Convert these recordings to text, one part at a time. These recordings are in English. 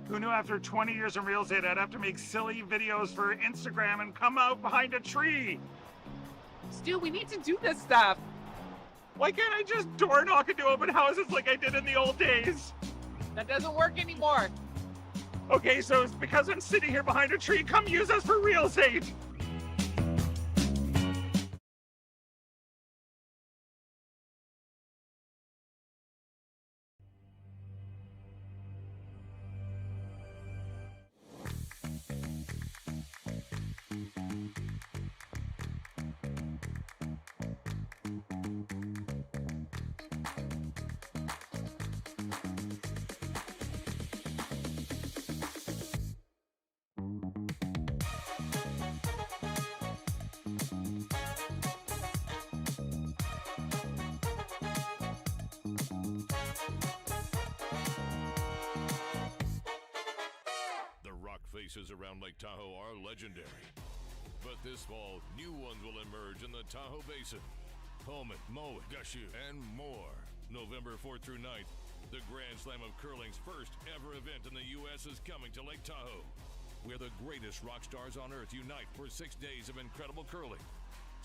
Who knew after 20 years in real estate I'd have to make silly videos for Instagram and come out behind a tree? Stu, we need to do this stuff. Why can't I just door knock into open houses like I did in the old days? That doesn't work anymore. Okay, so it's because I'm sitting here behind a tree. Come use us for real estate. Faces around Lake Tahoe are legendary. But this fall, new ones will emerge in the Tahoe Basin. Pullman, Mowat, Gushu, and more. November 4th through 9th, the Grand Slam of Curling's first ever event in the U.S. is coming to Lake Tahoe, where the greatest rock stars on earth unite for 6 days of incredible curling,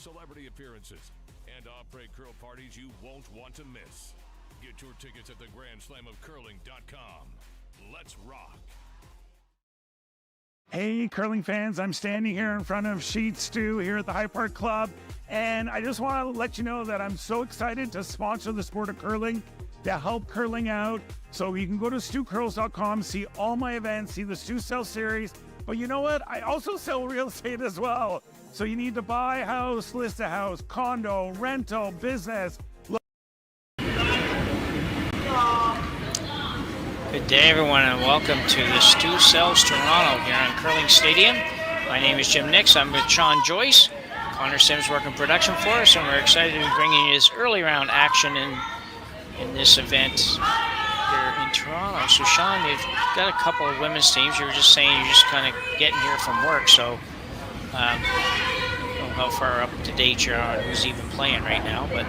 celebrity appearances, and après curl parties you won't want to miss. Get your tickets at thegrandslamofcurling.com. Let's rock. Hey, curling fans, I'm standing here in front of Sheet Stew here at the High Park Club, and I just want to let you know that I'm so excited to sponsor the sport of curling, to help curling out. So you can go to stewcurls.com, see all my events, see the Stew Sell series, but you know what? I also sell real estate as well. So you need to buy a house, list a house, condo, rental, business. Good day, everyone, and welcome to the Stu Sells Toronto here on Curling Stadium. My name is Jim Nix. I'm with Sean Joyce. Connor Sims working production for us, and we're excited to be bringing you this early round action in this event here in Toronto. So, Sean, you've got a couple of women's teams. You were just saying you're just kind of getting here from work, so I don't know how far up to date you are on who's even playing right now, but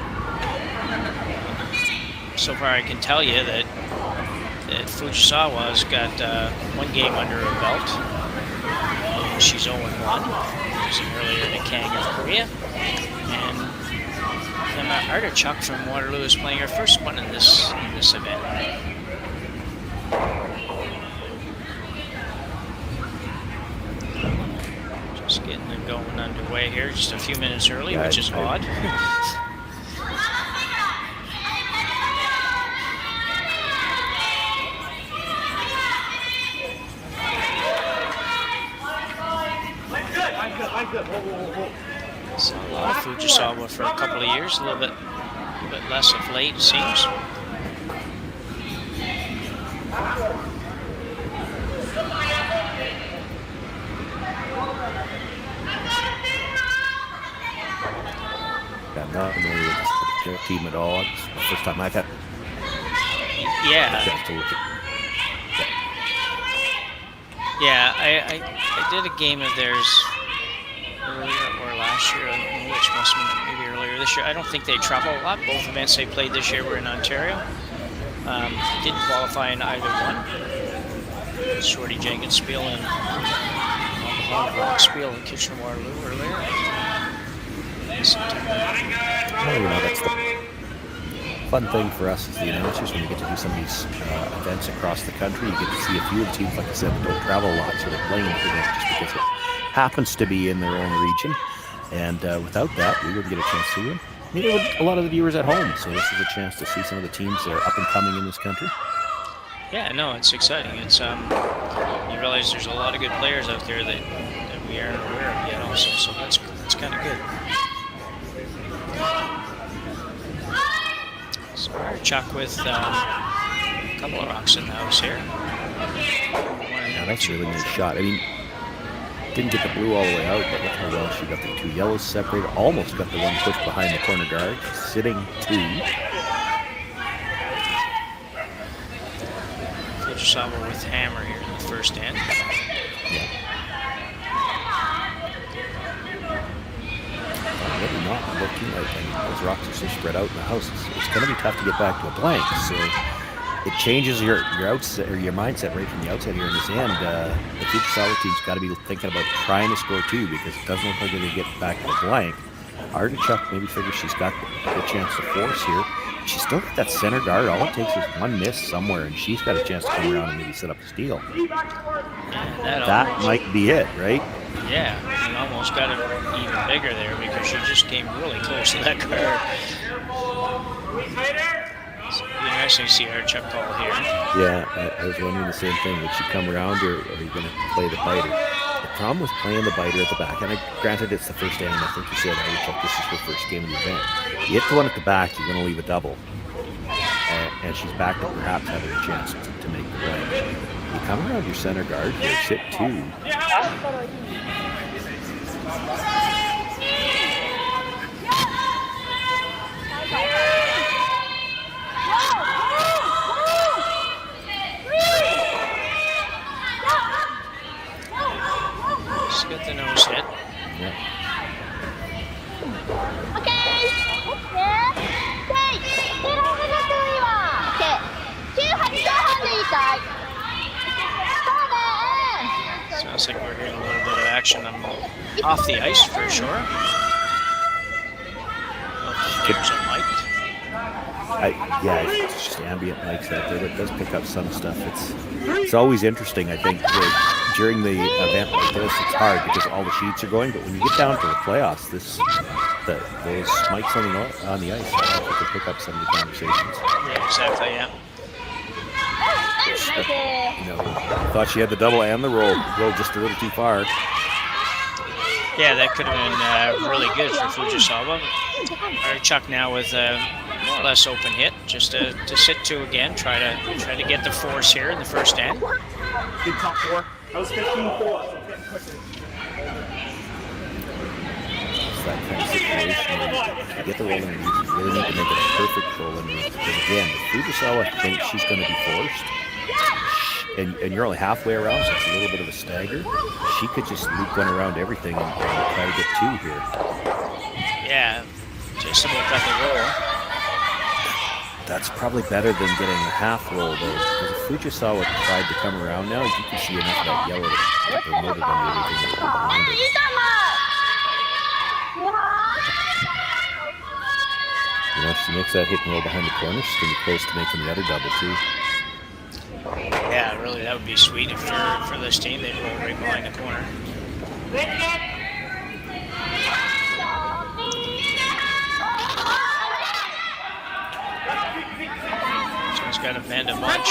so far I can tell you that Fujisawa's got one game under her belt. She's 0-1. Losing earlier to Kang of Korea. And Artichuk from Waterloo is playing her first one in this event. Just getting it going underway here, just a few minutes early, which is odd. Saw a lot of Fujisawa for a couple of years, a little bit less of late, it seems. I'm not familiar with this team at all. It's the first time I've had. Yeah. Yeah, I did a game of theirs earlier or last year, I don't know which, must have been maybe earlier this year. I don't think they travel a lot. Both events they played this year were in Ontario. Didn't qualify in either one. Shorty Jenkins Spiel and Spiel in Kitchener-Waterloo earlier. That's the fun thing for us as the announcers when we get to do some of these events across the country. You get to see a few of the teams, like I said, that don't travel a lot, so they're playing the event just because it happens to be in their own region. And without that, we wouldn't get a chance to see them. Neither would a lot of the viewers at home. So this is a chance to see some of the teams that are up and coming in this country. Yeah, no, it's exciting. It's you realize there's a lot of good players out there that we aren't aware of yet also, so that's kind of good. So Artichuk with a couple of rocks in the house here. Yeah, that's a really nice shot. I mean, didn't get the blue all the way out, but look how well she got the two yellows separated. Almost got the one pushed behind the corner guard. Sitting two. Fujisawa with hammer here in the first end. Yeah. Really not looking like, I mean, those rocks are so spread out in the house. It's going to be tough to get back to a blank. So it changes your outset or your mindset right from the outset here in this end. The Fujisawa team's got to be thinking about trying to score 2 because it doesn't look like they're going to get back to the blank. Artichuk maybe figures she's got the chance to force here. She's still got that center guard. All it takes is one miss somewhere, and she's got a chance to come around and maybe set up a steal. That might be it, right? Yeah, he almost got it even bigger there because she just came really close to that guard. So it'll be interesting to see Artichuk call here. Yeah, I was wondering the same thing. Would she come around, or are you going to play the biter? The problem with playing the biter at the back, and granted it's the first game, I think you said, Artichuk, this is her first game of the event. You hit the one at the back, you're going to leave a double. And she's back to perhaps having a chance to make the play. You come around your center guard here, sit 2. Just get the nose hit. Yeah. Sounds like we're getting a little bit of action off the ice for sure. Players are mic'd. Yeah, it's just ambient mics out there. It does pick up some stuff. It's always interesting, I think, during the event like this. It's hard because all the sheets are going, but when you get down to the playoffs, those mics on the ice, I think they pick up some of the conversations. Yeah, exactly. Yeah. Thought she had the double and the roll. Rolled just a little too far. Yeah, that could have been really good for Fujisawa. Artichuk now with more or less open hit, just to sit 2 again. Try to get the force here in the first end. Good top 4. I was 15-4. It's that kind of situation where you get the roll and you really need to make it a perfect roll. And again, if Fujisawa thinks she's going to be forced, and you're only halfway around, so it's a little bit of a stagger, she could just loop one around everything and try to get 2 here. Yeah, just about got the roll. That's probably better than getting a half roll, though, because if Fujisawa tried to come around now, you can see enough of that yellow that promoted under everything that's behind it. If she makes that hit and roll behind the corner, she's going to be close to making the other double, too. Yeah, really, that would be sweet if for this team they'd roll right behind the corner. So he's got to bend a bunch.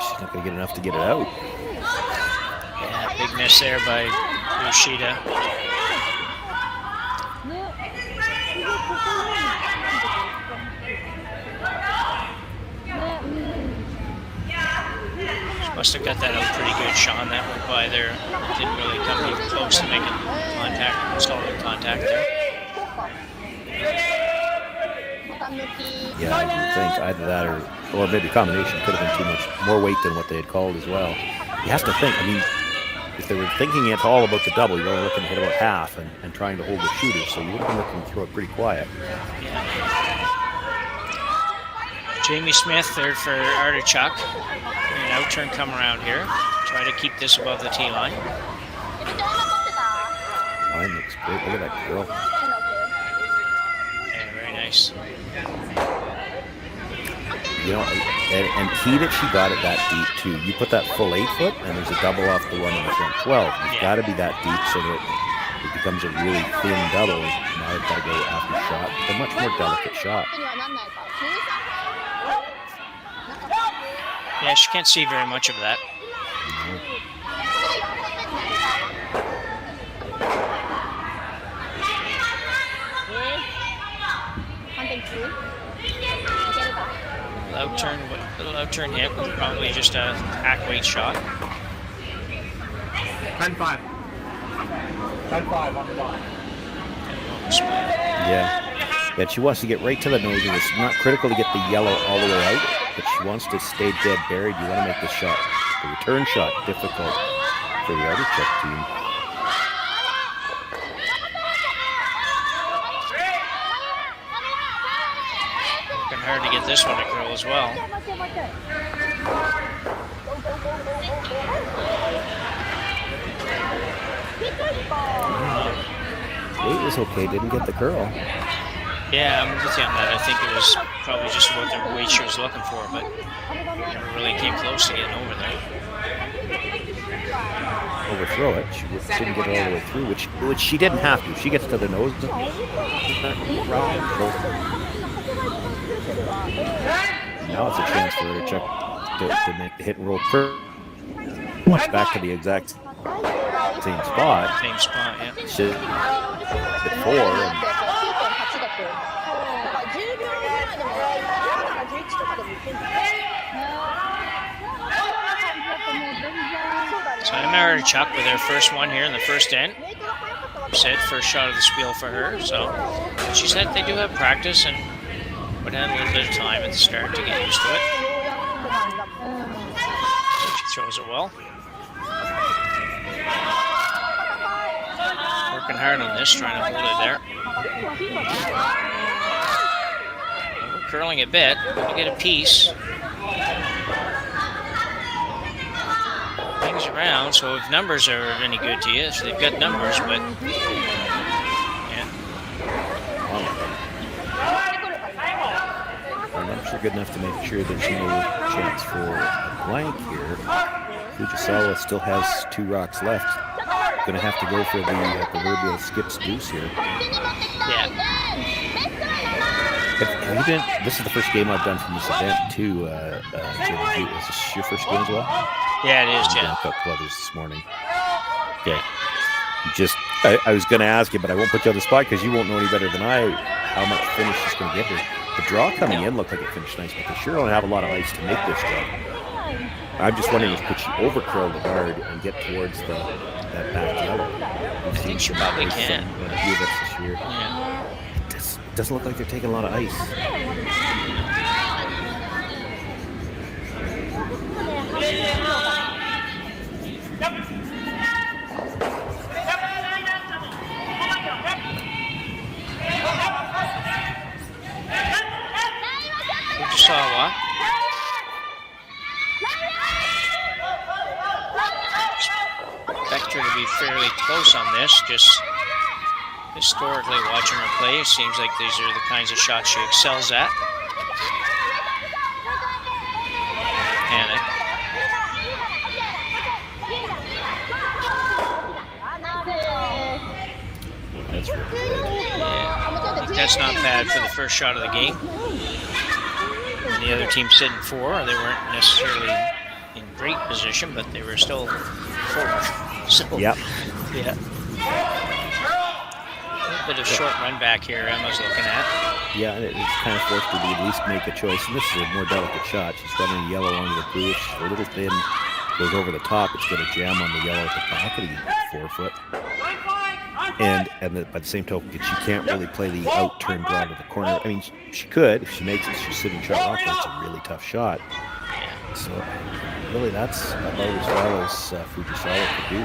She's not going to get enough to get it out. Yeah, big miss there by Yoshida. Must have got that out pretty good, Sean. That went by there. Didn't really come even close to making solid contact there. Yeah, I would think either that or maybe a combination. Could have been too much more weight than what they had called as well. You have to think, I mean, if they were thinking at all about the double, you're only looking to hit about half and trying to hold the shooter, so you would have been looking to throw it pretty quiet. Yeah. Jamie Smith there for Artichuk. An out-turn come around here. Try to keep this above the T line. Line looks great. Look at that girl. Yeah, very nice. You know, and key that she got it that deep too. You put that full 8 foot, and there's a double off the one in the front 12. You've got to be that deep so that it becomes a really thin double. Now you've got to go after shot. It's a much more delicate shot. Yeah, she can't see very much of that. Little out-turn hit was probably just a hack weight shot. 10-5. 10-5 on the line. Yeah. But she wants to get right to the nose, and it's not critical to get the yellow all the way out, but she wants to stay dead buried. You want to make the shot, the return shot, difficult for the Artichuk team. Working hard to get this one to curl as well. Weight was okay, didn't get the curl. Yeah, I'm with you on that. I think it was probably just about the weight she was looking for, but never really came close to getting over there. Overthrow it. She didn't get it all the way through, which she didn't have to. She gets to the nose. Now it's a chance for Artichuk to make the hit and roll back to the exact same spot. Same spot, yeah. She hit 4 and So I'm Artichuk with her first one here in the first end. Said first shot of the spiel for her. So she said they do have practice and would have a little bit of time at the start to get used to it. She throws it well. Working hard on this, trying to hold it there. Curling a bit, we'll get a piece. Things around, so if numbers are any good to you, so they've got numbers, but yeah. I'm not sure good enough to make sure there's no chance for a blank here. Fujisawa still has 2 rocks left. Going to have to go for the proverbial skip's deuce here. Yeah. Have you been, this is the first game I've done from this event too, Jim. Is this your first game as well? Yeah, it is, Jen. A couple others this morning. Okay. I was going to ask you, but I won't put you on the spot because you won't know any better than I how much finish she's going to get here. The draw coming in looked like it finished nice, but they sure don't have a lot of ice to make this draw. I'm just wondering if could she overcurl the guard and get towards that back yellow. I think she probably can. A few of us this year. Yeah. It doesn't look like they're taking a lot of ice. Fujisawa. Expect her to be fairly close on this, just historically watching her play, it seems like these are the kinds of shots she excels at. Panic. That's really good. Yeah, I think that's not bad for the first shot of the game. And the other team sitting 4, they weren't necessarily in great position, but they were still 4. So, yep. Yeah. A bit of short run back here Emma's looking at. Yeah, and it's kind of forced her to at least make a choice. And this is a more delicate shot. She's running yellow onto the blue. It's a little thin, goes over the top. It's going to jam on the yellow at the back of the 4 foot. By the same token, she can't really play the out turn draw to the corner. I mean, she could if she makes it. She's sitting shot off. That's a really tough shot. So really, that's about as well as Fujisawa could do.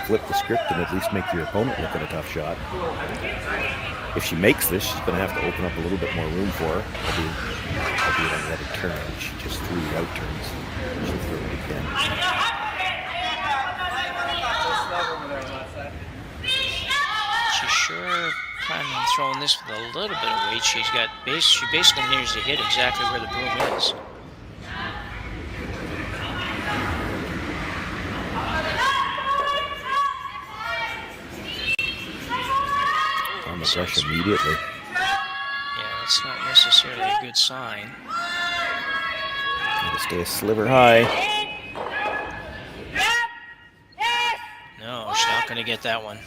Flip the script and at least make your opponent look at a tough shot. If she makes this, she's going to have to open up a little bit more room for her. Albeit on the other turn. She just threw the out turns. She'll throw it again. She's sure planning on throwing this with a little bit of weight. She basically needs to hit exactly where the broom is. On the brush immediately. Yeah, that's not necessarily a good sign. Got to stay a sliver high. No, she's not going to get that one.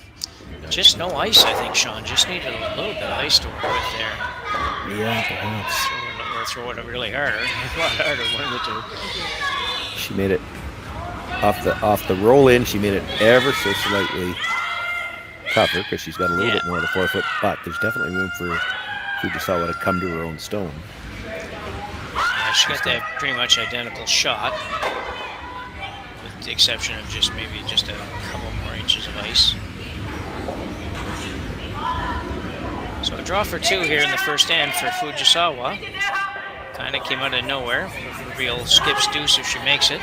Just no ice, I think, Sean. Just needed a little bit of ice to work with there. Yeah, perhaps. Or throw it really harder. A lot harder, one of the two. She made it off the roll in. She made it ever so slightly tougher because she's got a little bit more of the 4 foot. But there's definitely room for Fujisawa to come to her own stone. Yeah, she got that pretty much identical shot, with the exception of maybe a couple more inches of ice. So A draw for 2 here in the first end for Fujisawa. Kind of came out of nowhere. A real skips deuce if she makes it.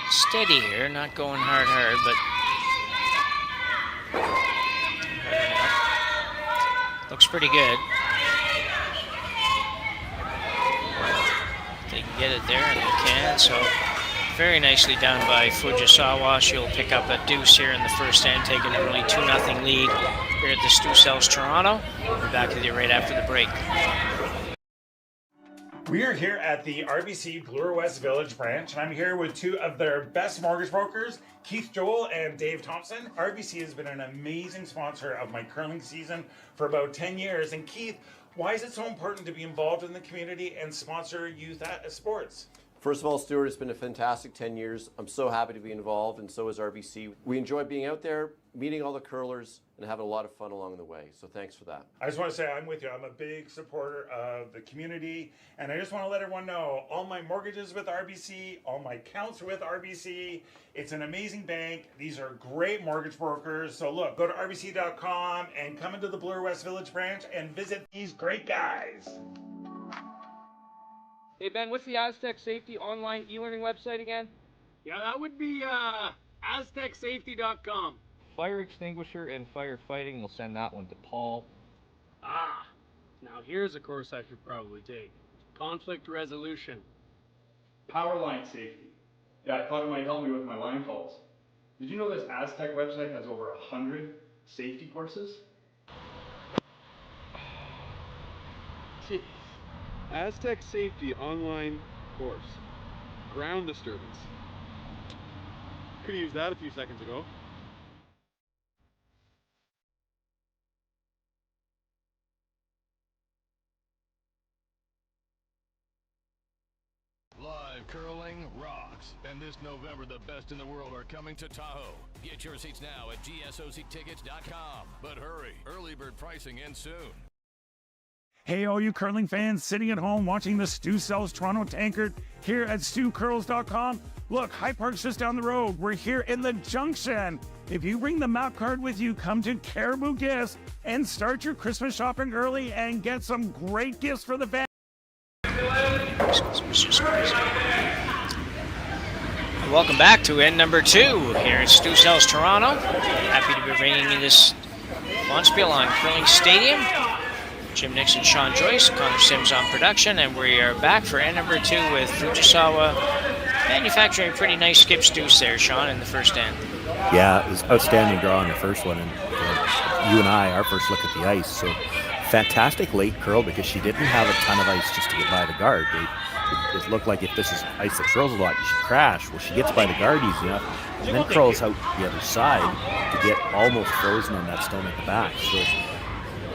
Steady here, not going hard, but looks pretty good. They can get it there, and they can. So very nicely done by Fujisawa. She'll pick up a deuce here in the first end, taking an early 2-0 lead here at the Stu Sells Toronto. We'll be back with you right after the break. We are here at the RBC Bloor West Village branch, and I'm here with two of their best mortgage brokers, Keith Joel and Dave Thompson. RBC has been an amazing sponsor of my curling season for about 10 years. And Keith, why is it so important to be involved in the community and sponsor youth sports? First of all, Stuart, it's been a fantastic 10 years. I'm so happy to be involved, and so is RBC. We enjoy being out there, meeting all the curlers, and having a lot of fun along the way. So thanks for that. I just want to say I'm with you. I'm a big supporter of the community, and I just want to let everyone know all my mortgages with RBC, all my accounts are with RBC. It's an amazing bank. These are great mortgage brokers. So look, go to rbc.com and come into the Bloor West Village branch and visit these great guys. Hey Ben, what's the Aztec Safety online e-learning website again? Yeah, that would be aztecsafety.com. Fire extinguisher and firefighting, we'll send that one to Paul. Ah, now here's a course I should probably take. Conflict resolution. Power line safety. Yeah, I thought it might help me with my line calls. Did you know this Aztec website has over 100 safety courses? Jeez. Aztec Safety online course. Ground disturbance. Could have used that a few seconds ago. Live curling rocks. And this November, the best in the world are coming to Tahoe. Get your seats now at gsoctickets.com. But hurry, early bird pricing ends soon. Hey, all you curling fans sitting at home watching the Stu Sells Toronto Tankard here at StuCurls.com. Look, High Park's just down the road. We're here in the Junction. If you bring the map card with you, come to Caribou Gifts and start your Christmas shopping early and get some great gifts for the family. Welcome back to end number 2 here at Stu Sells Toronto. Happy to be bringing you this Bonspiel on Curling Stadium. Jim Nixon, Sean Joyce, Connor Sims on production, and we are back for end number 2 with Fujisawa manufacturing a pretty nice skip deuce there, Sean, in the first end. Yeah, it was outstanding draw in the first one, and you and I, our first look at the ice, so fantastic late curl because she didn't have a ton of ice just to get by the guard. It looked like if this is ice that curls a lot, you should crash. Well, she gets by the guard easy enough, and then curls out the other side to get almost frozen in that stone at the back. So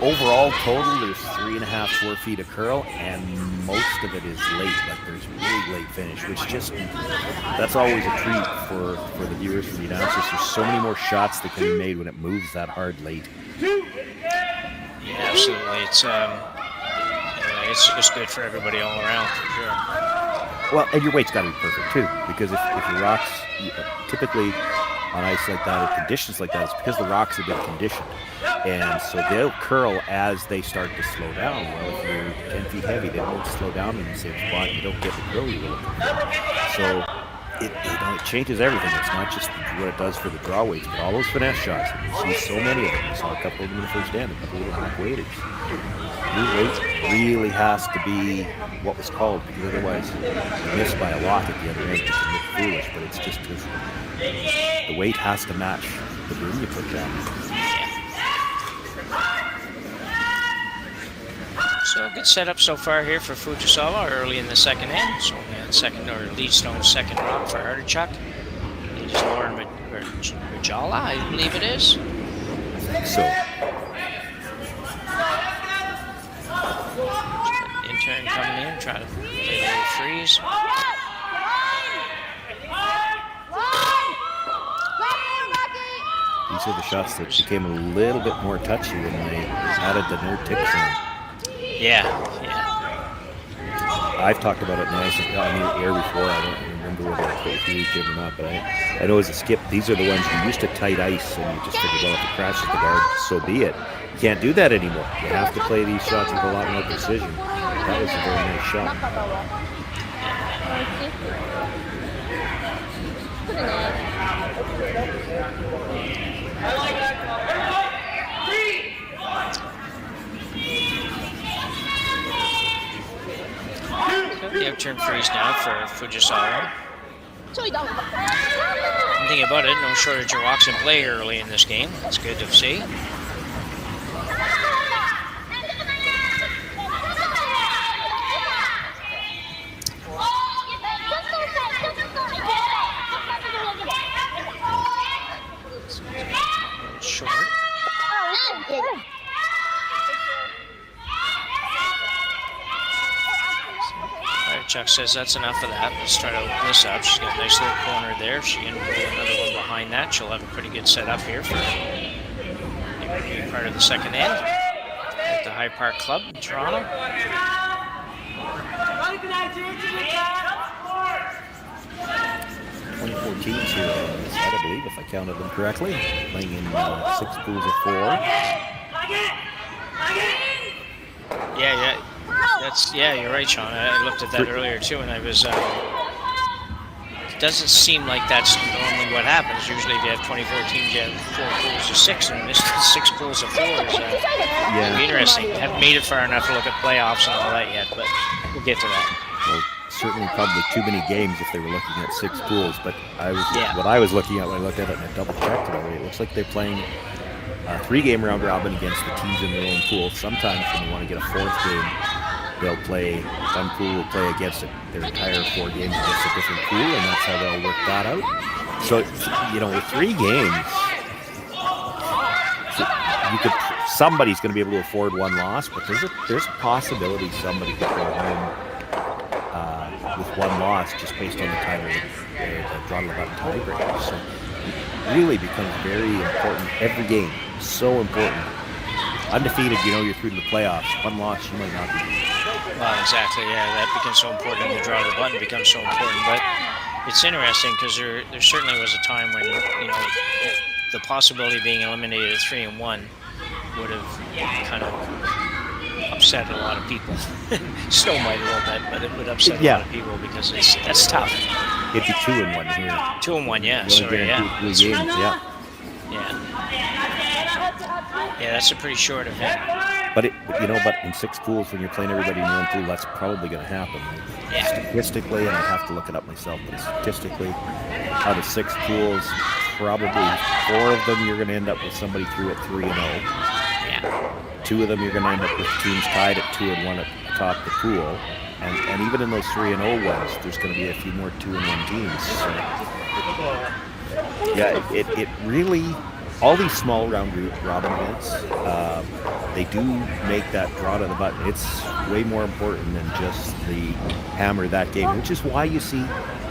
overall total, there's 3.5, 4 feet of curl, and most of it is late. Like there's really late finish, which just, that's always a treat for the viewers, for the announcers. There's so many more shots that can be made when it moves that hard late. Yeah, absolutely. It's just good for everybody all around, for sure. Well, and your weight's got to be perfect too, because if your rocks, typically on ice like that or conditions like that, it's because the rocks have been conditioned, and so they'll curl as they start to slow down. Well, if you're 10 feet heavy, they won't slow down in the same spot. You don't get the curl you want. So it changes everything. It's not just what it does for the draw weights, but all those finesse shots. You see so many of them. You saw a couple of them in the first end, a couple of little half weighters. New weight really has to be what was called, because otherwise you miss by a lot at the other end. It can look foolish, but it's just because the weight has to match the boom you put down. So good setup so far here for Fujisawa early in the second end. So we had second or lead stone second rock for Artichuk. It is Lauren Majala, I believe it is. So intern coming in, trying to play a little freeze. these are the shots that became a little bit more touchy when they added the no tick zone. Yeah. I've talked about it now. I mean, air before. I don't remember whether I put it with you, Jim, or not, but I know as a skip, these are the ones you used to tight ice, and you just figured, well, if it crashes the guard, so be it. You can't do that anymore. You have to play these shots with a lot more precision. That was a very nice shot. The upturn freeze now for Fujisawa. One thing about it, no shortage of walks in play early in this game. That's good to see. Short. Artichuk says that's enough of that. Let's try to open this up. She's got a nice little corner there. She can put another one behind that. She'll have a pretty good setup here for the part of the second end at the High Park Club in Toronto. 2014 here, I believe, if I counted them correctly, playing in 6 pools of 4. Yeah, you're right, Sean. I looked at that earlier too, and I was. It doesn't seem like that's normally what happens. Usually, if you have 2014, you have 4 pools of 6, and this is 6 pools of 4 is yeah. Interesting. Haven't made it far enough to look at playoffs and all that yet, but we'll get to that. Well, certainly probably too many games if they were looking at 6 pools, but what I was looking at when I looked at it and I double checked it already, it looks like they're playing a 3-game round robin against the teams in their own pool. Sometimes when you want to get a 4th game, they'll play, one pool will play against their entire 4 games against a different pool, and that's how they'll work that out. So, you know, with 3 games, somebody's going to be able to afford 1 loss, but there's a possibility somebody could go home with 1 loss just based on the time of the draw to the button tiebreaker. So it really becomes very important. Every game is so important. Undefeated, you know you're through to the playoffs. 1 loss, you might not be. Well, exactly, yeah, that becomes so important, and the draw to the button becomes so important. But it's interesting because there certainly was a time when, you know, the possibility of being eliminated at 3-1 would have kind of upset a lot of people. Still might a little bit, but it would upset a lot of people because that's tough. It'd be 2-1 here. 2-1, yeah. Sorry, yeah. 3 games, yeah. Yeah, that's a pretty short event. But in 6 pools, when you're playing everybody in your own pool, that's probably going to happen. Yeah. Statistically, and I'd have to look it up myself, but statistically, out of 6 pools, probably 4 of them you're going to end up with somebody through at 3-0. Yeah. 2 of them you're going to end up with teams tied at 2-1 at the top of the pool. And even in those 3-0 ones, there's going to be a few more 2-1 teams. So, yeah, it really, all these small round robin events, they do make that draw to the button. It's way more important than just the hammer that game, which is why you see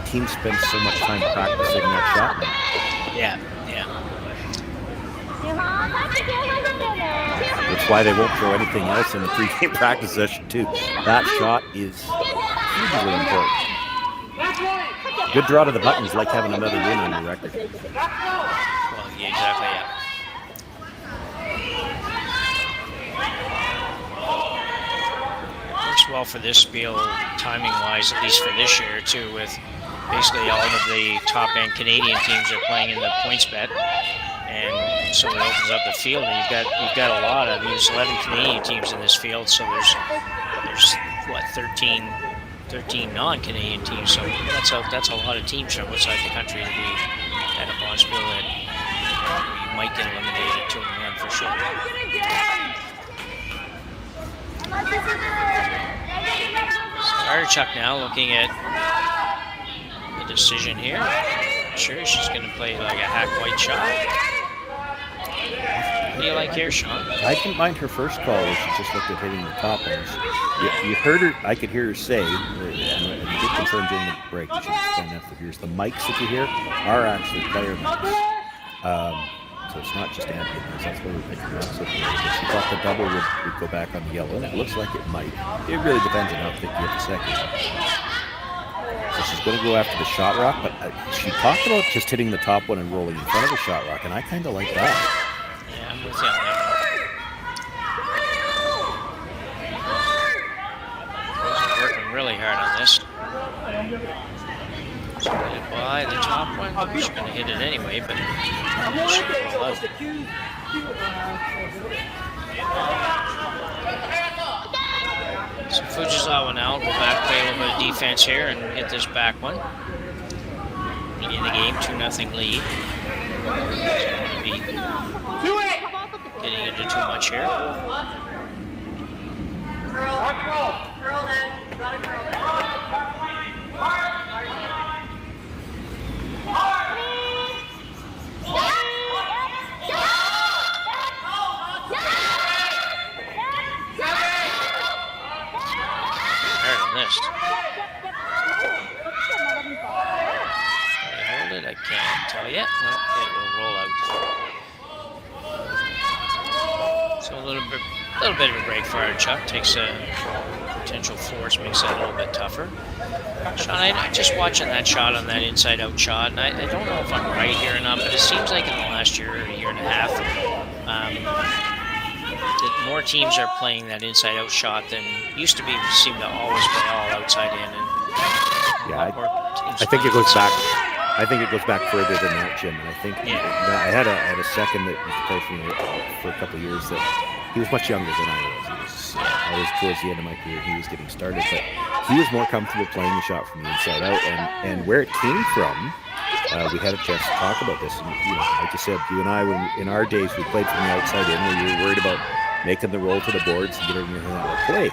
teams spend so much time practicing that shot. Yeah. That's why they won't throw anything else in the 3-game practice session too. That shot is hugely important. Good draw to the button is like having another win on your record. Well, yeah, exactly, yeah. Works well for this spiel, timing-wise, at least for this year too, with basically all of the top-end Canadian teams are playing in the points bet. And so it opens up the field, and you've got a lot of these 11 Canadian teams in this field. So there's what 13 non-Canadian teams. So that's a lot of teams from outside the country to be at a bonus field that you might get eliminated at 2-1 for sure. Artichuk now looking at the decision here. Sure, she's going to play like a hack white shot. What do you like here, Sean? I didn't mind her first call where she just looked at hitting the top ones. You heard her, I could hear her say, and you did confirm during the break that she was explaining that for years. The mics that you hear are actually player mics. So it's not just Anthony. That's why we're picking her up. So she thought the double would go back on the yellow, and it looks like it might. It really depends on how thick you hit the second. So she's going to go after the shot rock, but she talked about just hitting the top one and rolling in front of the shot rock, and I kind of like that. Yeah, I'm with you on that one. Working really hard on this. So by the top one, she's going to hit it anyway, but she'll roll out. So Fujisawa now will go back, play a little bit of defense here and hit this back one. In the game, 2-0 lead. So be getting into too much here. Missed. Hold it, I can't tell yet. No, it will roll out. So a little bit of a break for Artichuk. Takes a potential force, makes that a little bit tougher. Sean, I'm just watching that shot on that inside-out shot, and I don't know if I'm right here or not, but it seems like in the last year or year and a half, that more teams are playing that inside-out shot than used to be. We seem to always play all outside in. And yeah, I think it goes back. I think it goes back further than that, Jim. And I think I had a second that was played for me for a couple of years that he was much younger than I was. I was towards the end of my career. He was getting started, but he was more comfortable playing the shot from the inside out. And where it came from, we had a chance to talk about this. And, you know, like you said, you and I, when in our days, we played from the outside in, where you were worried about making the roll to the boards and getting everything out of play.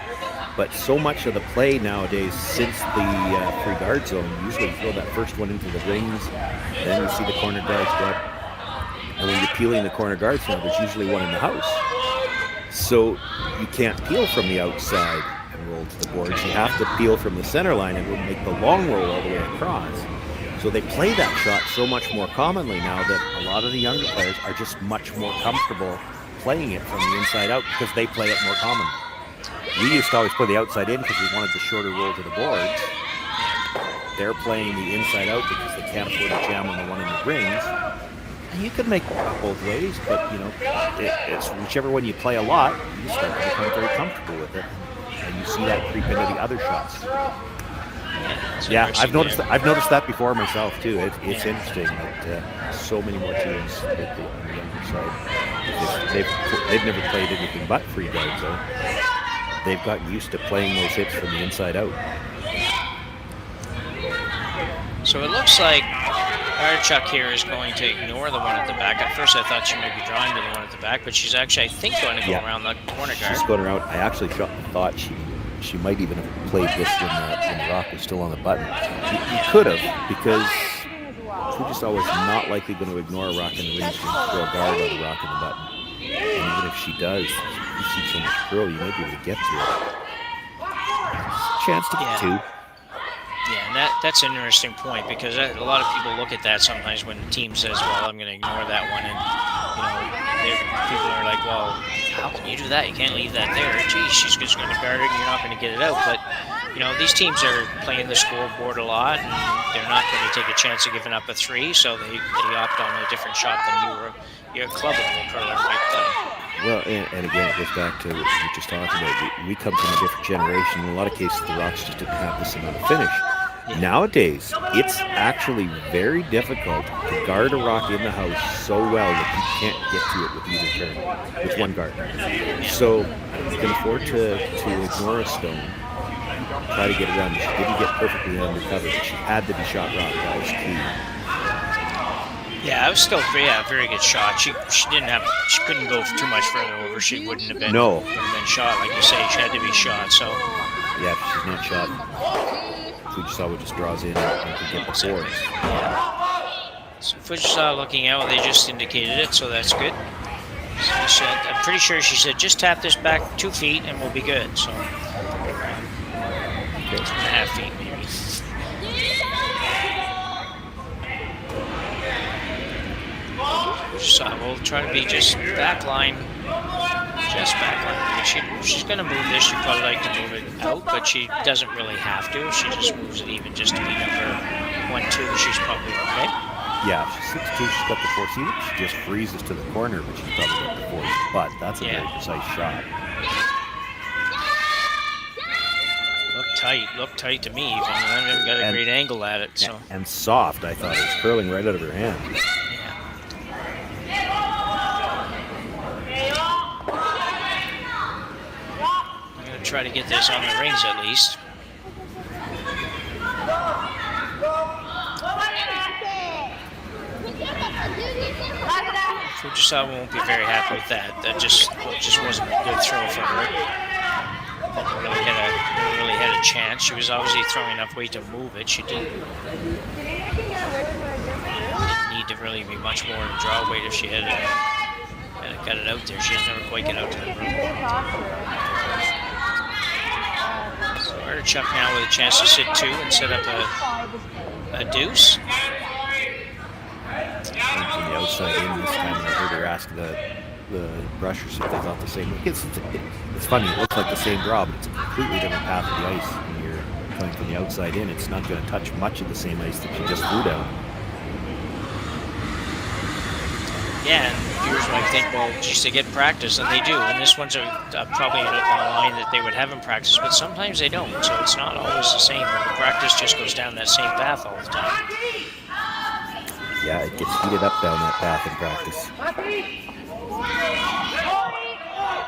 But so much of the play nowadays, since the free guard zone, usually you throw that first one into the rings, then you see the corner guards go up. And when you're peeling the corner guards now, there's usually one in the house. So you can't peel from the outside and roll to the boards. You have to peel from the center line and make the long roll all the way across. So they play that shot so much more commonly now that a lot of the younger players are just much more comfortable playing it from the inside out because they play it more commonly. We used to always play the outside in because we wanted the shorter roll to the boards. They're playing the inside out because they can't afford to jam on the one in the rings. And you could make it both ways, but you know, it's whichever one you play a lot, you start to become very comfortable with it, and you see that creep into the other shots. Yeah, I've noticed that before myself too. It's interesting that so many more teams on the younger side, they've never played anything but free guards though. They've gotten used to playing those hits from the inside out. So it looks like Artichuk here is going to ignore the one at the back. At first I thought she might be drawing to the one at the back, but she's actually, I think, going to go around the corner guard. She's going around. I actually thought she might even have played this when the rock was still on the button. You could have, because Fujisawa is not likely going to ignore a rock in the range and throw a guard on the rock in the button. And even if she does, you see so much curl, you might be able to get to it. Chance to get two. Yeah, and that's an interesting point, because a lot of people look at that sometimes when the team says, well, I'm going to ignore that one, and people are like, well, how can you do that? You can't leave that there. Geez, she's just going to guard it and you're not going to get it out. But, these teams are playing the scoreboard a lot, and they're not going to take a chance of giving up a three, so they opt on a different shot than your club curler might play. Well, and again, it goes back to what we just talked about. We come from a different generation. In a lot of cases, the Rocks just didn't have this amount of finish. Yeah. Nowadays, it's actually very difficult to guard a rock in the house so well that you can't get to it with either turn, with one guard. So you can afford to ignore a stone, try to get around. She didn't get perfectly undercover, but she had to be shot rock. That was key. Yeah, it was still very good shot. She couldn't go too much further over. She wouldn't have been shot, like you say. She had to be shot. So yeah, if she's not shot, Fujisawa just draws in and can get the boards. So Fujisawa looking out. They just indicated it, so that's good. So I'm pretty sure she said just tap this back 2 feet and we'll be good. So 2.5 feet maybe. Fujisawa will try to be just backline. Just backline. She's going to move this. She'd probably like to move it out, but she doesn't really have to. She just moves it even just to be number 1-2. She's probably okay. Yeah, she's 6'2", she's got the force. She just freezes to the corner, but she's probably got the force. But that's a very precise shot. Looked tight to me even. I haven't got a great angle at it. So. And soft, I thought. It was curling right out of her hand. I'm going to try to get this on the rings at least. Fujisawa won't be very happy with that. That just wasn't a good throw for her. Never really had a chance. She was obviously throwing enough weight to move it. She didn't need to really be much more in draw weight if she had got it out there. She doesn't ever quite get out to the room. So Artichuk now with a chance to sit 2 and set up a deuce. From the outside in this time, I heard her ask the brushers if they thought the same. It's funny, it looks like the same draw, but it's a completely different path of the ice. When you're coming from the outside in, it's not going to touch much of the same ice that you just threw down. Yeah, and viewers might think, well, geez, they get practice, and they do. And this one's probably a line that they would have in practice, but sometimes they don't. So it's not always the same. The practice just goes down that same path all the time. Yeah, it gets heated up down that path in practice.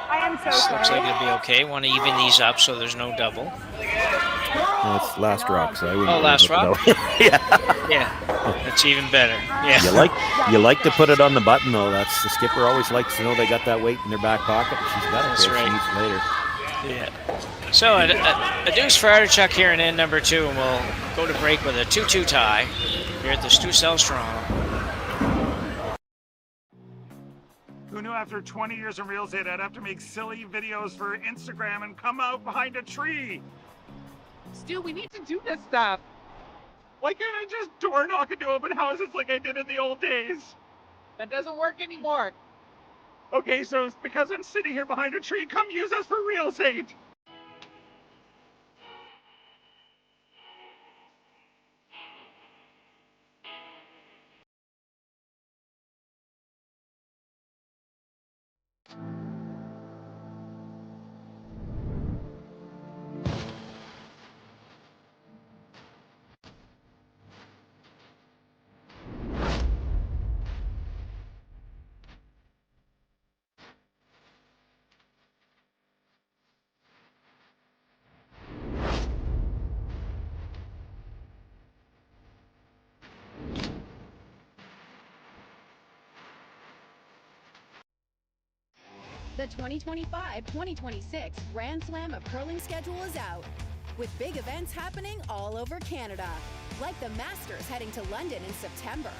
I am so Looks sorry. like it'll be okay. Want to even these up so there's no double. No, it's last rock, so I wouldn't. Last rock? Yeah, that's even better. Yeah. You like to put it on the button, though. That's the skipper always likes to know they got that weight in their back pocket. She's got it there. She needs it later. Yeah. So a deuce for Artichuk here in end number 2, and we'll go to break with a 2-2 tie here at the Stu Cells Toronto. Who knew after 20 years in real estate I'd have to make silly videos for Instagram and come out behind a tree? Stu, we need to do this stuff. Why can't I just door knock into open houses like I did in the old days? That doesn't work anymore. Okay, so it's because I'm sitting here behind a tree. Come use us for real estate. The 2025-2026 Grand Slam of Curling schedule is out, with big events happening all over Canada, like the Masters heading to London in September,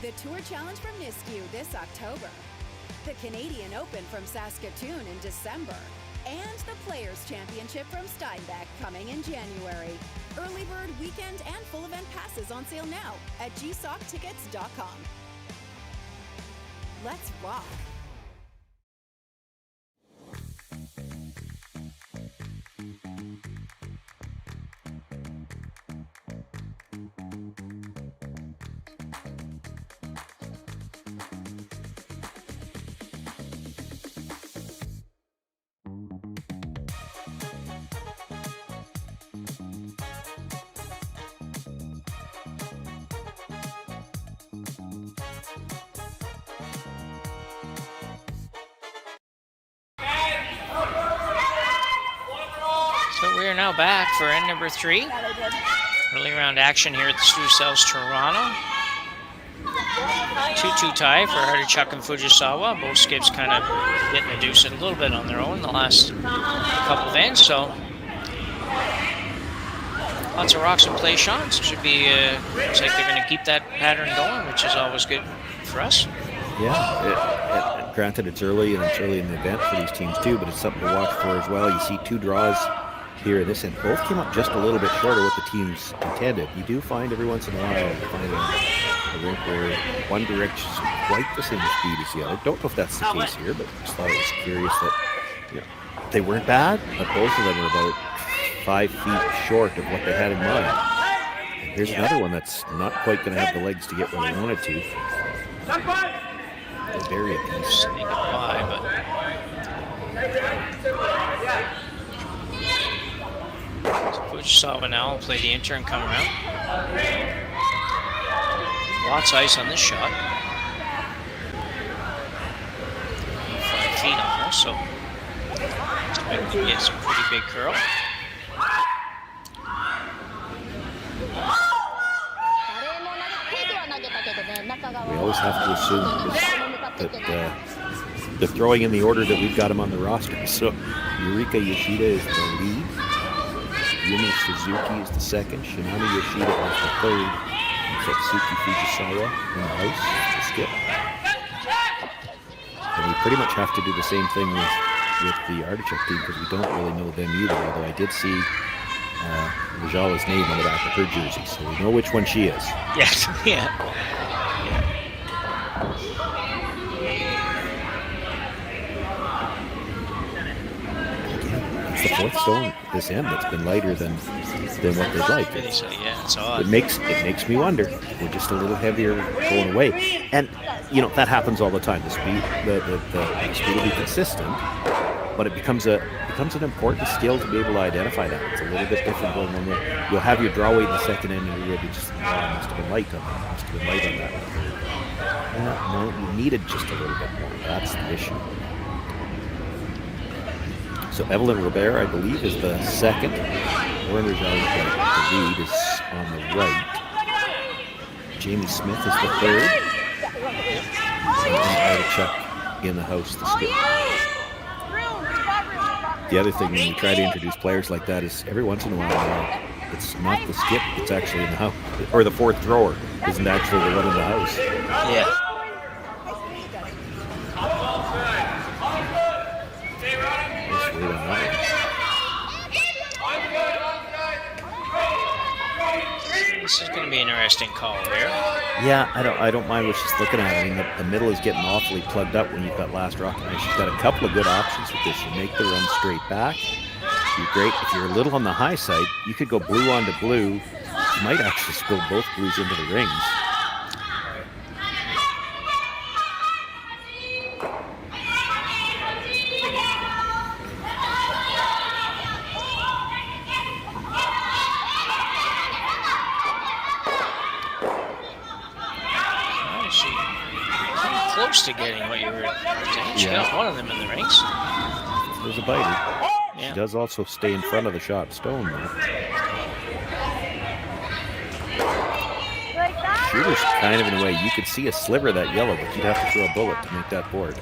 the Tour Challenge from Nisku this October, the Canadian Open from Saskatoon in December, and the Players' Championship from Steinbeck coming in January. Early bird weekend and full event passes on sale now at gsoctickets.com. Let's rock! So we are now back for end number 3. Early round action here at the Stu Cells Toronto. 2-2 tie for Artichuk and Fujisawa. Both skips kind of getting a deuce a little bit on their own the last couple of ends. So lots of rocks and play shots. Should be, looks like they're going to keep that pattern going, which is always good for us. Yeah, granted it's early and it's early in the event for these teams too, but it's something to watch for as well. You see 2 draws here in this end. Both came up just a little bit short of what the teams intended. You do find every once in a while a rink where one direction is quite the same speed as the other. Don't know if that's the case here, but just thought it was curious that they weren't bad, but both of them were about 5 feet short of what they had in mind. And here's another one that's not quite going to have the legs to get where they wanted to. They bury it. Sneak it by, but so Fujisawa now will play the intern, come around. Lots of ice on this shot. 5 feet almost, so he gets a pretty big curl. We always have to assume that they're throwing in the order that we've got them on the roster. So Yurika Yoshida is the lead. Yumi Suzuki is the second. Shinami Yoshida is the third. And Satsuki Fujisawa in the house, the skip. And we pretty much have to do the same thing with the Artichuk team because we don't really know them either, although I did see Rajala's name on the back of her jersey, so we know which one she is. Yes, yeah. It's the fourth stone this end that's been lighter than what they'd like. Yeah, it's odd. It makes me wonder. We're just a little heavier going away, and that happens all the time. The speed will be consistent, but it becomes an important skill to be able to identify that. It's a little bit different going on there. You'll have your draw weight in the second end, and you'll be just must have been light on that. Must have been light on that. No, you needed just a little bit more. That's the issue. So Evelyn Robert, I believe, is the second. Lauren Rajali, the lead, is on the right. Jamie Smith is the third. And Artichuk in the house, the skip. The other thing when you try to introduce players like that is every once in a while, it's not the skip, it's actually in the house. Or the fourth thrower isn't actually the one in the house. Yeah. This is going to be an interesting call there. Yeah, I don't mind what she's looking at. I mean, the middle is getting awfully plugged up when you've got last rocket. And she's got a couple of good options with this. You make the run straight back. You're great. If you're a little on the high side, you could go blue onto blue. You might actually spill both blues into the rings. Close to getting what you were saying. She got one of them in the rings. There's a biter. Yeah. She does also stay in front of the shot stone, though. Shooter's kind of in a way. You could see a sliver of that yellow, but you'd have to throw a bullet to make that board.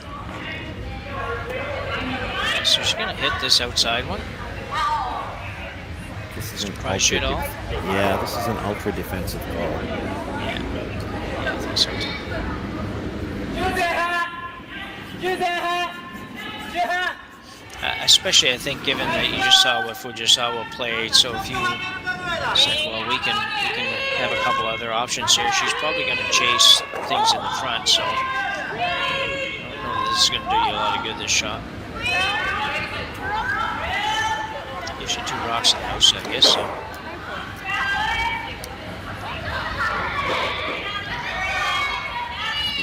Yeah, so she's going to hit this outside one. This is an ultra yeah, this is an ultra defensive call. Yeah, I think so too. Especially, I think, given that you just saw what Fujisawa played, so if you said, well, we can have a couple other options here, she's probably going to chase things in the front, so I don't know if this is going to do you a lot of good, this shot. Gives you 2 rocks in the house, I guess, so.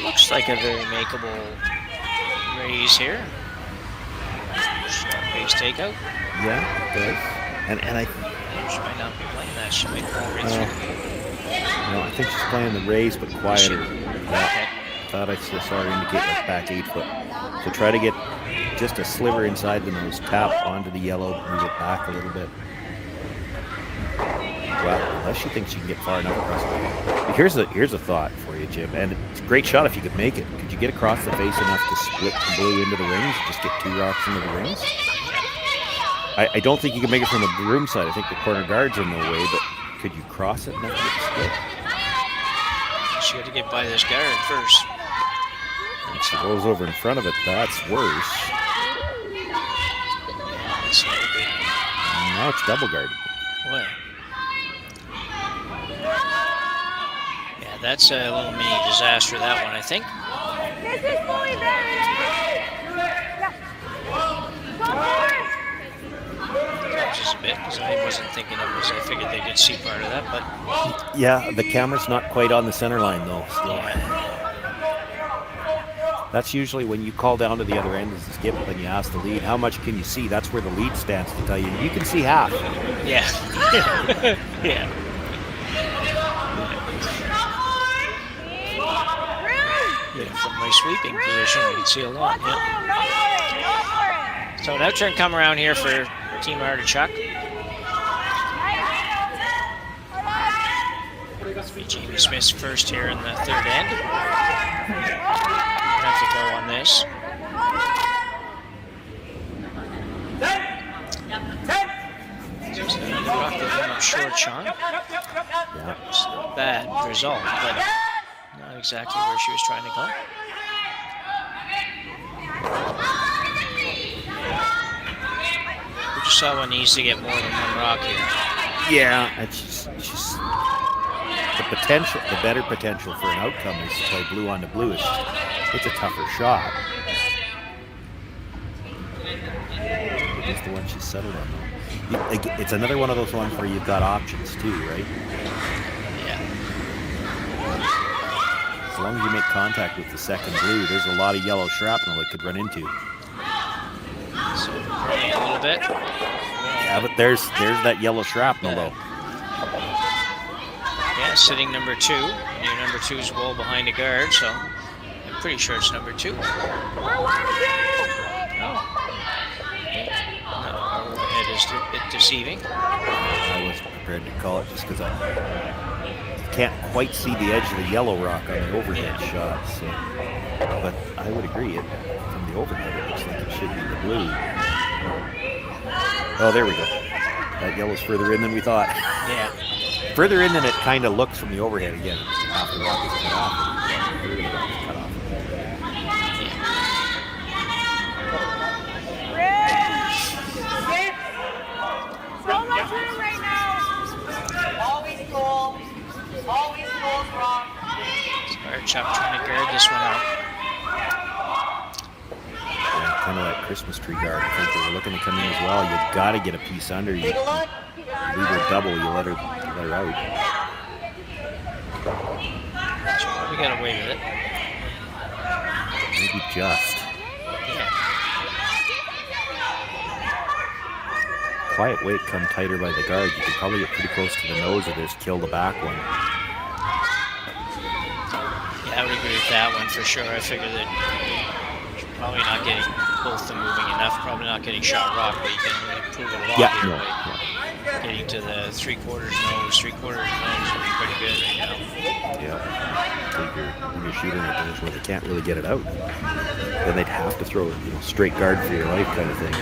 Looks like a very makeable raise here. Base takeout. Yeah, it does. And I. She might not be playing that. She might go right through. No, I think she's playing the raise, but quieter. Okay. Thought I saw her indicate like back 8 foot. So try to get just a sliver inside the nose, tap onto the yellow, move it back a little bit. Well, unless she thinks she can get far enough across the face. Here's a thought for you, Jim, and it's a great shot if you could make it. Could you get across the face enough to split the blue into the rings, just get 2 rocks into the rings? I don't think you can make it from the broom side. I think the corner guard's in the way, but could you cross it enough to get split? She had to get by this guard first. And she rolls over in front of it. That's worse. Now it's double guarded. Well. that's a little mini disaster, that one, I think. This is fully vetted. Go forward. Just a bit, because I wasn't thinking it was, I figured they could see part of that, but... Yeah, the camera's not quite on the center line, though. Still. Yeah. That's usually when you call down to the other end as the skip and you ask the lead, how much can you see? That's where the lead stands to tell you. You can see half. Yeah. Yeah. Yeah, from my sweeping position, I can see a lot. Yeah. So now turn come around here for Team Artichuk. It's be Jamie Smith's first here in the third end. Have to go on this. Just the rock that came up short, Sean. Yeah. It's a bad result, but not exactly where she was trying to go. Fujisawa needs to get more than one rock here. Yeah, it's just the potential, the better potential for an outcome is to play blue on the blue. It's a tougher shot. It's the one she's settled on, though. It's another one of those ones where you've got options too, right? Yeah. As long as you make contact with the second blue, there's a lot of yellow shrapnel it could run into. So running a little bit. Yeah, but there's that yellow shrapnel though. Yeah, sitting number 2. Your number 2's well behind the guard, so I'm pretty sure it's number 2. No, our overhead is a bit deceiving. I wasn't prepared to call it just because I can't quite see the edge of the yellow rock on the overhead shot. So, but I would agree, from the overhead, it looks like it should be the blue. Oh, there we go. That yellow's further in than we thought. Yeah. Further in than it kind of looks from the overhead again. Half the rock is cut off. Cut off. So much room right now. Always goal. Always goals wrong. Artichuk trying to guard this one out. Yeah, kind of that Christmas tree guard. I think they were looking to come in as well. You've got to get a piece under. You leave her double, you let her out. She probably got away with it. Maybe just. Yeah. Quiet weight come tighter by the guard. You could probably get pretty close to the nose of this, kill the back one. Yeah, I would agree with that one for sure. I figure that she's probably not getting both of them moving enough, probably not getting shot rock, but you can improve it a lot here. Getting to the 3/4 nose. 3/4 nose would be pretty good right now. Yeah. When you're shooting at those where they can't really get it out, then they'd have to throw, straight guard for your life kind of thing.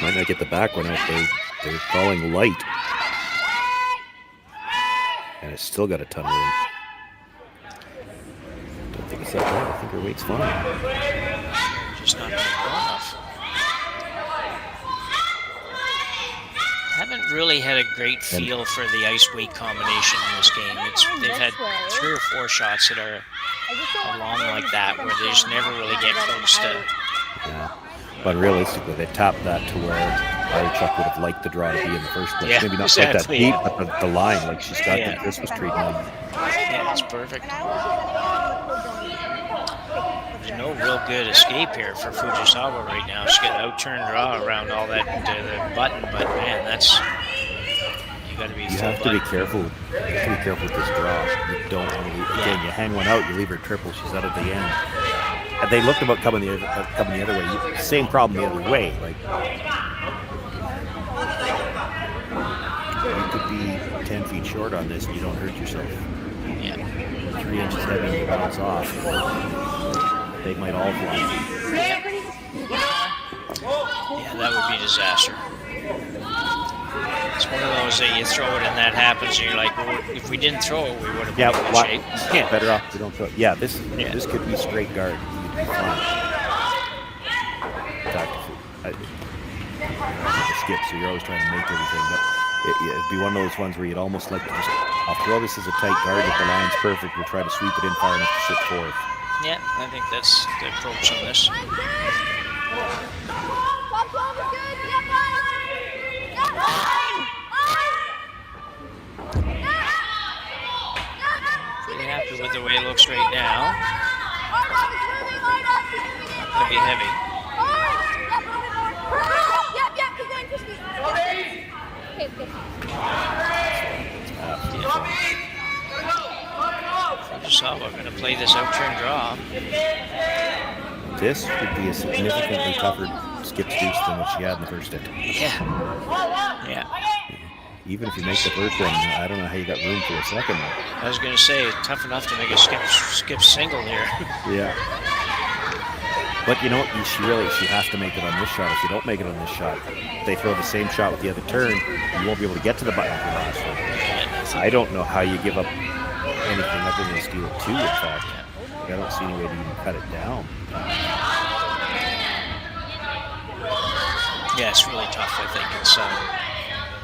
Might not get the back one out. They're calling light. And it's still got a ton of room. Don't think it's that bad. I think her weight's fine. Just not getting low enough. Haven't really had a great feel for the ice weight combination in this game. They've had 3 or 4 shots that are along like that where they just never really get close to. Yeah. But realistically, they tapped that to where Artichuk would have liked the draw to be in the first place. Yeah, maybe not exactly. quite that deep, but the line, like she's got the Christmas tree line. Yeah, it's perfect. There's no real good escape here for Fujisawa right now. She's got an out-turn draw around all that the button, but man, that's you got to be. You have to be careful. You have to be careful with this draw. You don't want to leave, again. You hang one out, you leave her triple. She's out at the end. And they looked about coming the other way. Same problem the other way. Like you could be 10 feet short on this, and you don't hurt yourself. Yeah. 3 inches heavy, and you bounce off. They might all fly. Yeah, that would be a disaster. It's one of those that you throw it and that happens, and you're like, well, if we didn't throw it, we would have been in good shape. Yeah, better off we don't throw it. Yeah, this could be straight guard. You'd be fine. In fact, the skip, so you're always trying to make everything. But it'd be one of those ones where you'd almost like to just, I'll throw this as a tight guard if the line's perfect. We'll try to sweep it in far enough to sit fourth. Yeah, I think that's the approach on this. Pretty happy with the way it looks right now. Gonna be heavy. Fujisawa going to play this out-turn draw. This would be a significantly tougher skip deuce than what she had in the first hit. Yeah. Yeah. Even if you make the first one, I don't know how you got room for a second one. I was going to say, tough enough to make a skip single here. Yeah. But you know what? She has to make it on this shot. If you don't make it on this shot, they throw the same shot with the other turn, you won't be able to get to the button for the last one. I don't know how you give up anything other than steal 2, in fact. I don't see any way to even cut it down. Yeah, it's really tough, I think. It's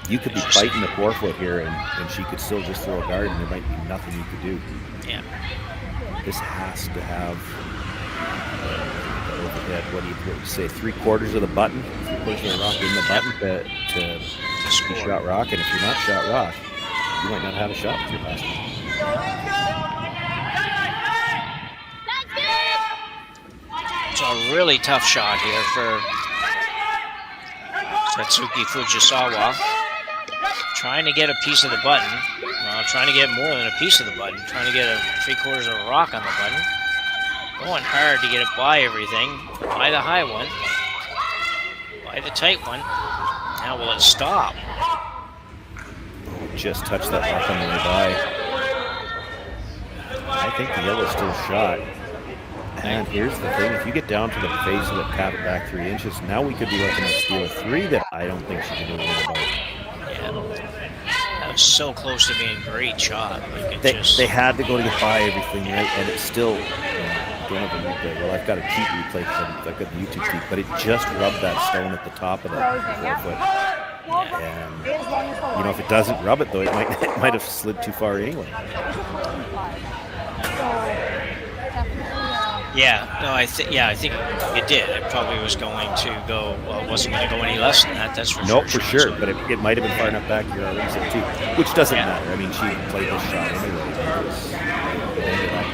you could be fighting the 4-foot here, and she could still just throw a guard, and there might be nothing you could do. Yeah. This has to have overhead. What do you say? 3/4 of the button, 3/4 of the rock in the button to be shot rock. And if you're not shot rock, you might not have a shot with your last one. It's a really tough shot here for Satsuki Fujisawa. Trying to get a piece of the button. Well, trying to get more than a piece of the button. Trying to get a 3/4 of a rock on the button. Going hard to get it by everything. By the high one. By the tight one. Now will it stop? Just touched that rock on the way by. I think the yellow's still shot. And here's the thing, if you get down to the face of it, tap it back 3 inches, now we could be looking at steal 3 that I don't think she can do anything about. Yeah. That was so close to being a great shot. Like they had to go to get by everything, right? And it's still, don't have a replay. Well, I've got a cheat replay because I've got the YouTube feed, but it just rubbed that stone at the top of that 4-foot. And, if it doesn't rub it, though, it might have slid too far anyway. Yeah, no, I think it did. It probably was going to go. Well, it wasn't going to go any less than that. That's for sure. No, for sure. But it might have been far enough back here already, too, which doesn't matter. I mean, she played this shot anyway. It ended up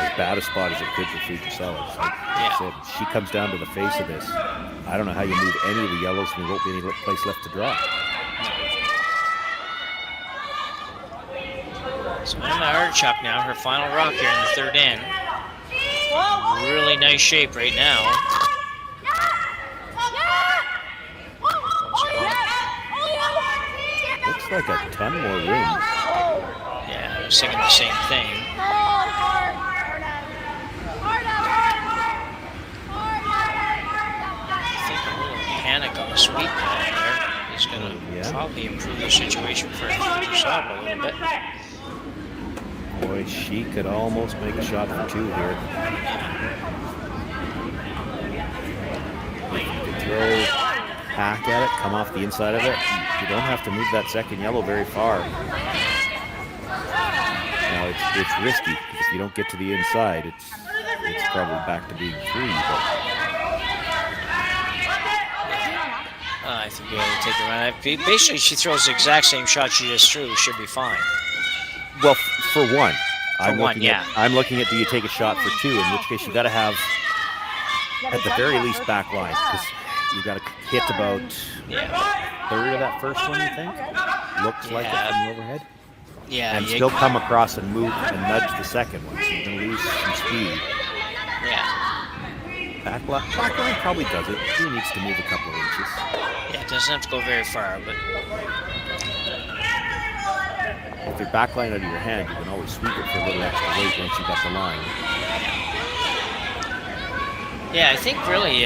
as bad a spot as it could for Fujisawa. Like I said, she comes down to the face of this. I don't know how you move any of the yellows, and there won't be any place left to draw. So Emma Artichuk now, her final rock here in the third end. Really nice shape right now. Looks like a ton more room. Yeah, I was thinking the same thing. I think a little panic on the sweep down there is going to probably improve the situation for Fujisawa a little bit. Boy, she could almost make a shot for 2 here. You could throw, hack at it, come off the inside of it. You don't have to move that second yellow very far. Now, it's risky, because if you don't get to the inside, it's probably back to being 3. But I think you have to take the run. Basically, she throws the exact same shot she just threw. Should be fine. Well, for one, I'm looking at do you take a shot for 2, in which case you got to have at the very least back line, because you got to hit about a third of that first one. You think looks like it from the overhead, and still come across and move and nudge the second one. So you're going to lose some speed. Back line probably does it. He needs to move a couple of inches. Yeah, it doesn't have to go very far, but. If you're backline out of your hand, you can always sweep it for a little extra weight once you got the line. Yeah, I think really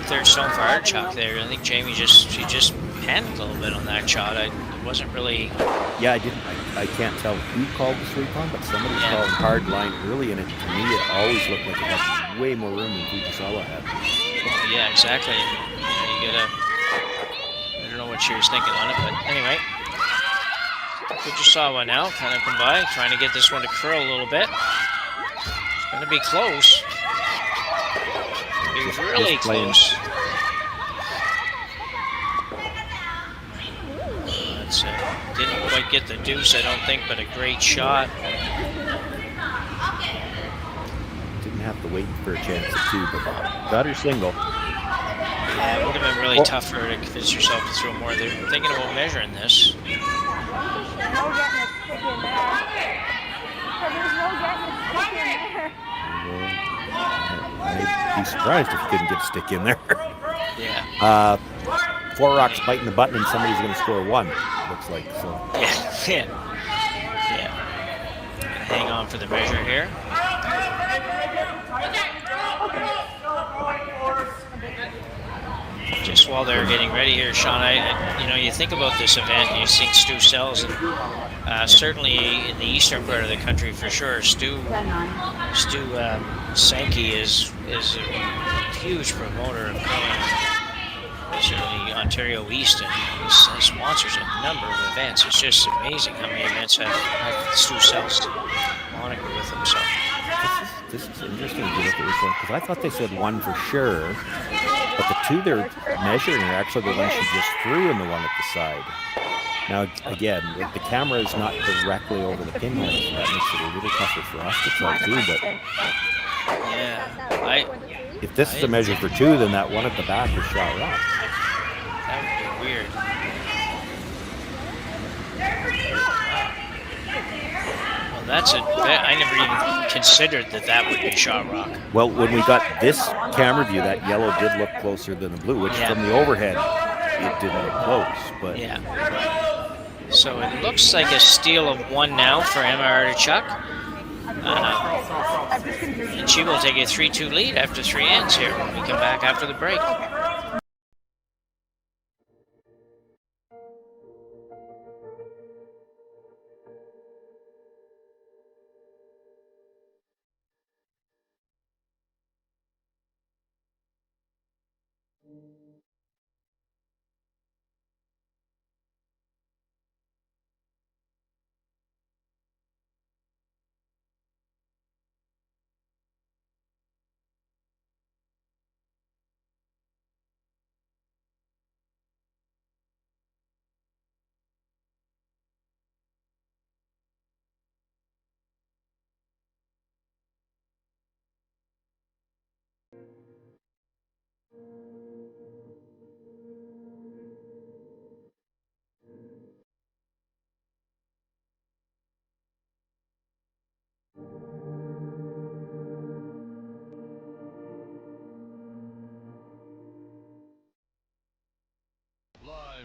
third stone for Artichuk there. I think Jamie she just panicked a little bit on that shot. It wasn't really. Yeah, I can't tell who called the sweep on, but somebody was calling hard line early, and to me it always looked like it had way more room than Fujisawa had. Yeah, exactly. I don't know what she was thinking on it, but anyway. Fujisawa now, kind of come by, trying to get this one to curl a little bit. It's going to be close. It's really close. That's didn't quite get the deuce, I don't think, but a great shot. Didn't have to wait for a chance at 2, but got her single. Yeah, it would have been really tough for her to convince herself to throw more. They're thinking about measuring this. I'd be surprised if you couldn't get a stick in there. Yeah. 4 rocks biting the button and somebody's going to score 1. Looks like so. Yeah. Hang on for the measure here. Just while they're getting ready here, Sean, you think about this event, and you think Stu Sells, and certainly in the eastern part of the country for sure, Stu Sankey is a huge promoter of curling, certainly Ontario East, and he sponsors a number of events. It's just amazing how many events have Stu Sells moniker with them. So this is interesting to look at this one, because I thought they said 1 for sure. But the 2 they're measuring are actually the ones she just threw and the one at the side. Now, again, the camera is not directly over the pinhead, so that makes it a little tougher for us to tell too, but... Yeah, if this is a measure for 2, then that one at the back is shot rock. That would be weird. I never even considered that would be shot rock. Well, when we got this camera view, that yellow did look closer than the blue, which from the overhead, it didn't look close. But yeah. So it looks like a steal of 1 now for Emma Artichuk. And she will take a 3-2 lead after 3 ends here when we come back after the break.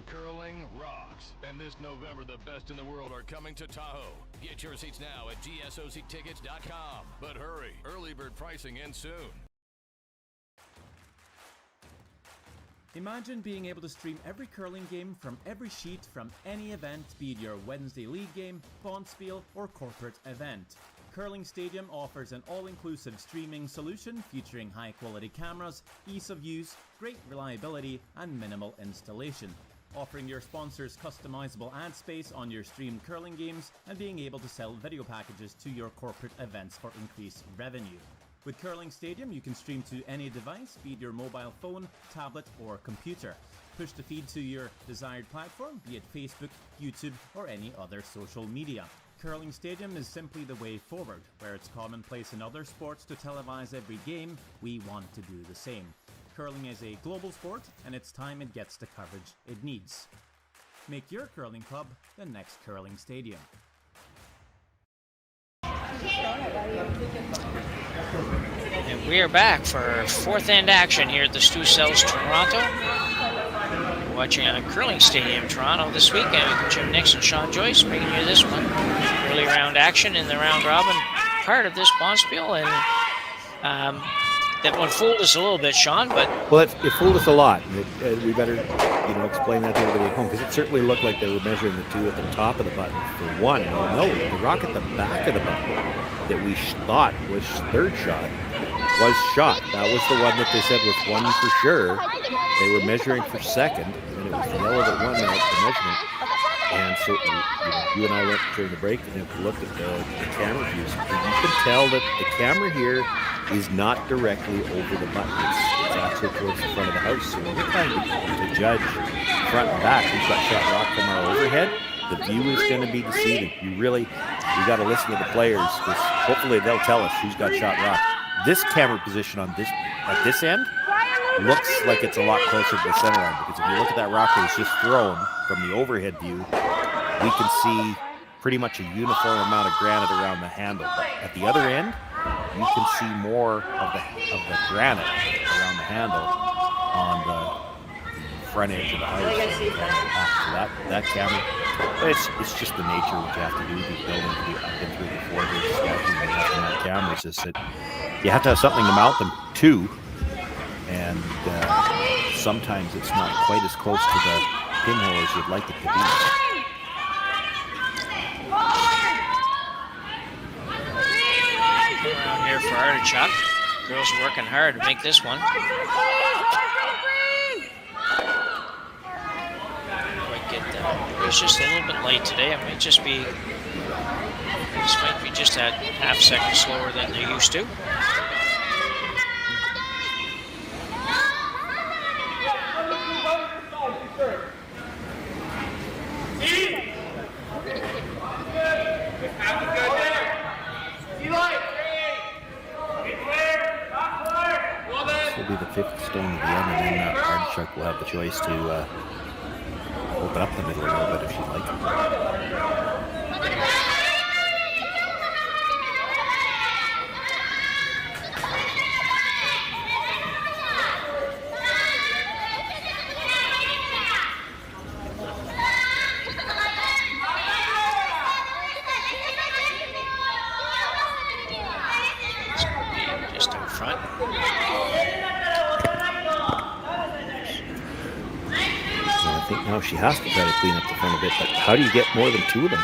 Curling rocks. And this November, the best in the world are coming to Tahoe. Get your seats now at gsoctickets.com. But hurry, early bird pricing ends soon. Imagine being able to stream every curling game from every sheet from any event, be it your Wednesday league game, bonspiel, or corporate event. Curling Stadium offers an all-inclusive streaming solution featuring high-quality cameras, ease of use, great reliability, and minimal installation. Offering your sponsors customizable ad space on your streamed curling games and being able to sell video packages to your corporate events for increased revenue. With Curling Stadium, you can stream to any device, be it your mobile phone, tablet, or computer. Push the feed to your desired platform, be it Facebook, YouTube, or any other social media. Curling Stadium is simply the way forward. Where it's commonplace in other sports to televise every game, we want to do the same. Curling is a global sport, and it's time it gets the coverage it needs. Make your curling club the next Curling Stadium. And we are back for 4th end action here at the Stu Sells Toronto. Watching on Curling Stadium Toronto this weekend with Jim Nix and Sean Joyce bringing you this one. Early round action in the round robin part of this bonspiel, and that one fooled us a little bit, Sean, but... Well, it fooled us a lot. We better, explain that to everybody at home, because it certainly looked like they were measuring the 2 at the top of the button for 1. Well, no, the rock at the back of the button that we thought was 3rd shot was shot. That was the one that they said was 1 for sure. they were measuring for second, and it was yellow that won the measurement. And so you and I went during the break and looked at the camera views. And you can tell that the camera here is not directly over the button. It's actually towards the front of the house. So when we're trying to judge front and back, we've got shot rock from our overhead. The view is going to be deceiving. You got to listen to the players, because hopefully they'll tell us who's got shot rock. This camera position at this end looks like it's a lot closer to the center line, because if you look at that rock that was just thrown from the overhead view, we can see pretty much a uniform amount of granite around the handle. But at the other end, you can see more of the granite around the handle on the front edge of the house. So that camera, it's just the nature of what you have to do. These buildings, I've been through before, these cameras, is that you have to have something to mount them to, and sometimes it's not quite as close to the pinhole as you'd like it to be. Around here for Artichuk. Girls are working hard to make this one. Quite get that. It was just a little bit late today. It might just be. This might be just a half second slower than they're used to. This will be the fifth stone of the end, and then Artichuk will have the choice to open up the middle a little bit if she'd like. Just in front. So I think now she has to try to clean up the front a bit, but how do you get more than two of them?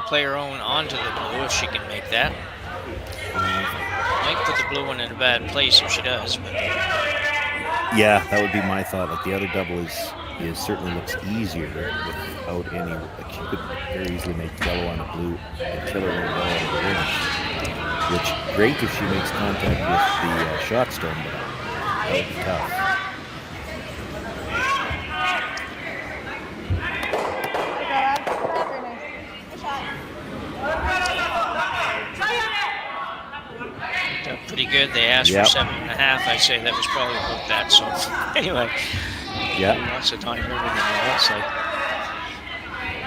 Play her own onto the blue if she can make that. Might put the blue one in a bad place if she does. But yeah, that would be my thought. Like the other double is certainly looks easier without any. Like she could very easily make yellow on a blue and kill her yellow on the rim. Which great if she makes contact with the shot stone, but that would be tough. Pretty good. They asked for 7.5. I'd say that was probably about that. So anyway, lots of time moving in the outside.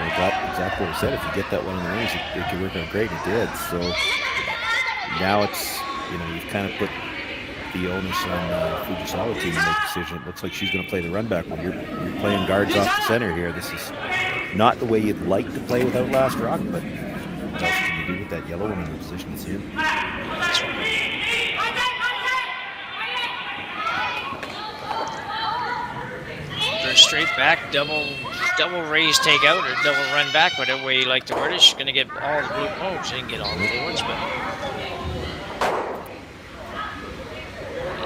Well, got exactly what I said. If you get that one in the range, it could work out great. It did. So now it's you've kind of put the onus on Fujisawa team to make a decision. It looks like she's going to play the run back. When you're playing guards off the center here, this is not the way you'd like to play without last rock, but what else can you do with that yellow one in the position it's in? That's right. Straight back, double raise take out, or double run back, whatever way you like to word it. She's going to get all the blue. Oh, she didn't get all the blue ones, but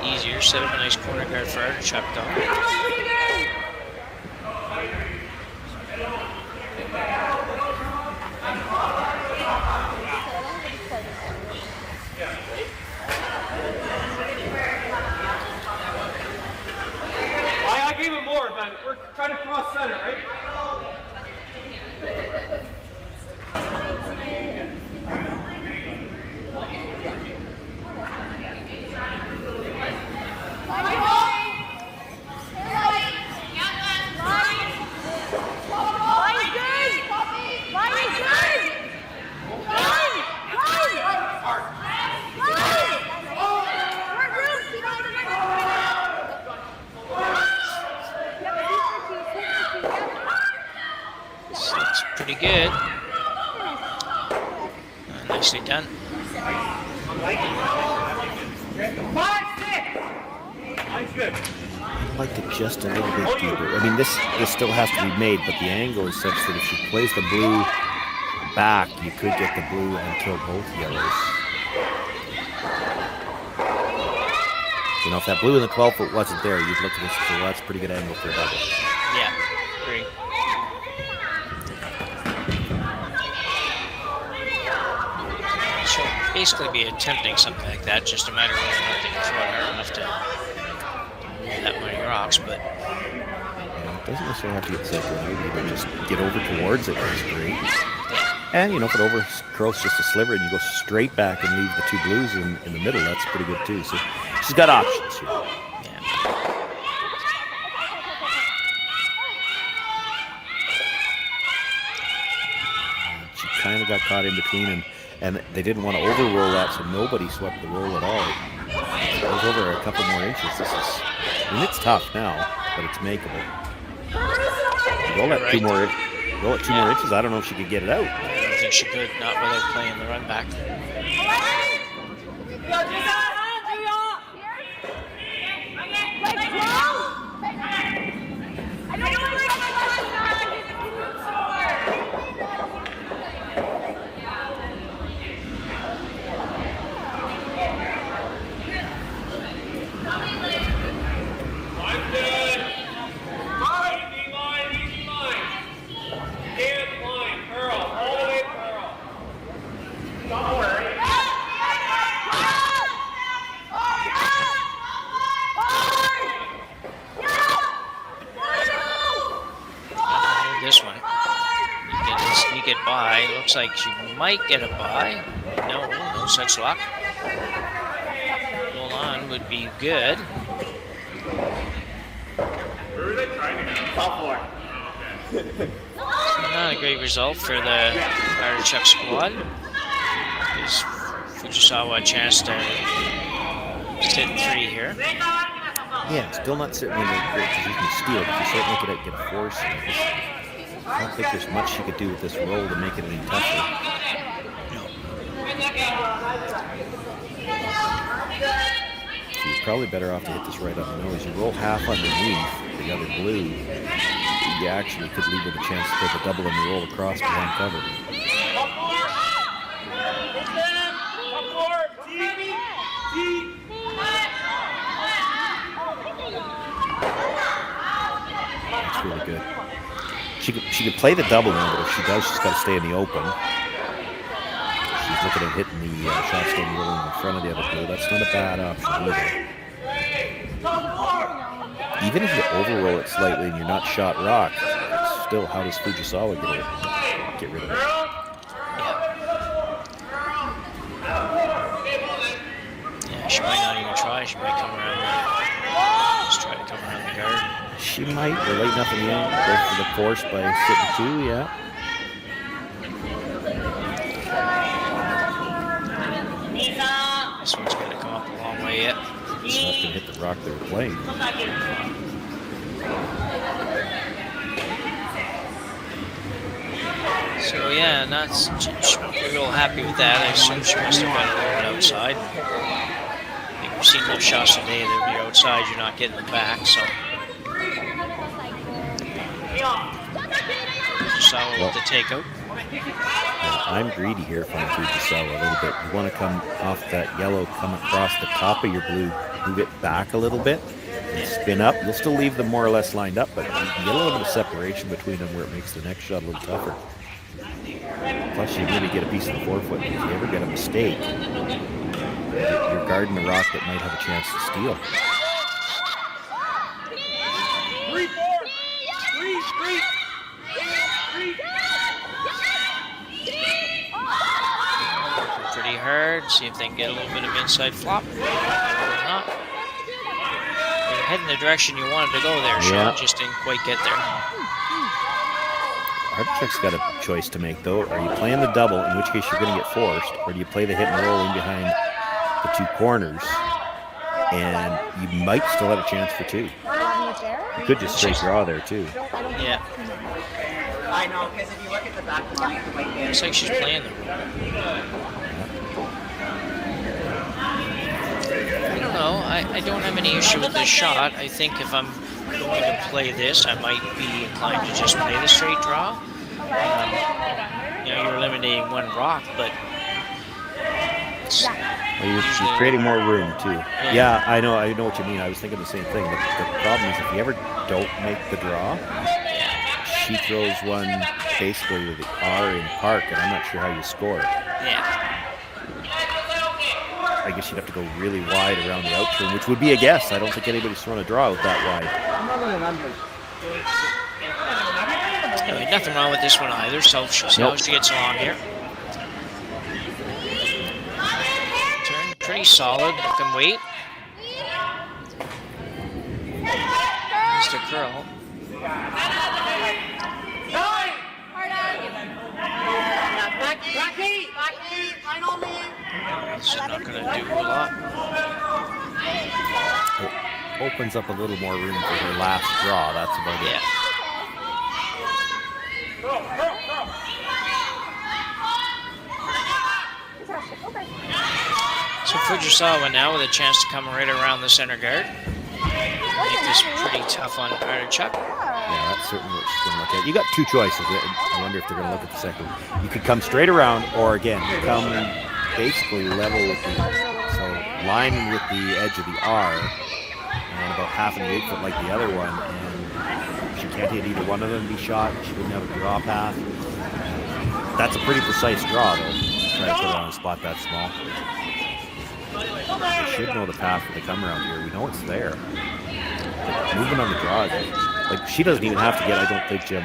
easier. Set up a nice corner guard for Artichuk, though. I gave him more, but we're trying to cross center, right? Pretty good. And Nicely done. I'd like it just a little bit deeper. I mean, this still has to be made, but the angle is such that if she plays the blue back, you could get the blue and kill both yellows. You know, if that blue in the 12-foot wasn't there, you'd look at this and say, well, that's a pretty good angle for a double. Yeah, agree. She'll basically be attempting something like that, just a matter of whether or not they can throw it hard enough to move that many rocks, but... Yeah, it doesn't necessarily have to get separated. You can just get over towards it, that's great. And, you know, if it over curls just a sliver and you go straight back and leave the two blues in the middle, that's pretty good too. So she's got options here. Yeah. She kind of got caught in between, and they didn't want to over-roll that, so nobody swept the roll at all. It goes over a couple more inches. I mean, it's tough now, but it's makeable. Roll it two more inches. I don't know if she could get it out. I don't think she could, not without playing the run back. This one. You can sneak it by. Looks like she might get a by. No such luck. Hold on would be good. Not a great result for the Artichuk squad. Gives Fujisawa a chance to sit 3 here. Yeah, still not certainly in a great position to steal, but you certainly could get a force. I don't think there's much she could do with this roll to make it any tougher. She's probably better off to hit this right on the nose. You roll half underneath the other blue, you actually could leave her the chance to take a double and roll across behind cover. That's really good. She could play the double now, but if she does, she's got to stay in the open. She's looking at hitting the shot stone rolling in front of the other blue. That's not a bad option either. Even if you overroll it slightly and you're not shot rock, still, how does Fujisawa get rid of it? Yeah, she might not even try. She might come around just try to come around the guard. She might, or late enough in the end, go for the force by sitting 2, yeah. This one's going to come up a long way yet. It's not going to hit the rock they were playing. So yeah, not real happy with that. I assume she must have got a little bit outside. I think we've seen those shots today. They'll be outside. You're not getting them back. So Fujisawa with the takeout. I'm greedy here from Fujisawa a little bit. You want to come off that yellow, come across the top of your blue, move it back a little bit, and spin up. You'll still leave them more or less lined up, but you can get a little bit of separation between them where it makes the next shot a little tougher. Plus, you really get a piece of the forefoot. If you ever get a mistake, you're guarding the rock that might have a chance to steal. 3-4. Pretty hard. See if they can get a little bit of inside flop. Not. You're heading the direction you wanted to go there, Sean. Just didn't quite get there. Artichuk's got a choice to make, though. Are you playing the double, in which case you're going to get forced, or do you play the hit and roll in behind the 2 corners, and you might still have a chance for 2. You could just straight draw there, too. Yeah. I know, because if you look at the back line, Looks like she's playing the roll. I don't have any issue with this shot. I think if I'm going to play this, I might be inclined to just play the straight draw. You know, you're eliminating one rock, but well, you're creating more room too. Yeah, I know what you mean. I was thinking the same thing. The problem is if you ever don't make the draw, she throws one basically to the R in park, and I'm not sure how you score. Yeah. I guess you'd have to go really wide around the out turn, which would be a guess. I don't think anybody's thrown a draw out that wide. Anyway, nothing wrong with this one either, so she'll see how she gets along here. Turn pretty solid, looking weight. Mr. Curl. It's not going to do a lot. It opens up a little more room for her last draw. That's about it. So Fujisawa now with a chance to come right around the center guard. Make this pretty tough on Artichuk. Yeah, that's certainly what she's going to look at. You got two choices. I wonder if they're going to look at the second one. You could come straight around, or again, come basically level with the, so line with the edge of the R, and about half an 8 foot like the other one, and she can't hit either one of them, be shot. She wouldn't have a draw path. That's a pretty precise draw, though. Try to put it on a spot that small. They should know the path when they come around here. We know it's there. But movement on the draw is like, she doesn't even have to get, I don't think, Jim.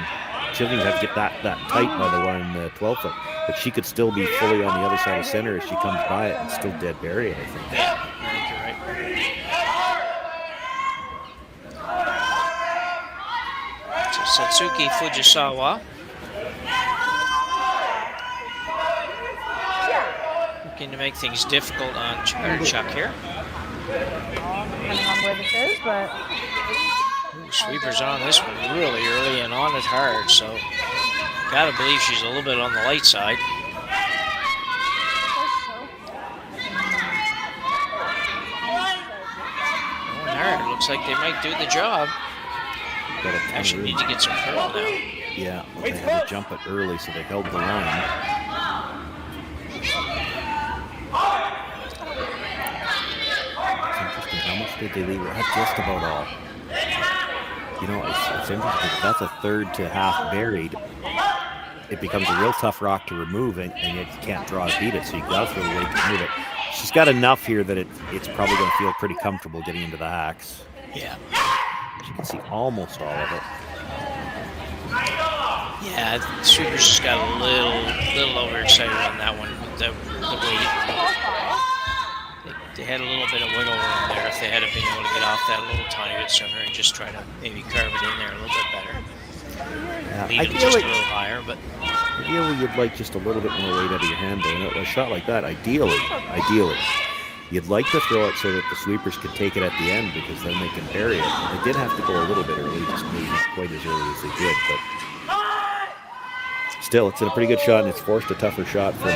She doesn't even have to get that tight by the one in the 12 foot. But she could still be fully on the other side of center as she comes by it and still dead bury it, I think. Yeah, I think you're right. So Satsuki Fujisawa. Looking to make things difficult on Artichuk here. Depending on where this is, but... Ooh, sweepers on this one really early and on it hard, so gotta believe she's a little bit on the light side. Going hard, looks like they might do the job. Actually need to get some curl now. Yeah, well, they had to jump it early, so they held the line. How much did they leave? Just about all. You know, it's interesting. If that's a third to half buried, it becomes a real tough rock to remove, and you can't draw to beat it, so you got to throw the weight to move it. She's got enough here that it's probably going to feel pretty comfortable getting into the hacks. Yeah. You can see almost all of it. Yeah, the sweepers just got a little overexcited on that one with the weight. They had a little bit of wiggle room there if they had been able to get off that a little tiny bit sooner and just try to maybe carve it in there a little bit better. Yeah, Lead it just a little higher, but ideally you'd like just a little bit more weight out of your hand, though. A shot like that, ideally, you'd like to throw it so that the sweepers can take it at the end, because then they can bury it. But they did have to go a little bit early, just maybe not quite as early as they did, but still, it's a pretty good shot, and it's forced a tougher shot from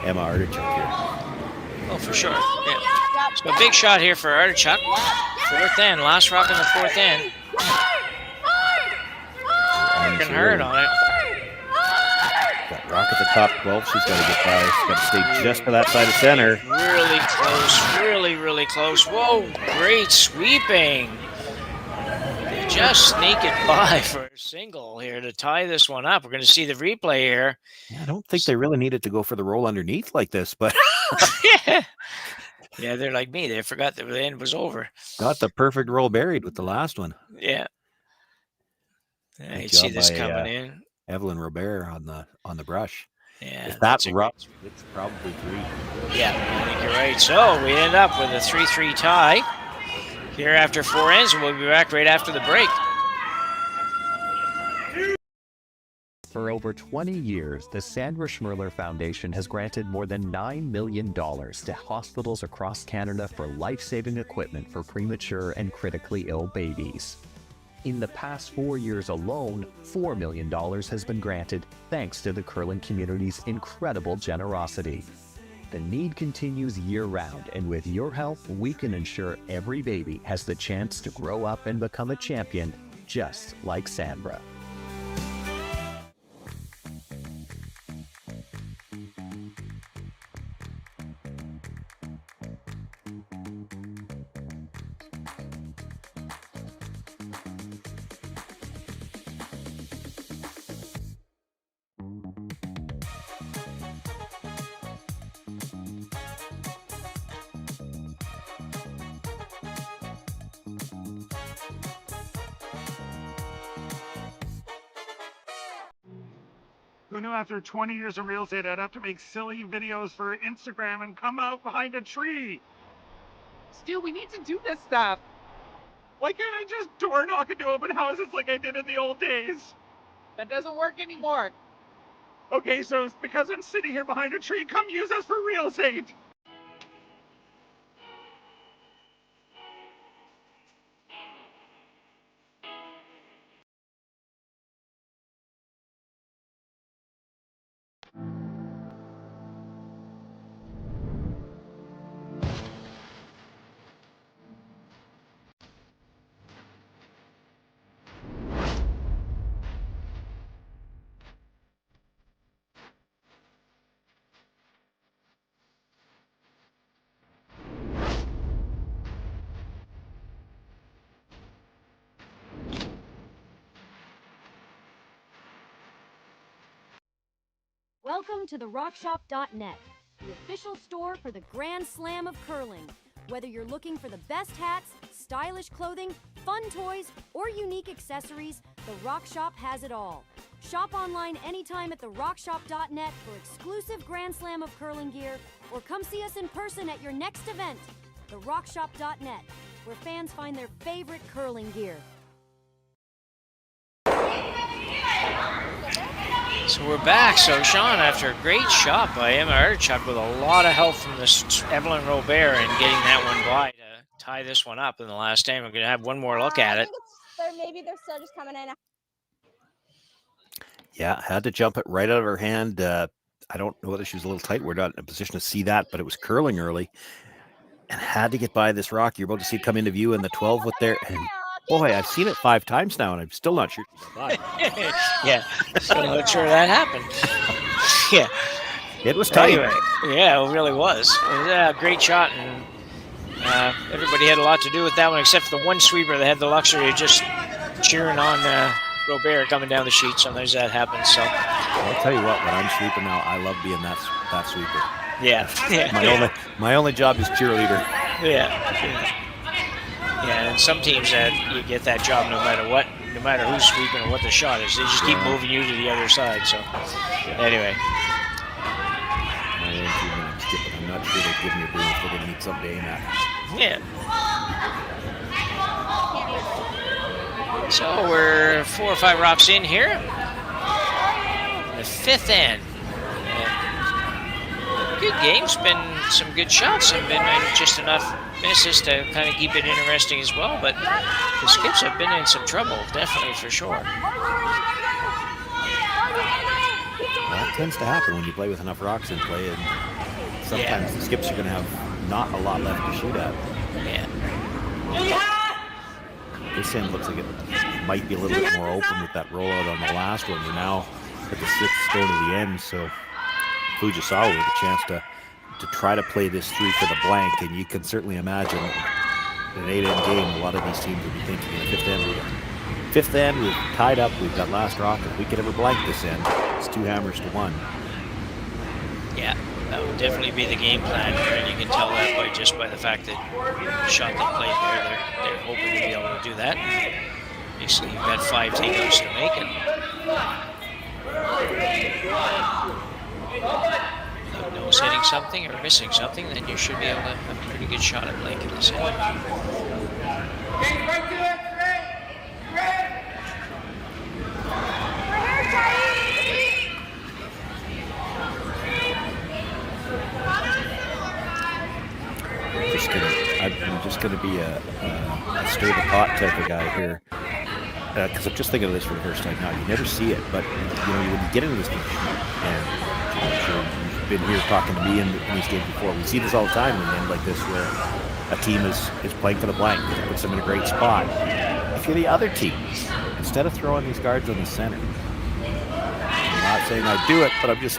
Emma Artichuk here. oh, for sure. Yeah. So a big shot here for Artichuk. Fourth end, last rock in the fourth end. Working hard on it. That rock at the top 12, she's got to get by. She's got to stay just to that side of center. Really close, really close. Whoa, great sweeping. They just sneak it by for a single here to tie this one up. We're going to see the replay here. Yeah, I don't think they really needed to go for the roll underneath like this, but... Yeah, they're like me. They forgot that the end was over. Got the perfect roll buried with the last one. Yeah. You see this coming in. Evelyn Robert on the brush. Yeah. If that's rough, it's probably 3. Yeah, I think you're right. So we end up with a 3-3 tie here after 4 ends, and we'll be back right after the break. For over 20 years, the Sandra Schmirler Foundation has granted more than $9 million to hospitals across Canada for life-saving equipment for premature and critically ill babies. In the past 4 years alone, $4 million has been granted thanks to the curling community's incredible generosity. the need continues year-round, and with your help, we can ensure every baby has the chance to grow up and become a champion, just like Sandra. Who knew after 20 years of real estate, I'd have to make silly videos for Instagram and come out behind a tree? Stu, we need to do this stuff. Why can't I just door knock into open houses like I did in the old days? That doesn't work anymore. Okay, so it's because I'm sitting here behind a tree, come use us for real estate. Welcome to the RockShop.net, the official store for the Grand Slam of curling. Whether you're looking for the best hats, stylish clothing, fun toys, or unique accessories, the Rock Shop has it all. Shop online anytime at the RockShop.net for exclusive Grand Slam of curling gear, or come see us in person at your next event. The RockShop.net, where fans find their favorite curling gear. So we're back. So Sean, after a great shot by Emma Artichuk with a lot of help from Evelyn Robert and getting that one by to tie this one up in the last game. We're going to have one more look at it. Maybe they're still just coming in. Yeah, had to jump it right out of her hand. I don't know whether she was a little tight. We're not in a position to see that, but it was curling early. And had to get by this rock. You're about to see it come into view in the 12 with there. And boy, I've seen it 5 times now, and I'm still not sure. Yeah, still not sure that happened. Yeah. It was tight. Anyway, yeah, it really was. It was a great shot, and everybody had a lot to do with that one, except for the one sweeper that had the luxury of just cheering on Robert coming down the sheet. Sometimes that happens. So I'll tell you what, when I'm sweeping now, I love being that sweeper. Yeah. My only job is cheerleader. Yeah. Yeah, and some teams that you get that job no matter what, no matter who's sweeping or what the shot is. They just keep moving you to the other side. So anyway. My own team, when I'm skipping, I'm not sure they'd give me a broom if they're going to need something to aim at. Yeah. So we're 4 or 5 rocks in here. The 5th end. Good game's been some good shots and been just enough misses to kind of keep it interesting as well, but the skips have been in some trouble, definitely, for sure. Well, that tends to happen when you play with enough rocks in play, and sometimes the skips are going to have not a lot left to shoot at. Yeah. This end looks like it might be a little bit more open with that rollout on the last one. We're now at the 6th stone of the end, so Fujisawa with a chance to try to play this through for the blank, and you can certainly imagine in an 8-end game, a lot of these teams will be thinking in the 5th end, 5th end, we've tied up, we've got last rock. If we could ever blank this end, it's 2 hammers to 1. Yeah, that would definitely be the game plan here, and you can tell that by the fact that the shot they played there, they're hoping to be able to do that. Basically, you've got 5 takeouts to make it. Nose hitting something or missing something, then you should be able to have a pretty good shot at blanking this end. I'm just gonna be a stir the pot type of guy here, because I'm just thinking of this for the first time now. You never see it, but you know, when you get into this game, and I'm sure been here talking to me in these games before. We see this all the time in the end like this, where a team is playing for the blank. It puts them in a great spot. If you're the other team, instead of throwing these guards on the center, I'm not saying I do it, but I'm just,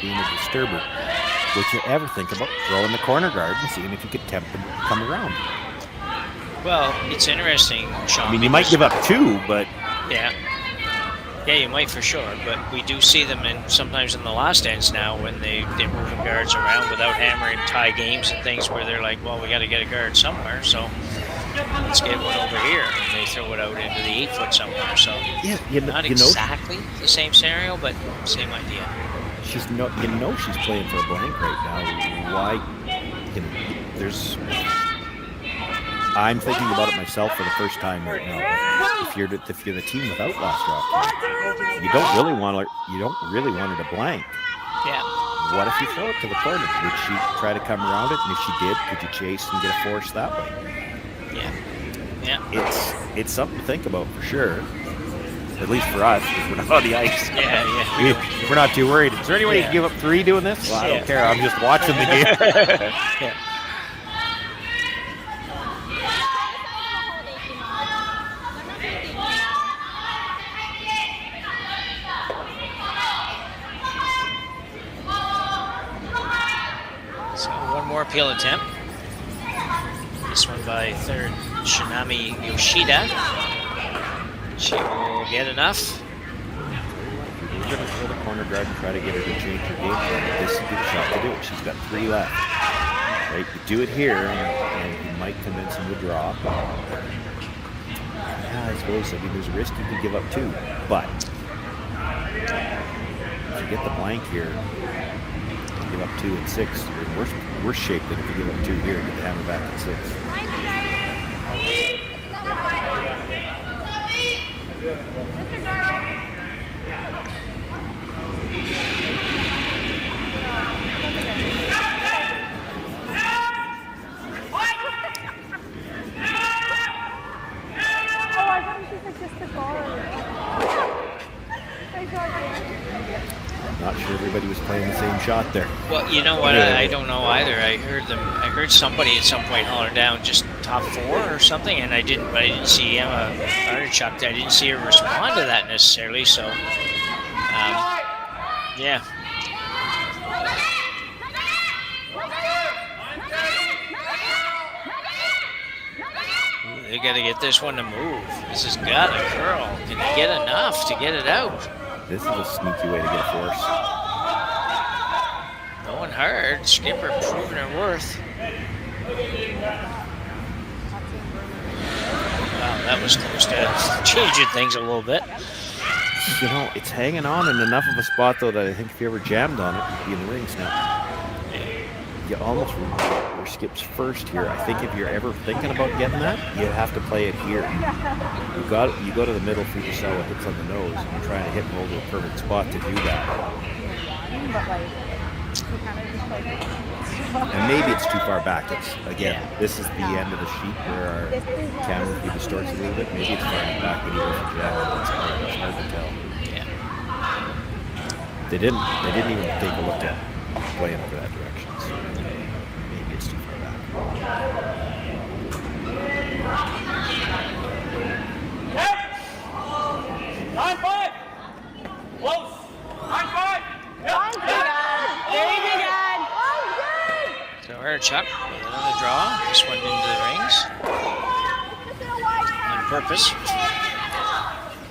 being a disturber. Would you ever think about throwing the corner guard and seeing if you could tempt them to come around? Well, it's interesting, Sean. I mean, you might give up 2, but... Yeah. Yeah, you might for sure, but we do see them sometimes in the last ends now when they're moving guards around without hammering tie games and things where they're like, well, we got to get a guard somewhere, so let's get one over here. And they throw it out into the 8-foot somewhere, so yeah, not exactly the same scenario, but same idea. She's she's playing for a blank right now. Why? There's... I'm thinking about it myself for the first time right now. If you're the team without last drop, you don't really want her to blank. Yeah. What if you throw it to the corner? Would she try to come around it? And if she did, could you chase and get a force that way? Yeah. Yeah. It's something to think about for sure. At least for us, because we're not on the ice. Yeah. We're not too worried. Is there any way you can give up 3 doing this? Well, I don't care. I'm just watching the game. Yeah. So one more appeal attempt. This one by third Shinami Yoshida. She will get enough. If you're going to throw the corner guard and try to get her to change her game plan, this would be the shot to do it. She's got 3 left. Right? You do it here, and you might convince him to draw. Yeah, I suppose. I mean, there's a risk you could give up 2, but if you get the blank here, you give up 2 and 6. You're in worse shape than if you give up 2 here and get the hammer back at 6. Not sure everybody was playing the same shot there. Well, you know what? I don't know either. I heard somebody at some point holler down just top 4 or something, and I didn't see Emma Artichuk. I didn't see her respond to that necessarily. So, yeah. They got to get this one to move. This has got to curl. Can they get enough to get it out? This is a sneaky way to get a force. Going hard. Skipper proving her worth. Wow, that was close to changing things a little bit. It's hanging on in enough of a spot, though, that I think if you ever jammed on it, you'd be in the rings now. You almost were Skip's first here. I think if you're ever thinking about getting that, you have to play it here. You go to the middle, Fujisawa hits on the nose, and you're trying to hit and roll to a perfect spot to do that. And maybe it's too far back. This is the end of the sheet where our camera view distorts a little bit. Maybe it's far back when you go for jack. It's hard to tell. Yeah. They didn't even take a look at playing over that direction. So maybe it's too far back. Line 5! Close! Line 5! So Artichuk with another draw. This one into the rings. On purpose.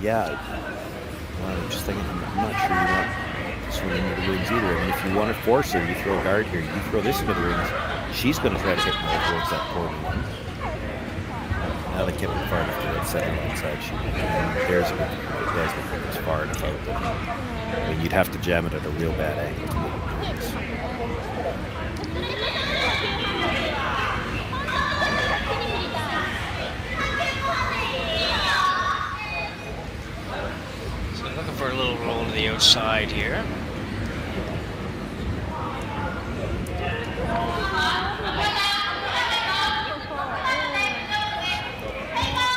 Yeah. Well, I'm just thinking, I'm not sure you want this one into the rings either. I mean, if you want to force her, you throw a guard here. You throw this into the rings. She's going to try to hit more towards that corner one. Now they kept it far enough to that second inside shoot. There's a good it's far enough out. I mean, you'd have to jam it at a real bad angle to make the rings. So looking for a little roll to the outside here.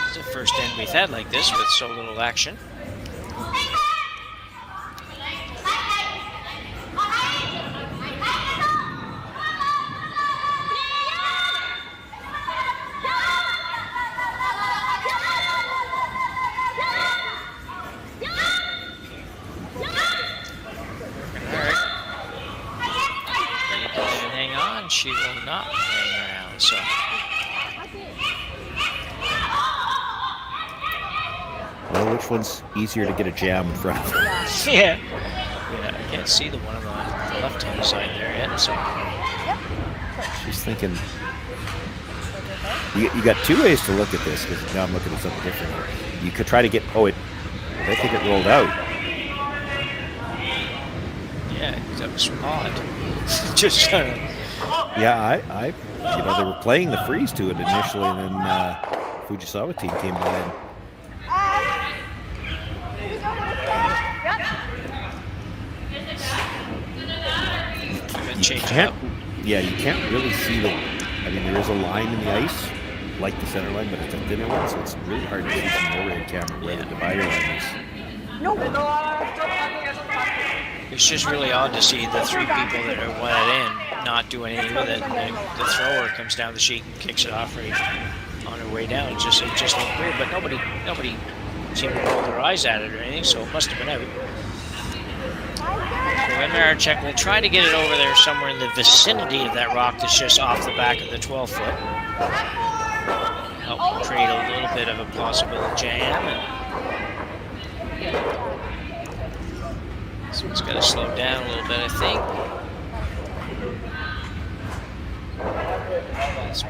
It's the first end we've had like this with so little action. Well, which one's easier to get a jam in front of? Yeah. Yeah, I can't see the one on the left-hand side there yet, so. She's thinking. You got two ways to look at this, because now I'm looking at something different. You could try to get. Oh, I think it rolled out. Yeah, that was odd. Just trying to. Yeah, they were playing the freeze to it initially, and then Fujisawa team came by and. Yeah, you can't really see the. I mean, there is a line in the ice, like the center line, but it's a thinner one, so it's really hard to see from the overhead camera where the divider line is. It's just really odd to see the three people that are let in not do anything with it. And the thrower comes down the sheet and kicks it off right on her way down. It just looked weird, but nobody seemed to roll their eyes at it or anything, so it must have been out. Artichuk will try to get it over there somewhere in the vicinity of that rock that's just off the back of the 12-foot. Help create a little bit of a possible jam. So it's got to slow down a little bit, I think. That's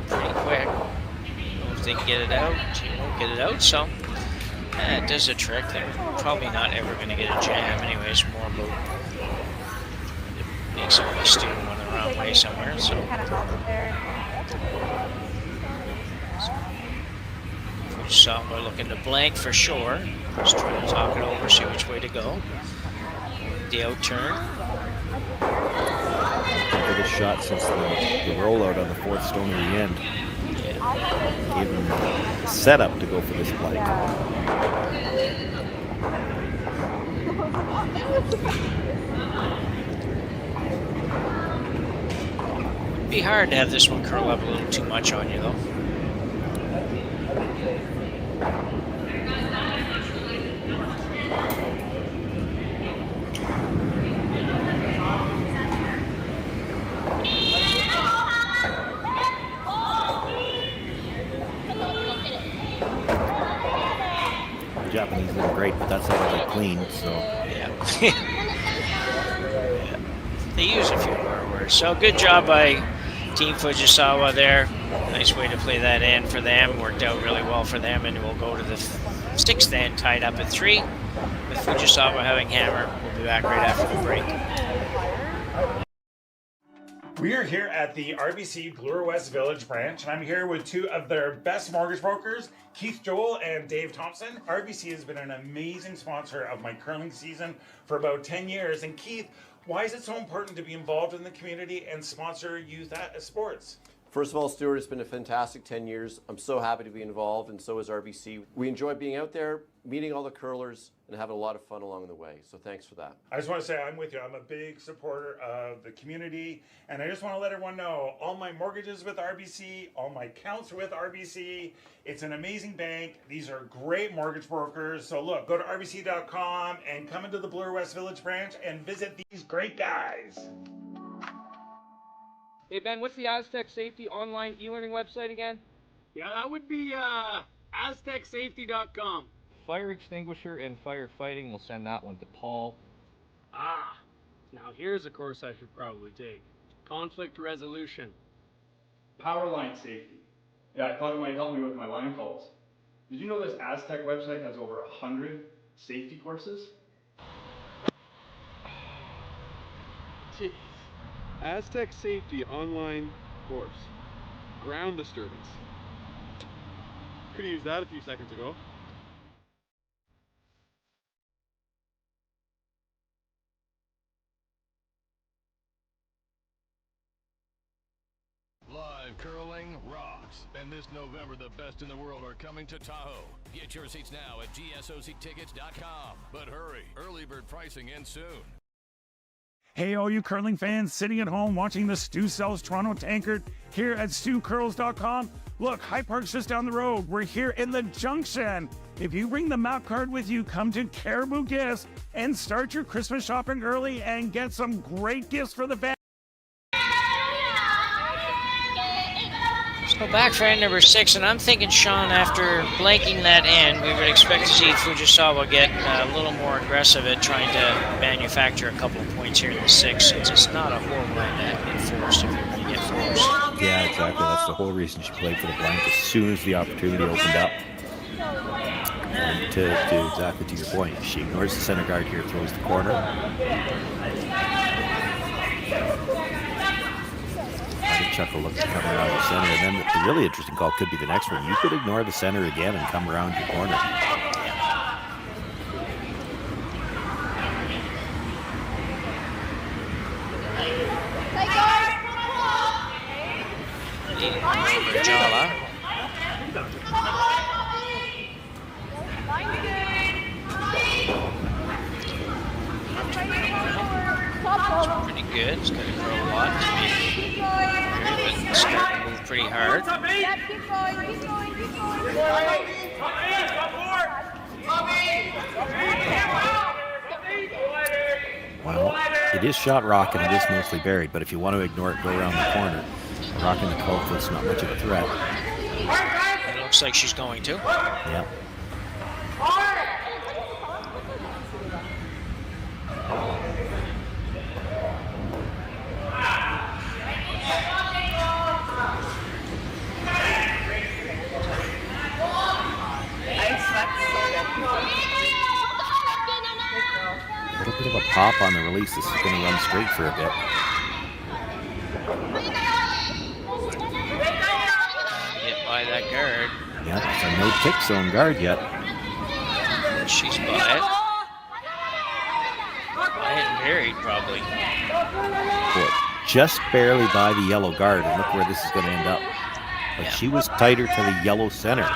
pretty quick. I don't know if they can get it out. They won't get it out, so it does a trick. They're probably not ever going to get a jam anyways. More about being somebody steer one the wrong way somewhere. So Fujisawa looking to blank for sure. Just trying to talk it over, see which way to go. The out turn. Biggest shot since the rollout on the fourth stone at the end. Yeah. Gave him the setup to go for this blank. It'd be hard to have this one curl up a little too much on you, though. The Japanese look great, but that's how they clean, so. Yeah. Yeah. They use a few more words. So good job by Team Fujisawa there. Nice way to play that in for them. Worked out really well for them, and we'll go to the sixth end, tied up at 3, with Fujisawa having hammer. We'll be back right after the break. We are here at the RBC Bloor West Village branch, and I'm here with two of their best mortgage brokers, Keith Joel and Dave Thompson. RBC has been an amazing sponsor of my curling season for about 10 years. And Keith, why is it so important to be involved in the community and sponsor youth sports? First of all, Stuart, it's been a fantastic 10 years. I'm so happy to be involved, and so is RBC. We enjoy being out there, meeting all the curlers, and having a lot of fun along the way. So thanks for that. I just want to say I'm with you. I'm a big supporter of the community, and I just want to let everyone know all my mortgages with RBC, all my accounts are with RBC. It's an amazing bank. These are great mortgage brokers. So look, go to rbc.com and come into the Bloor West Village branch and visit these great guys. Hey Ben, what's the Aztec Safety online e-learning website again? Yeah, that would be outtakes.com. Fire extinguisher and firefighting, we'll send that one to Paul. Now here's a course I should probably take. Conflict resolution. Power line safety. Yeah, I thought it might help me with my line calls. Did you know this Aztec website has over 100 safety courses? Jeez. Aztec Safety online course. Ground disturbance. Could have used that a few seconds ago. Live curling rocks. And this November, the best in the world are coming to Tahoe. Get your seats now at gsoctickets.com. But hurry, early bird pricing ends soon. Hey, all you curling fans sitting at home watching the Stu Sells Toronto Tankard here at StuCurls.com. Look, High Park's just down the road. We're here in the Junction. If you bring the map card with you, come to Caribou Gifts and start your Christmas shopping early and get some great gifts for the family. So back for end number 6, and I'm thinking, Sean, after blanking that end, we would expect to see Fujisawa get a little more aggressive at trying to manufacture a couple of points here in the 6th. It's just not a horrible end at forced if you're going to get forced. Yeah, exactly. That's the whole reason she played for the blank as soon as the opportunity opened up. And to exactly to your point, she ignores the center guard here, throws the corner. Artichuk will look to come around the center, and then the really interesting call could be the next one. You could ignore the center again and come around your corner. Jala. Pretty good. It's going to grow a lot. But it's starting to move pretty hard. Well, it is shot rock and it is mostly buried, but if you want to ignore it, go around the corner. Rocking the 12 foot's not much of a threat. It looks like she's going to. Yeah. A little bit of a pop on the release. This is going to run straight for a bit. Hit by that guard. Yeah, so no tick zone guard yet. She's by it. By it and buried, probably. Well, just barely by the yellow guard, and look where this is going to end up. But she was tighter to the yellow center.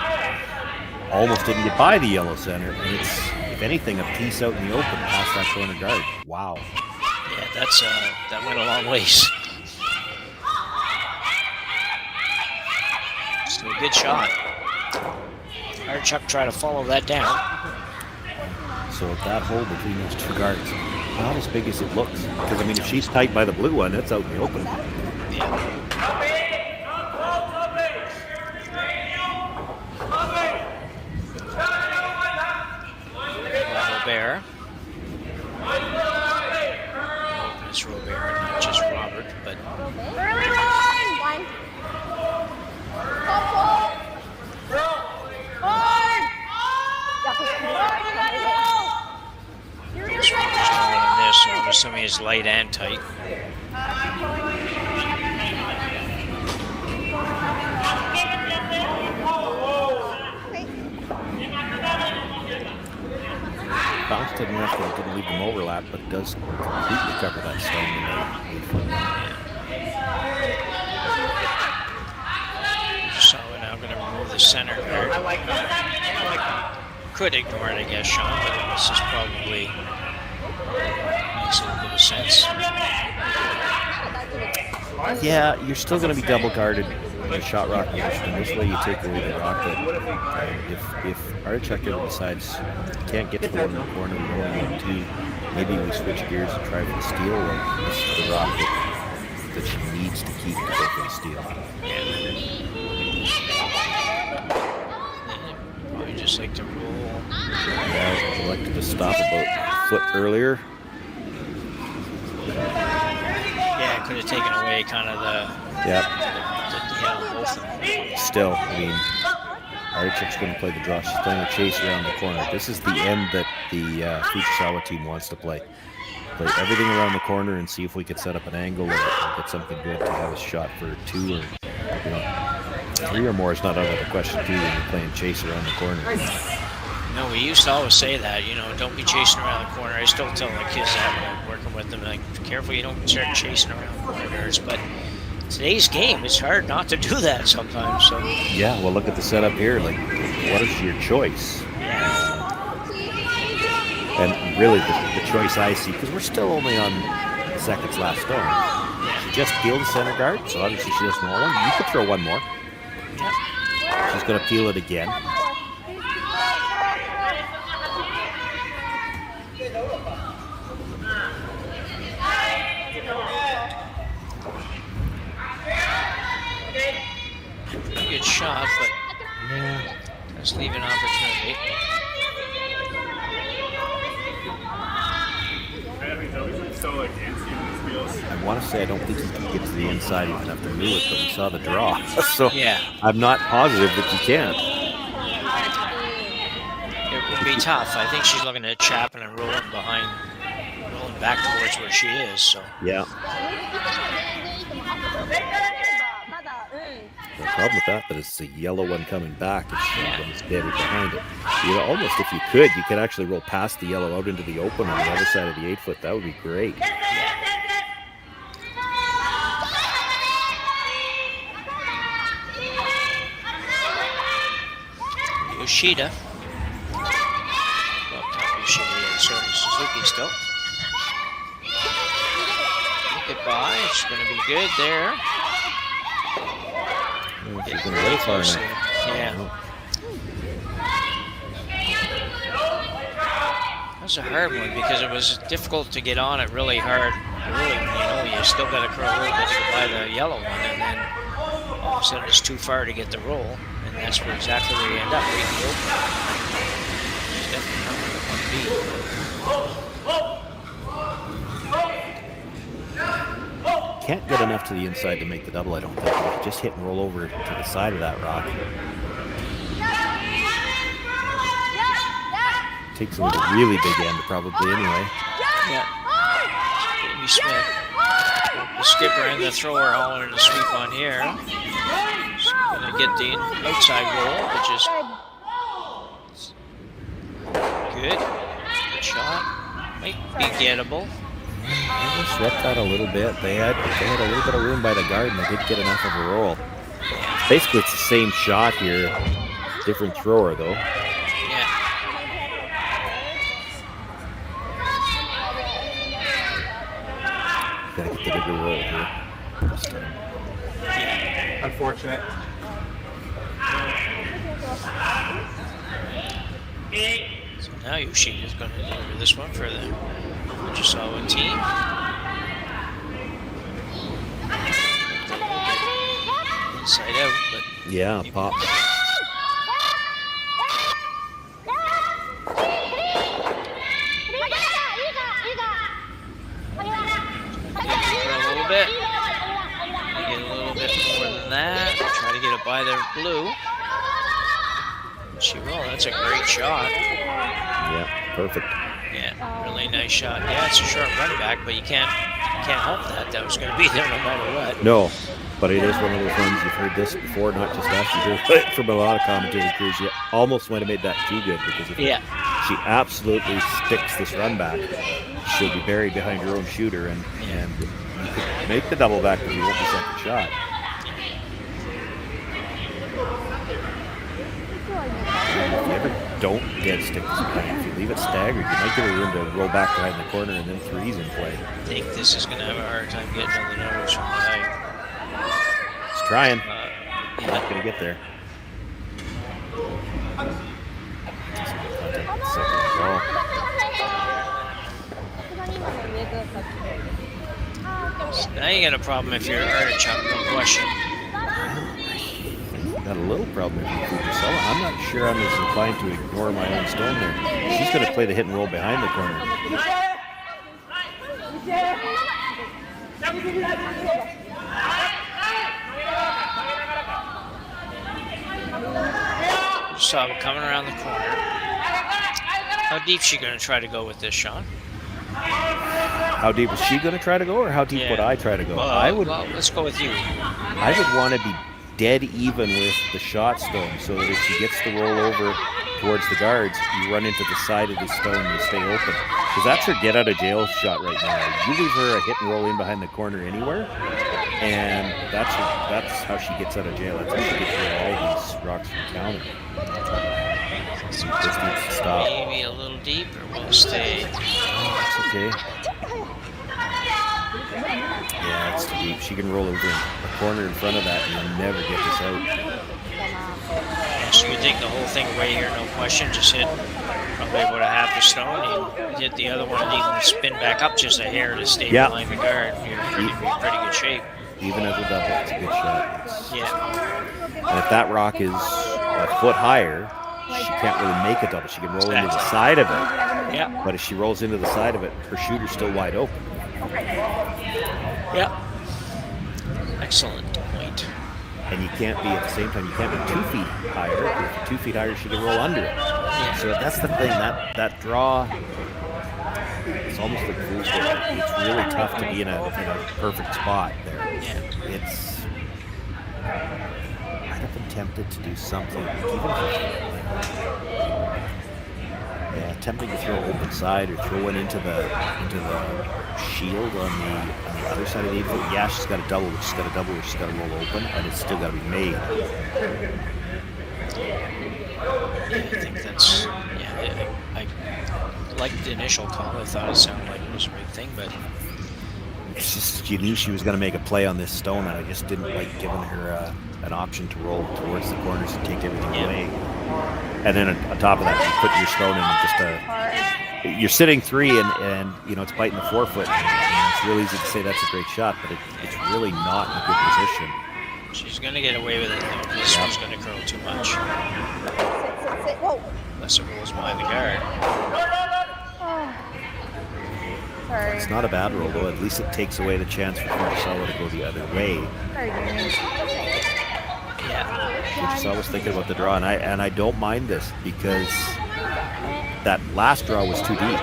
Almost didn't get by the yellow center, and it's, if anything, a piece out in the open past that corner guard. Wow. Yeah, that's that went a long ways. So a good shot. Artichuk try to follow that down. So that hole between those two guards, not as big as it looks. Because, I mean, if she's tight by the blue one, that's out in the open. Yeah. Robert. It's Robert, not just Robert, but... Early run! This, so I'm assuming it's light and tight. Bounced it enough that it didn't leave them overlap, but does completely cover that stone. So we're now going to remove the center guard. Could ignore it, I guess, Sean, but this is probably makes a little bit of sense. Yeah, you're still going to be double guarded in the shot rock position. This way you take away the rocket. If Artichuk ever decides you can't get to the one in the corner, we don't want to, maybe we switch gears and try for the steal. Like this is the rocket that she needs to keep to go for the steal. Probably just like to roll. Yeah, I elected to stop about a foot earlier. Yeah, could have taken away kind of the... Yeah. Both of them. Still, I mean, Artichuk's going to play the draw. She's playing a chase around the corner. This is the end that the Fujisawa team wants to play. Play everything around the corner and see if we can set up an angle or get something good to have a shot for 2 or 3 or more is not out of the question too when you're playing chase around the corner. No, we used to always say that, don't be chasing around the corner. I still tell my kids that when I'm working with them, like, be careful you don't start chasing around corner guards. But today's game, it's hard not to do that sometimes. So yeah, well, look at the setup here. Like, what is your choice? And really, the choice I see, because we're still only on the second's last stone. She just peeled the center guard, so obviously she doesn't want one. You could throw one more. She's going to peel it again. Just leave an opportunity. I want to say I don't think he can get to the inside even after Lewis, but we saw the draw. So yeah. I'm not positive that you can. It would be tough. I think she's looking at Chapin and rolling back towards where she is. So yeah. The problem with that is the yellow one coming back is buried behind it. You know, almost if you could actually roll past the yellow out into the open on the other side of the 8-foot. That would be great. Yoshida. Well, not Yoshida, sorry, Suzuki still. Look at by. It's going to be good there. She's going way far enough. Yeah. That was a hard one because it was difficult to get on it really hard. Really, you still got to curl a little bit to get by the yellow one, and then all of a sudden it's too far to get the roll, and that's exactly where you end up, right in the open. It's definitely not where you want to be. Can't get enough to the inside to make the double, I don't think. Just hit and roll over to the side of that rock. Takes a really big end, probably, anyway. Yeah. Amy Smith. The skipper and the thrower all in the sweep on here. She's going to get the outside roll, which is good. Good shot. Might be gettable. They swept that a little bit. They had a little bit of room by the guard, and they did get enough of a roll. Basically, it's the same shot here, different thrower though. Yeah. Gotta get the bigger roll here. Yeah. Unfortunate. So now Yoshida's going to deliver this one for the Fujisawa team. Inside out, but yeah, pop. For a little bit. Get a little bit more than that. Try to get it by the blue. She will. That's a great shot. Yeah, perfect. Yeah, really nice shot. Yeah, it's a short run back, but you can't help that. That was going to be there no matter what. No, but it is one of those ones, you've heard this before, not just us, you hear it from a lot of commentator crews. You almost might have made that too good, because if she absolutely sticks this run back, she'll be buried behind her own shooter, and you could make the double back, but you won't be second shot. If you ever don't dead stick this behind, if you leave it staggered, you might give her room to roll back behind the corner, and then three's in play. I think this is going to have a hard time getting on the nose from the height. It's trying. Not going to get there. So now you got a problem if you're Artichuk, no question. Got a little problem with Fujisawa. I'm not sure I'm as inclined to ignore my own stone there. She's going to play the hit and roll behind the corner. Saw it coming around the corner. How deep is she going to try to go with this, Sean? How deep is she going to try to go, or how deep would I try to go? Well, let's go with you. I would want to be dead even with the shot stone, so that if she gets the roll over towards the guards, you run into the side of the stone and you stay open. Because that's her get out of jail shot right now. You leave her a hit and roll in behind the corner anywhere, and that's how she gets out of jail. That's how she gets rid of all these rocks from counting. Just needs to stop. Maybe a little deeper. We'll stay. Oh, that's okay. Yeah, it's too deep. She can roll over in a corner in front of that, and you'll never get this out. So we take the whole thing away here, no question. Just hit probably about a half a stone. You hit the other one, and you can spin back up just a hair to stay behind the guard. You're in pretty good shape. Even as a double, it's a good shot. Yeah. And if that rock is a foot higher, she can't really make a double. She can roll into the side of it. Yeah. But if she rolls into the side of it, her shooter's still wide open. Yeah. Excellent point. And you can't be, at the same time, you can't be 2 feet higher. If you're 2 feet higher, she can roll under it. Yeah. So that's the thing, that draw, it's almost like fool's gold. It's really tough to be in a perfect spot there. Yeah. It's, I'd have been tempted to do something, even if, tempting to throw open side or throw one into the shield on the other side of the 8 foot. Yeah, she's got a double, she's got to roll open, and it's still got to be made. Yeah, I think that's, I liked the initial call. I thought it sounded like it was a big thing, but it's just, you knew she was going to make a play on this stone, and I just didn't like giving her an option to roll towards the corners and take everything away. And then on top of that, you put your stone in just you're sitting 3 and you know, it's biting the 4 foot. It's real easy to say that's a great shot, but it's really not in a good position. she's going to get away with it though. This one's going to curl too much. Sit. Whoa. Unless it rolls behind the guard. Oh. Sorry. It's not a bad roll, though. At least it takes away the chance for Fujisawa to go the other way. Sorry, Jamie. Yeah. Fujisawa was thinking about the draw, and I don't mind this because that last draw was too deep.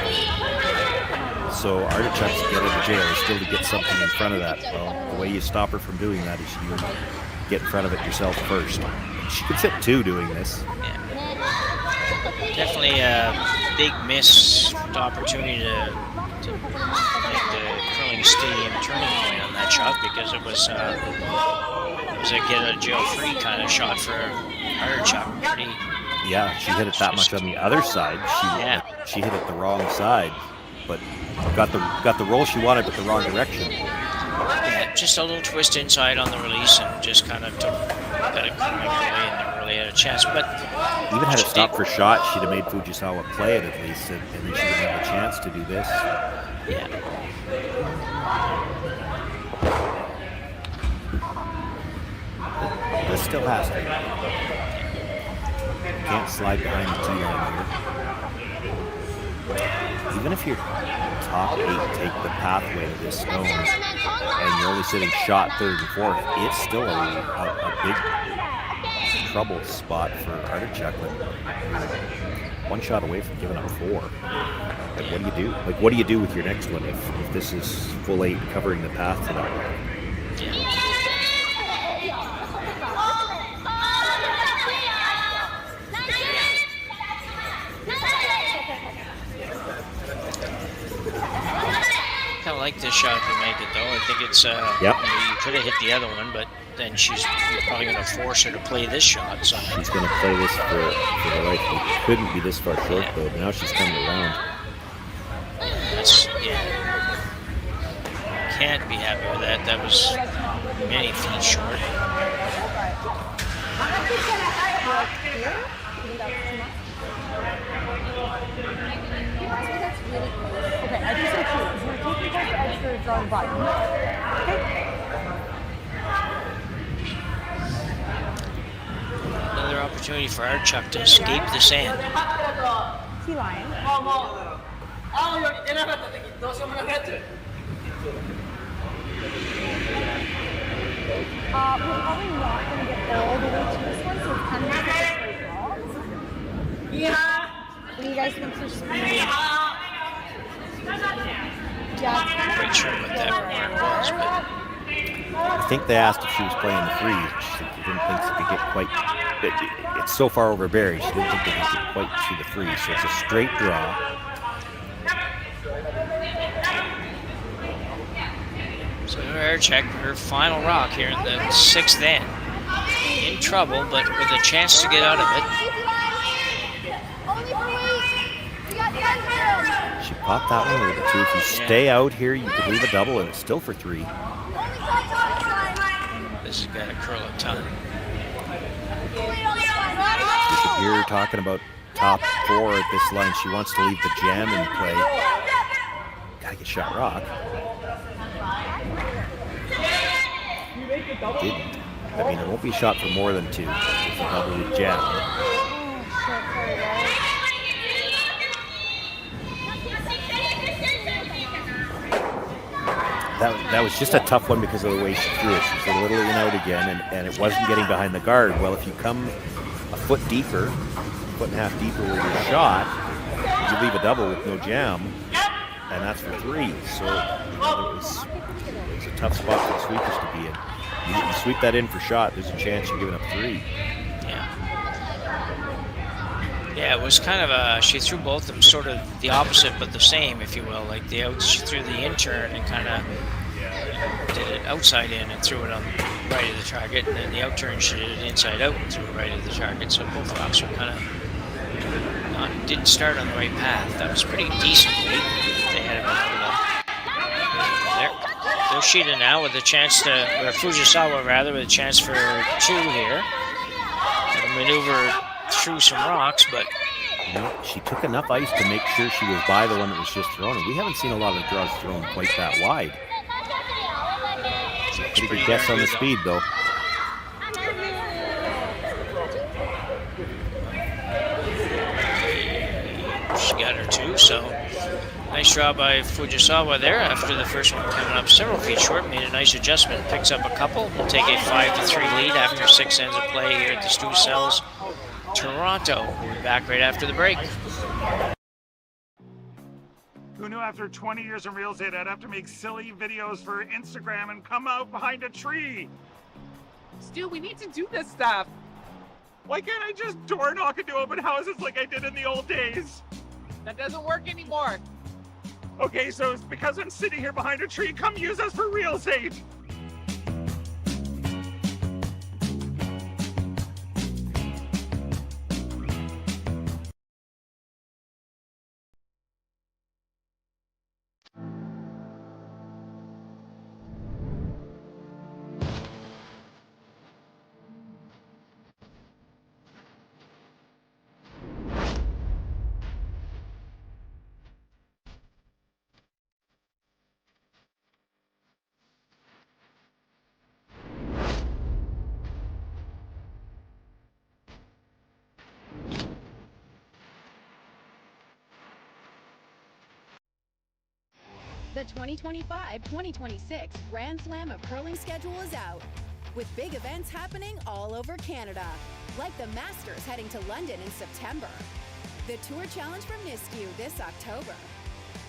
So Artichuk's get into jail is still to get something in front of that. Well, the way you stop her from doing that is you get in front of it yourself first. And she could sit 2 doing this. Yeah. Definitely a big missed opportunity to make the curling stadium turning point on that shot, because it was a get out of jail free kind of shot for Artichuk. Yeah, she hit it that much on the other side. She hit it the wrong side, but got the roll she wanted, but the wrong direction. Yeah, just a little twist inside on the release, and just kind of got it coming away and never really had a chance. But even had it stopped for shot, she'd have made Fujisawa play it at least, and then she would have a chance to do this. Yeah. This still has to. Can't slide behind the tee line here. Even if you're top 8 take the pathway to this stone, and you're only sitting shot 3rd and 4th, it's still a big trouble spot for Artichuk. One shot away from giving up 4. Like, what do you do? Like, what do you do with your next one if this is full 8 covering the path to that one? I like this shot if you make it, though. I think it's, Yep. you could have hit the other one, but then she's probably going to force her to play this shot. So she's going to play this for the life. It couldn't be this far short, though. Now she's coming around. That's, can't be happy with that. That was many feet short. Okay, I just said 2. We're taking both extra drawing button. Okay. Another opportunity for Artichuk to escape the sand. Key line. We're probably not going to get all the way to this one, so it's kind of just a straight draw. What do you guys think for speed? Not quite sure what that mark was, but I think they asked if she was playing the 3. She didn't think she could get quite. It's so far over Barry, she didn't think they could get quite to the 3. So it's a straight draw. so Artichuk, her final rock here in the 6th end. In trouble, but with a chance to get out of it. She popped that one with a 2. If you stay out here, you could leave a double, and it's still for 3. This is going to curl a ton. You could hear her talking about top 4 at this line. She wants to leave the jam in play. Gotta get shot rock. Didn't. I mean, it won't be shot for more than 2. It's a double with jam. That was just a tough one because of the way she threw it. She was a little in out again, and it wasn't getting behind the guard. Well, if you come a foot deeper, foot and a half deeper with your shot, you leave a double with no jam, and that's for 3. So it was a tough spot for the sweepers to be in. You sweep that in for shot, there's a chance you're giving up 3. Yeah, it was kind of she threw both of them sort of the opposite, but the same, if you will. Like the outs, she threw the in turn and kind of did it outside in and threw it on the right of the target, and then the out turn she did it inside out and threw it right of the target. So both rocks were kind of didn't start on the right path. That was pretty decent lead they had about there. They're Sheeta now with a chance to, or Fujisawa rather, with a chance for 2 here. Got to maneuver through some rocks, but she took enough ice to make sure she was by the one that was just thrown. And we haven't seen a lot of draws thrown quite that wide. Pretty good guess on the speed, though. She got her 2, so nice job by Fujisawa there. After the first one coming up several feet short, made a nice adjustment, picks up a couple. We'll take a 5-3 lead after 6 ends of play here at the Stu Cells, Toronto. We'll be back right after the break. Who knew after 20 years in real estate I'd have to make silly videos for Instagram and come out behind a tree? Stu, we need to do this stuff. Why can't I just door knock into open houses like I did in the old days? That doesn't work anymore. Okay, so it's because I'm sitting here behind a tree. Come use us for real estate. The 2025-2026 Grand Slam of Curling schedule is out, with big events happening all over Canada, like the Masters heading to London in September, the Tour Challenge from Nisku this October,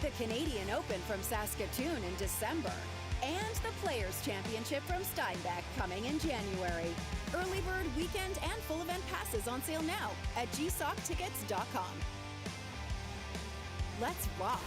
the Canadian Open from Saskatoon in December, and the Players' Championship from Steinbeck coming in January. Early bird weekend and full event passes on sale now at gsocktickets.com. Let's rock!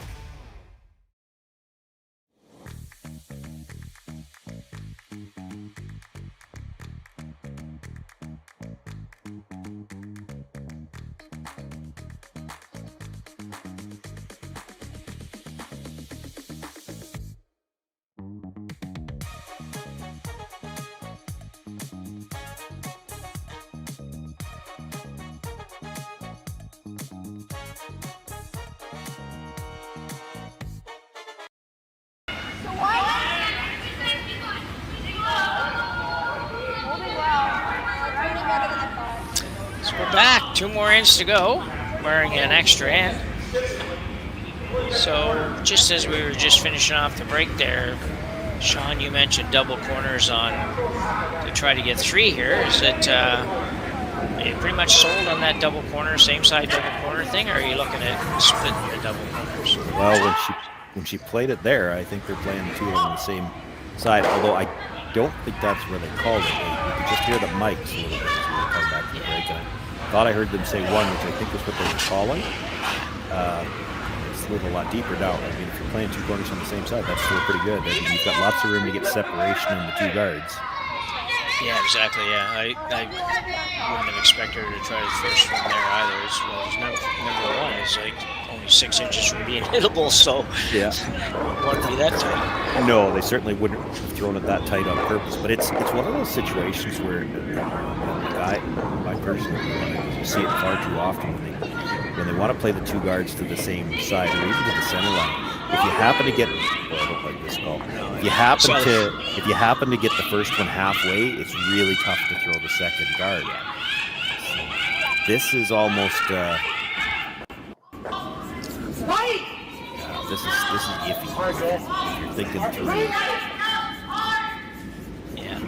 So we're back, 2 more ends to go, wearing an extra end. So just as we were just finishing off the break there, Sean, you mentioned double corners on to try to get 3 here. Is it are you pretty much sold on that double corner, same side double corner thing, or are you looking at splitting the double corners? Well, when she played it there, I think they're playing the 2 on the same side, although I don't think that's where they called it. You could just hear the mics a little bit as we were coming back to the break, and I thought I heard them say 1, which I think was what they were calling. It's a little lot deeper now. I mean, if you're playing 2 corners on the same side, that's still pretty good. I mean, you've got lots of room to get separation in the 2 guards. Yeah, exactly, yeah. I wouldn't have expected her to try the first one there either. As well as number 1 is like only 6 inches from being hittable, so yeah, it wouldn't be that tight. No, they certainly wouldn't have thrown it that tight on purpose, but it's one of those situations where I personally see it far too often when they want to play the 2 guards to the same side or even to the center line. If you happen to get, I don't like this call. If you happen to get the first one halfway, it's really tough to throw the second guard. This is almost. This is iffy. If you're thinking 3. Yeah.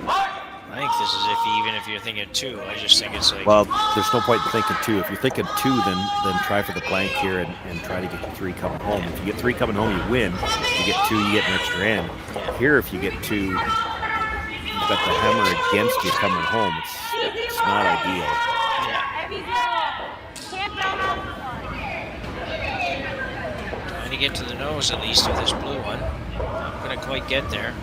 I think this is iffy, even if you're thinking 2. I just think it's like. Well, there's no point in thinking 2. If you're thinking 2, then try for the blank here and try to get your 3 coming home. If you get 3 coming home, you win. If you get 2, you get an extra end. Here, if you get 2, you've got the hammer against you coming home. It's not ideal. Trying to get to the nose at least of this blue one. Not gonna quite get there.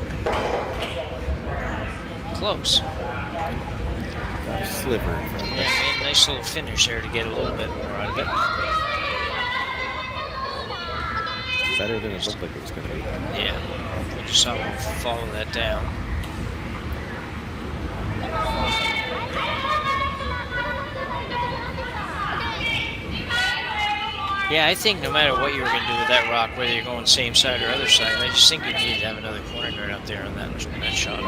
Close. Got a sliver. Yeah, made a nice little finish there to get a little bit more out of it. Better than it looked like it was going to be. Yeah, we just saw him follow that down. Yeah, I think no matter what you were going to do with that rock, whether you're going same side or other side, I just think you need to have another corner guard up there on that shot.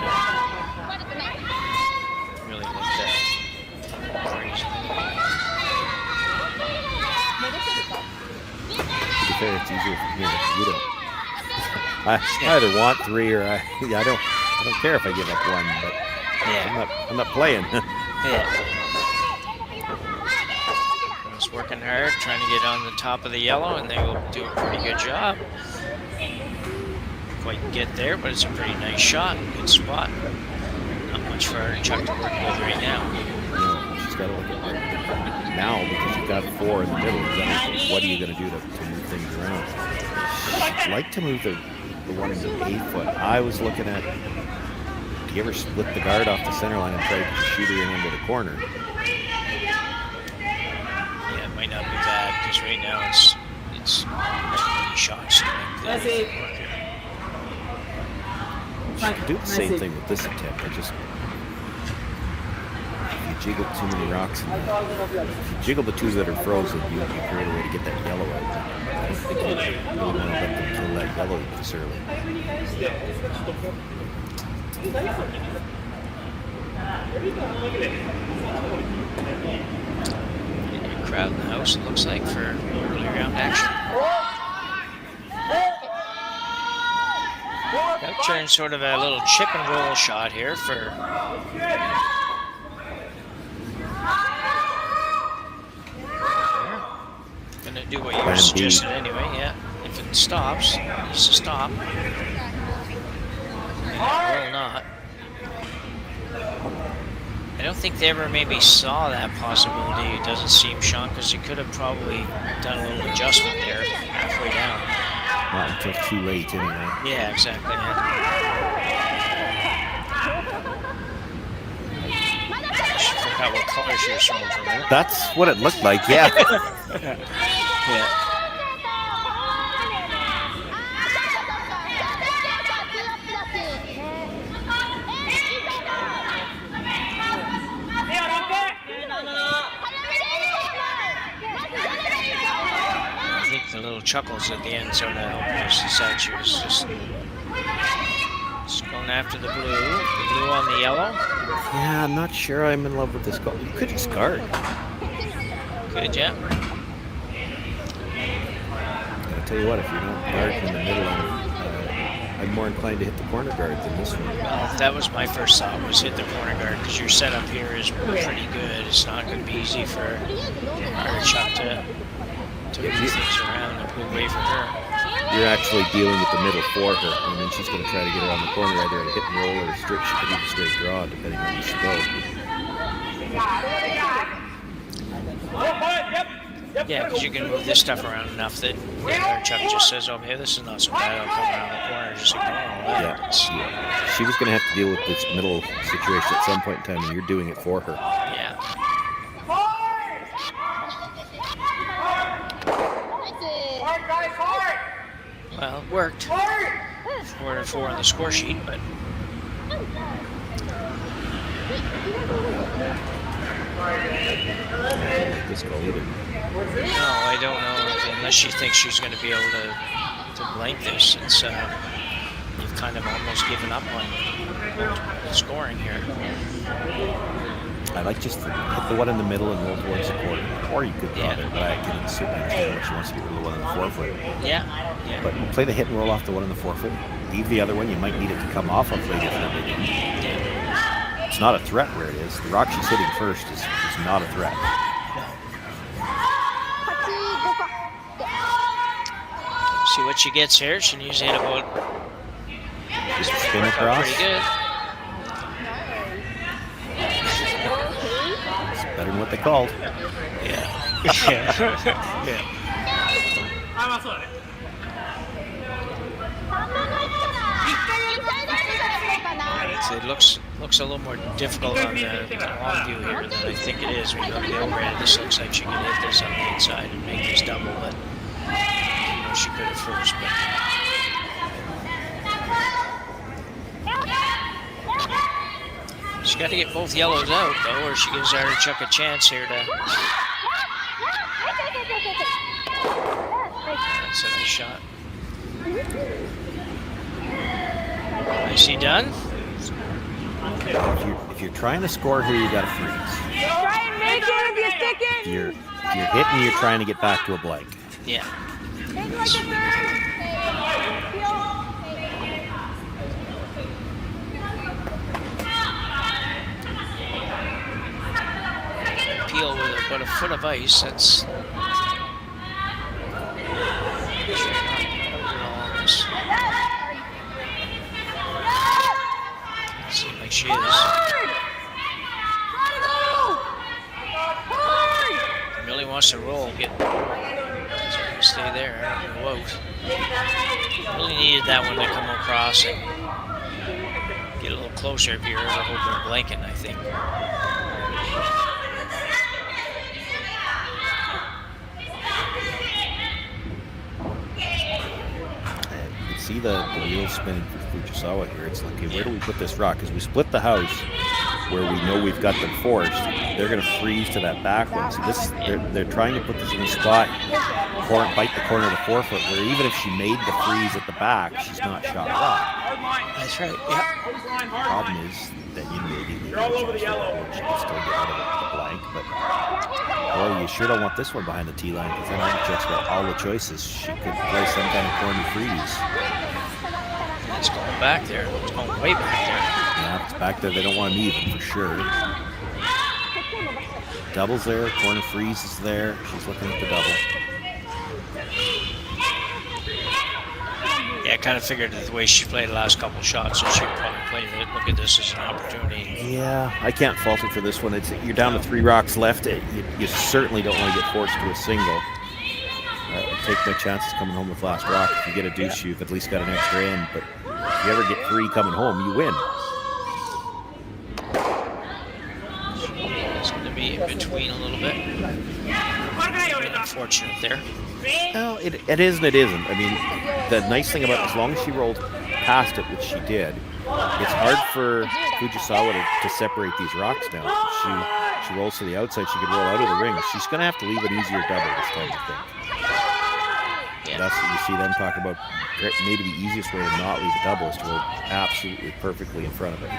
Really looked crazy. To be fair, it's easier for me. You don't. I either want 3 or I don't care if I give up 1, but I'm not playing. Yeah. Just working hard, trying to get on the top of the yellow, and they will do a pretty good job. Quite get there, but it's a pretty nice shot, good spot. Not much for Artichuk to work with right now. No, she's got to look at it now because you've got 4 in the middle. What are you going to do to move things around? I'd like to move the one into the 8-foot. I was looking at, do you ever split the guard off the center line and try to shoot her in into the corner? Yeah, it might not be bad because right now it's shots. That's it. She can do the same thing with this attempt. If you jiggle too many rocks, if you jiggle the 2 that are frozen, you create a way to get that yellow out. I don't think you really want to let them kill that yellow this early. Crowd in the house, it looks like, for early round action. Upturn sort of a little chip and roll shot here for gonna do what you suggested anyway, yeah. If it stops, it needs to stop. And it will not. I don't think they ever maybe saw that possibility, it doesn't seem, Sean, because you could have probably done a little adjustment there halfway down. Not until too late, anyway. Yeah, exactly. Yeah. She forgot what color she was throwing from there. That's what it looked like, yeah. Yeah. I think the little chuckles at the end sort of helped us decide she was just going after the blue on the yellow. Yeah, I'm not sure I'm in love with this goal. You could just guard. Could, yeah. I'll tell you what, if you're not guarding in the middle, I'm more inclined to hit the corner guard than this one. Well, that was my first thought, was hit the corner guard, because your setup here is pretty good. It's not going to be easy for Artichuk to move things around and pull away from her. You're actually dealing with the middle for her, and then she's going to try to get around the corner, either a hit and roll or a straight. She could even straight draw, depending on the skill. Yeah, because you can move this stuff around enough that Artichuk just says, "Oh, hey, this is not so bad. I'll come around the corner, just ignore all that." Yeah. She was going to have to deal with this middle situation at some point in time, and you're doing it for her. Yeah. Well, it worked. 4-4 on the score sheet, but This goal either. no, I don't know. Unless she thinks she's going to be able to blank this, it's you've kind of almost given up on scoring here. I like just to hit the one in the middle and roll towards the corner. Or you could draw there, but I can certainly understand what she wants to get rid of the one in the forefoot. Yeah. But play the hit and roll off the one in the forefoot. Leave the other one. You might need it to come off of later for a big hit. It's not a threat where it is. The rock she's hitting first is not a threat. See what she gets here. She needs to hit about. Just spin across. Pretty good. It's better than what they called. Yeah. Yeah. So it looks a little more difficult on the long view here than I think it is. When you look at the overhead, this looks like she can hit this on the inside and make this double, but she could have first. But she got to get both yellows out though, or she gives Artichuk a chance here to. That's a nice shot. Nicely done. If you're trying to score here, you got to freeze. Try and make it if you're sticking. If you're hitting, you're trying to get back to a blank. Yeah. Take like a third. Peel with about a foot of ice. That's. Seems like she is. Really wants to roll. Stay there. Go out. Really needed that one to come across and get a little closer if you're ever hoping a blanket, I think. See the wheel spinning for Fujisawa here. It's like, okay, where do we put this rock? Because we split the house where we know we've got them forced. They're going to freeze to that back one. So they're trying to put this in a spot, bite the corner of the forefoot, where even if she made the freeze at the back, she's not shot rock. That's right. Yeah. Problem is that you maybe she can still get out of the blank, but boy, you sure don't want this one behind the tee line, because then Artichuk's got all the choices. She could play some kind of corner freeze. It's going back there. It's going way back there. Yeah, it's back there. They don't want them even for sure. Double's there. Corner freeze is there. She's looking at the double. Yeah, I kind of figured that the way she played the last couple shots, that she probably played it. Look at this as an opportunity. Yeah, I can't fault her for this one. You're down to 3 rocks left. You certainly don't want to get forced to a single. Take no chances coming home with last rock. If you get a deuce, you've at least got an extra end. But if you ever get 3 coming home, you win. It's going to be in between a little bit. Unfortunate there. Well, it is and it isn't. I mean, the nice thing about it, as long as she rolled past it, which she did, it's hard for Fujisawa to separate these rocks now. If she rolls to the outside, she could roll out of the ring. She's going to have to leave an easier double this time, I think. Yeah. That's what you see them talk about. Maybe the easiest way to not leave a double is to roll absolutely perfectly in front of it.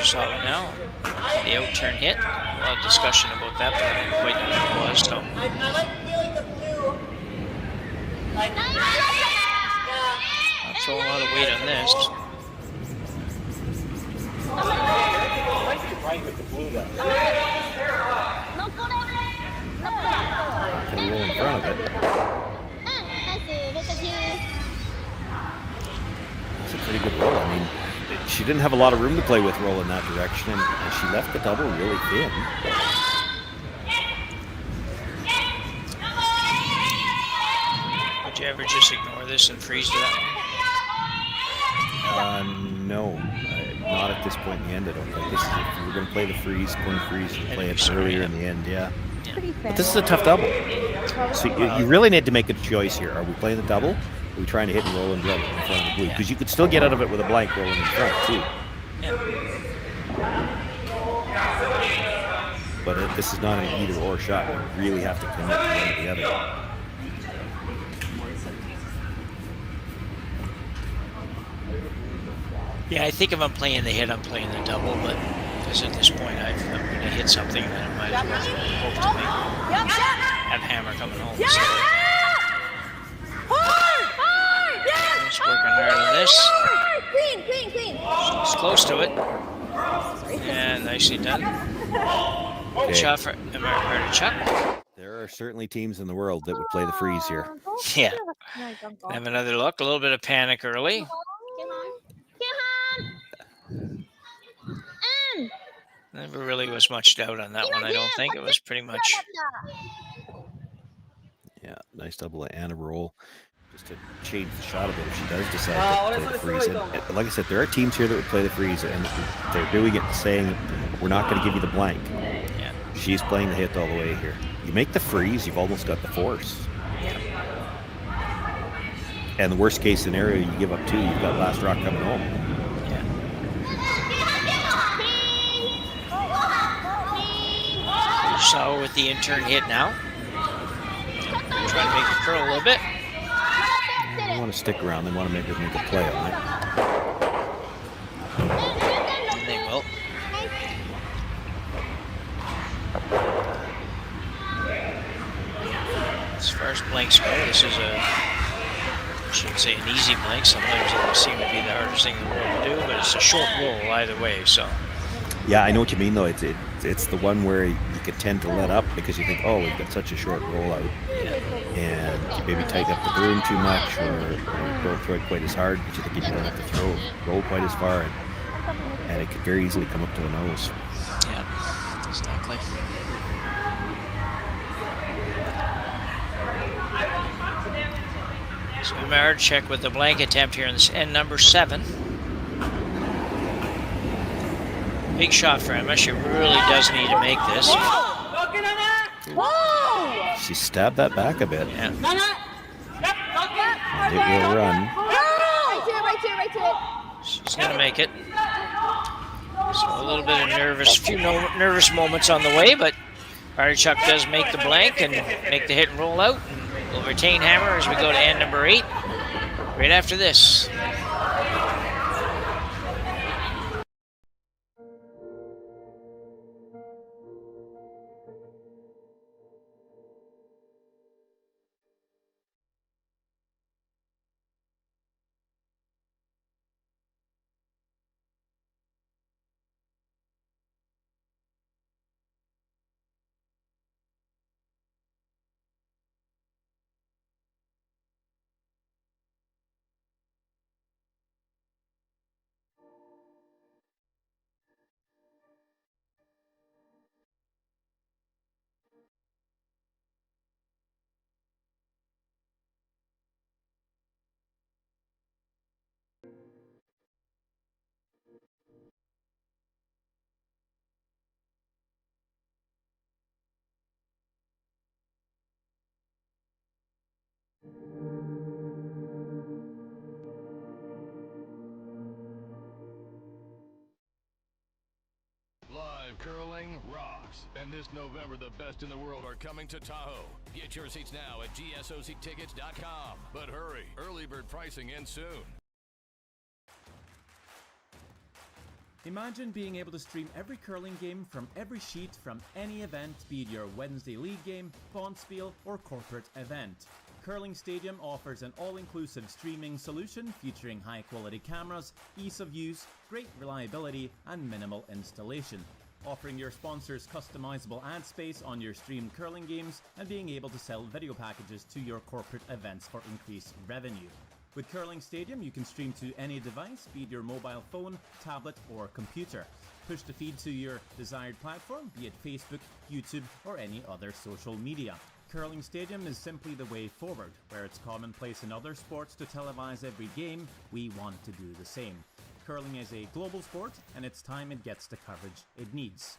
Fujisawa now. The out turn hit. A lot of discussion about that, but I didn't quite know what it was. So. Not throwing a lot of weight on this. Can roll in front of it. That's a pretty good roll. I mean, she didn't have a lot of room to play with roll in that direction, and she left the double really thin. Would you ever just ignore this and freeze to that one? No. Not at this point in the end, I don't think. This is, if you were going to play the freeze, corner freeze, you play it earlier in the end, yeah. But this is a tough double. So you really need to make a choice here. Are we playing the double, We're trying to hit and roll in front of the blue, because you could still get out of it with a blank rolling in front too. But this is not an either-or shot. You really have to commit to one or the other. Yeah, I think if I'm playing the hit, I'm playing the double, but because at this point I'm going to hit something, then I might as well hope to have hammer coming home. So he's working hard on this. She's close to it. And nicely done. Good shot for Artichuk. There are certainly teams in the world that would play the freeze here. Yeah. Have another look. A little bit of panic early. Never really was much doubt on that one, I don't think. It was pretty much... Yeah, nice double and a roll. Just to change the shot a bit if she does decide to play the freeze. And like I said, there are teams here that would play the freeze, and they're doing it saying, we're not going to give you the blank. Yeah. She's playing the hit all the way here. You make the freeze, you've almost got the force. Yeah. And the worst case scenario, you give up 2, you've got last rock coming home. So with the intern hit now. Trying to make it curl a little bit. They want to stick around. They want to make a play on it. And they will. As far as blanks go, this is I shouldn't say an easy blank. Sometimes it seem to be the hardest thing in the world to do, but it's a short roll either way. So. Yeah, I know what you mean, though. It's the one where you could tend to let up because you think, oh, we've got such a short rollout, and you maybe tighten up the broom too much, or don't throw it quite as hard because you think you don't have to roll quite as far, and it could very easily come up to the nose. Yeah, exactly. So Artichuk with the blank attempt here in this end number 7. Big shot for Emma. She really does need to make this. She stabbed that back a bit. Yeah. It will run. Right to it. She's going to make it. So a little bit of nervous moments on the way, but Artichuk does make the blank and make the hit and roll out. And we'll retain hammer as we go to end number 8. Right after this. Live curling rocks. And this November, the best in the world are coming to Tahoe. Get your seats now at gsoctickets.com. But hurry, early bird pricing ends soon. Imagine being able to stream every curling game from every sheet from any event, be it your Wednesday league game, bonspiel, or corporate event. Curling Stadium offers an all-inclusive streaming solution featuring high-quality cameras, ease of use, great reliability, and minimal installation. Offering your sponsors customizable ad space on your streamed curling games and being able to sell video packages to your corporate events for increased revenue. With Curling Stadium, you can stream to any device, be it your mobile phone, tablet, or computer. Push the feed to your desired platform, be it Facebook, YouTube, or any other social media. Curling Stadium is simply the way forward. Where it's commonplace in other sports to televise every game, we want to do the same. Curling is a global sport, and it's time it gets the coverage it needs.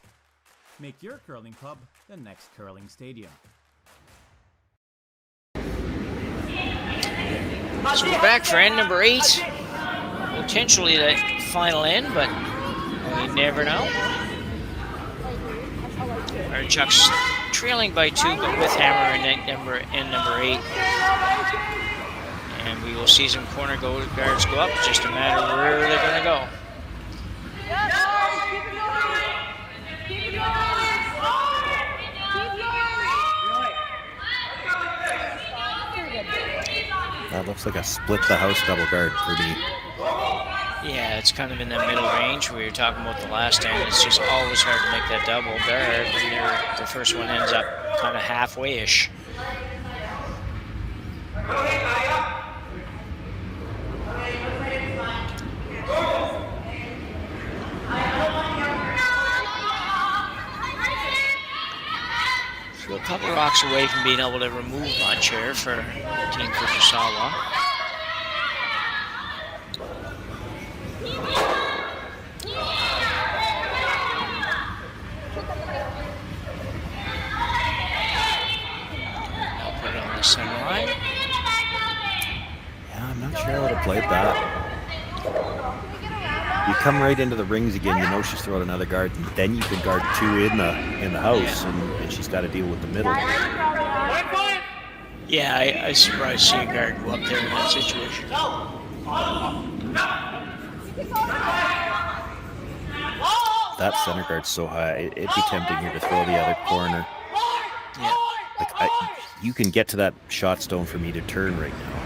Make your curling club the next Curling Stadium. So we're back for end number 8. Potentially the final end, but we never know. Artichuk's trailing by 2, but with hammer in end number 8. And we will see some corner guards go up. Just a matter of where they're going to go. That looks like a split the house double guard for me. Yeah, it's kind of in that middle range we were talking about the last time. It's just always hard to make that double guard when the first one ends up kind of halfway-ish. So a couple rocks away from being able to remove much here for Team Fujisawa. Center line. Yeah, I'm not sure how to play that. You come right into the rings again, you know she's throwing another guard, and then you can guard 2 in the house, and she's got to deal with the middle. Yeah, I was surprised to see a guard go up there in that situation. That center guard's so high, it'd be tempting here to throw the other corner. Yeah. Like you can get to that shot stone for me to turn right now.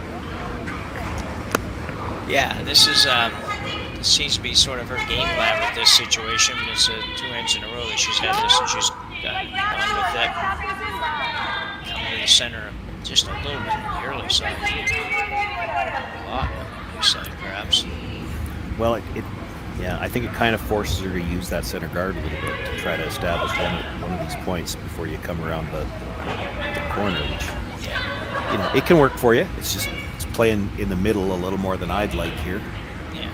Yeah, this is this seems to be sort of her game plan with this situation. It's 2 ends in a row that she's had this, and she's gone with that. Coming to the center, just a little bit on the early side. A lot on the early side, perhaps. Well, yeah, I think it kind of forces her to use that center guard a little bit to try to establish one of these points before you come around the corner, which, you know, it can work for you. It's just it's playing in the middle a little more than I'd like here. Yeah.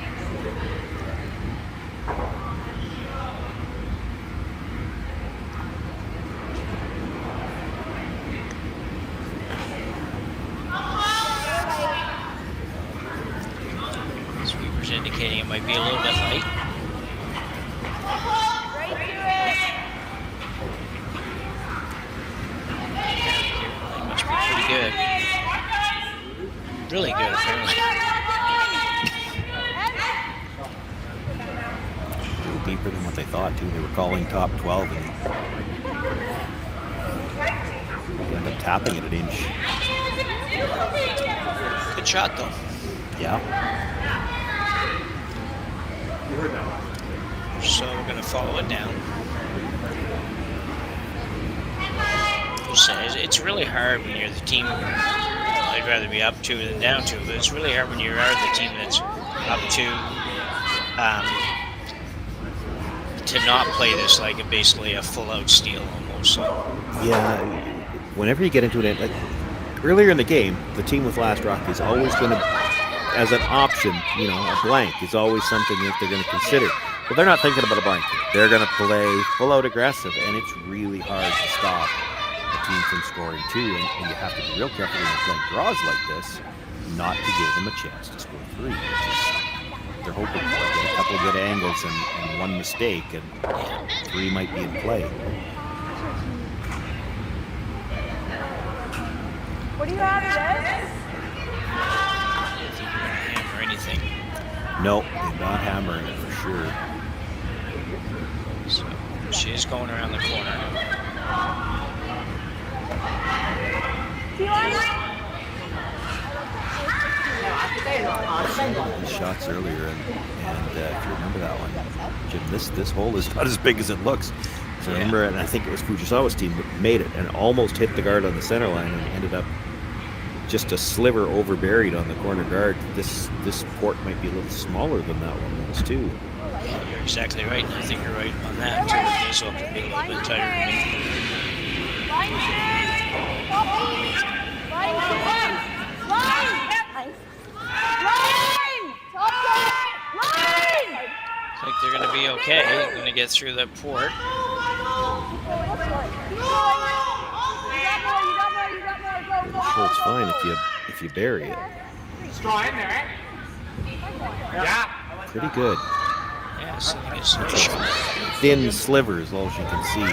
Sweeper's indicating it might be a little bit light. Good. Really good, apparently. A little deeper than what they thought, too. They were calling top 12, and they ended up tapping it an inch. Good shot, though. Yeah. So we're going to follow it down. It's really hard when you're the team. I'd rather be up 2 than down 2, but it's really hard when you are the team that's up 2 to not play this like basically a full-out steal almost. So. Yeah, whenever you get into it, like earlier in the game, the team with last rock is always going to, as an option, you know, a blank is always something that they're going to consider. But they're not thinking about a blank. They're going to play full-out aggressive, and it's really hard to stop team from scoring 2, and you have to be real careful when you're playing draws like this not to give them a chance to score 3, which is they're hoping for. Get a couple of good angles and 1 mistake, and 3 might be in play. What do you have today? Hammer anything? No, they're not hammering it for sure. So she is going around the corner. Shots earlier, and if you remember that one, Jim, this hole is not as big as it looks. So remember, and I think it was Fujisawa's team that made it and almost hit the guard on the center line and ended up just a sliver over buried on the corner guard. This port might be a little smaller than that one was too. You're exactly right, and I think you're right on that too. This one could be a little bit tighter. I think they're going to be okay. They're going to get through that port. Well, it's fine if you bury it. Straw in there, Yeah. Pretty good. Yeah, so I guess it's a shot. Thin slivers, all as you can see.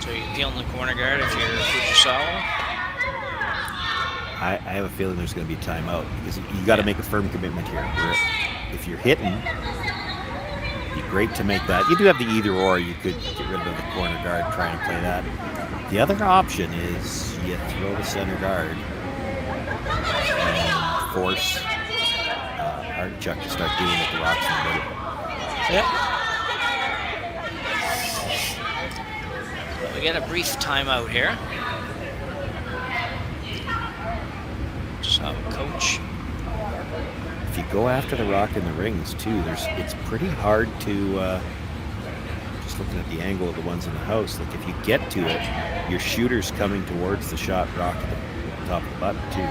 So you peel in the corner guard if you're Fujisawa? I have a feeling there's going to be a timeout because you got to make a firm commitment here. If you're hitting, it'd be great to make that. You do have the either or. You could get rid of the corner guard and try and play that. The other option is you throw the center guard and force Artichuk to start dealing with the rocks in the middle. Yep. We get a brief timeout here. Just have a coach. If you go after the rock in the rings too, it's pretty hard to. Just looking at the angle of the ones in the house, like if you get to it, your shooter's coming towards the shot rock at the top of the button too.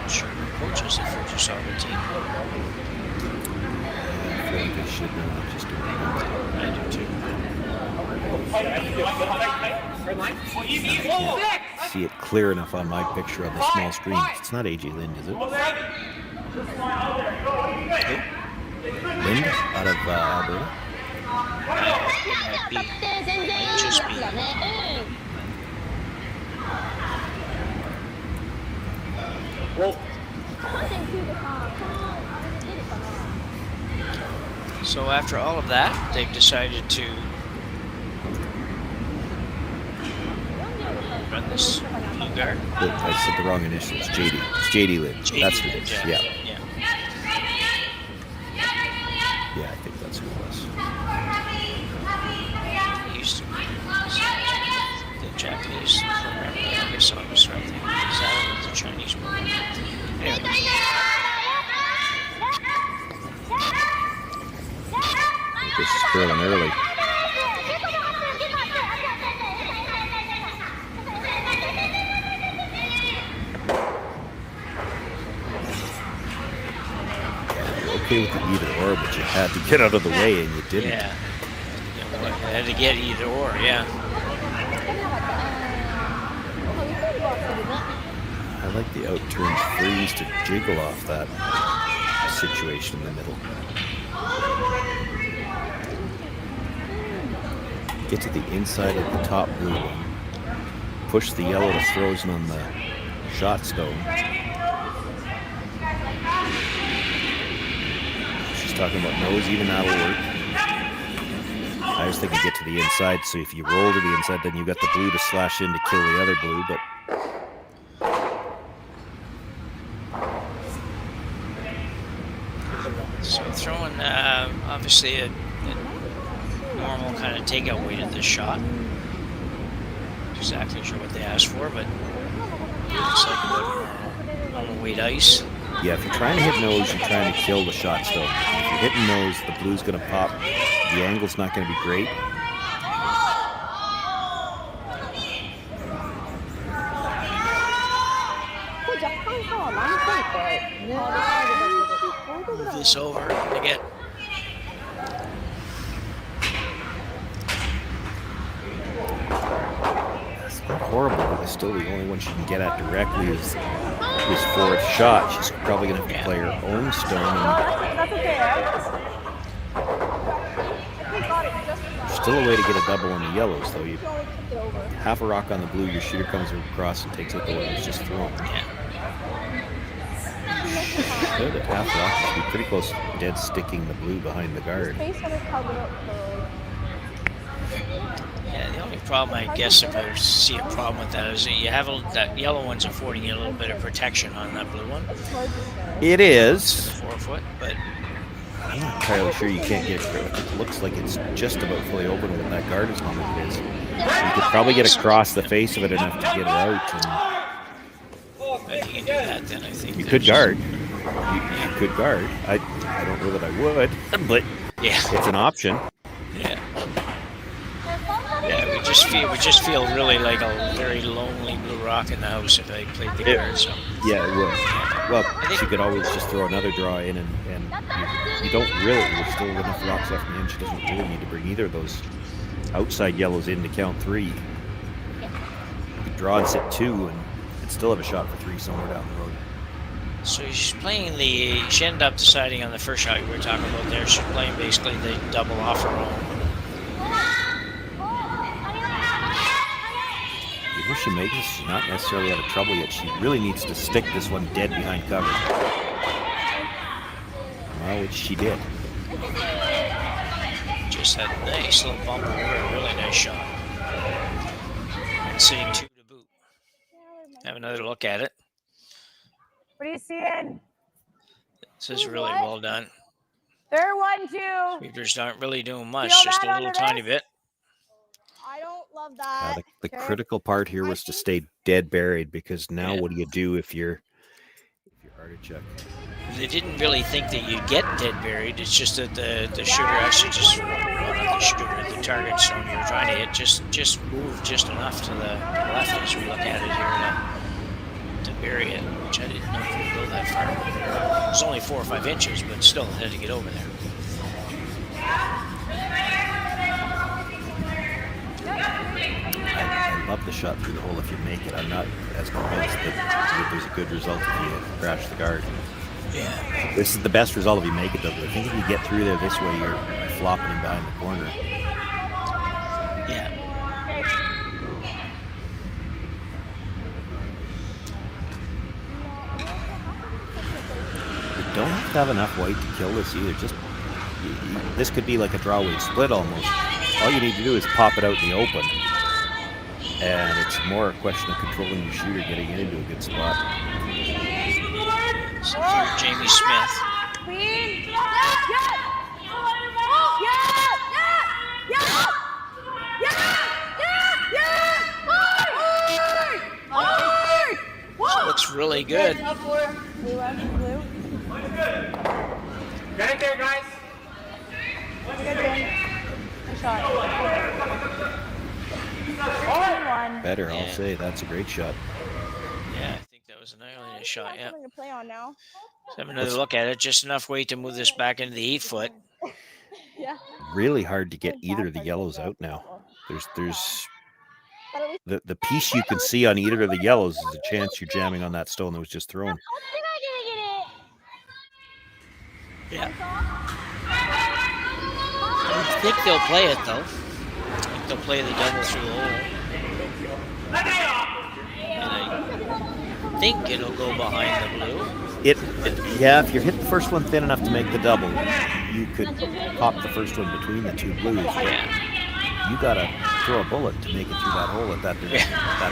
Sure, coaches the Fujisawa team. I feel like I should know, not just doing it. I do too. See it clear enough on my picture on the small screen. It's not AJ Lind, is it? Lind out of Alberta? Might just be. So after all of that, they've decided to run this blue guard. I said the wrong initials. JD. It's JD Lind. That's who it is. Yeah. Yeah, I think that's who it was. He used to be the Japanese program. I guess I was right there. Is that the Chinese program? Anyway. This is curling early. Okay with the either or, but you had to get out of the way and you didn't. Yeah. You had to get either or, yeah. I like the out-turn freeze to jiggle off that situation in the middle. Get to the inside of the top blue one. Push the yellow to frozen on the shot stone. She's talking about nose, even that'll work. I was thinking get to the inside, so if you roll to the inside, then you got the blue to slash in to kill the other blue, but So throwing, obviously, a normal kind of takeout weight at this shot. Not exactly sure what they asked for, but looks like about normal weight ice. yeah, if you're trying to hit nose, you're trying to kill the shot stone. If you're hitting nose, the blue's going to pop. The angle's not going to be great. Move this over to get. It's not horrible, but it's still the only one she can get at directly is his fourth shot. She's probably going to have to play her own stone. And still a way to get a double on the yellows, though. You half a rock on the blue, your shooter comes across and takes out the one that's just thrown. Yeah. Good at half rock, should be pretty close to dead sticking the blue behind the guard. Yeah, the only problem, I guess, if I see a problem with that, is that you have that yellow one's affording you a little bit of protection on that blue one. It is. 4 foot, but I'm not entirely sure you can't get it. It looks like it's just about fully open with that guard as long as it is. You could probably get across the face of it enough to get it out. And if you can do that, then I think you could guard. You could guard. I don't know that I would, but yeah, it's an option. Yeah. Yeah, we just feel really like a very lonely blue rock in the house if I played the card. So yeah, it would. Well, she could always just throw another draw in, and you don't really. There's still enough rocks left in the end. She doesn't really need to bring either of those outside yellows in to count 3. You could draw and sit 2, and still have a shot for 3 somewhere down the road. So she's playing she ended up deciding on the first shot we were talking about there. She's playing basically the double off her own. Even if she makes it, she's not necessarily out of trouble yet. She really needs to stick this one dead behind cover. Well, which she did. Just had a nice little bump over, a really nice shot. And sitting 2 to boot. Have another look at it. What are you seeing? This is really well done. They're 1-2. Sweepers aren't really doing much, Feel just a that little under tiny this? bit. I don't love that. The critical part here was to stay dead buried, because now what do you do if you're Artichuk? They didn't really think that you'd get dead buried. It's just that the shooter actually just, well, not the shooter, the target zone you were trying to hit just moved just enough to the left as we look at it here to bury it, which I didn't know could go that far. It was only 4 or 5 inches, but still had to get over there. I love the shot through the hole if you make it. I'm not as convinced that there's a good result if you crash the guard. Yeah. This is the best result if you make it, though. But I think if you get through there this way, you're flopping him behind the corner. Yeah. You don't have to have enough white to kill this either. Just this could be like a draw weight split almost. All you need to do is pop it out in the open. And it's more a question of controlling your shooter, getting it into a good spot. So here's Jamie Smith. Queen. She looks really good. Blue. Get it there, guys. Good shot. Better, I'll say. That's a great shot. Yeah, I think that was an early shot, yeah. Something to play on now. Let's have another look at it. Just enough weight to move this back into the 8 foot. Yeah. Really hard to get either of the yellows out now. There's the piece you can see on either of the yellows is a chance you're jamming on that stone that was just thrown. Yeah. I think they'll play it, though. I think they'll play the double through the hole. And I think it'll go behind the blue. Yeah, if you're hitting the first one thin enough to make the double, you could pop the first one between the 2 blues. Yeah. You gotta throw a bullet to make it through that hole at that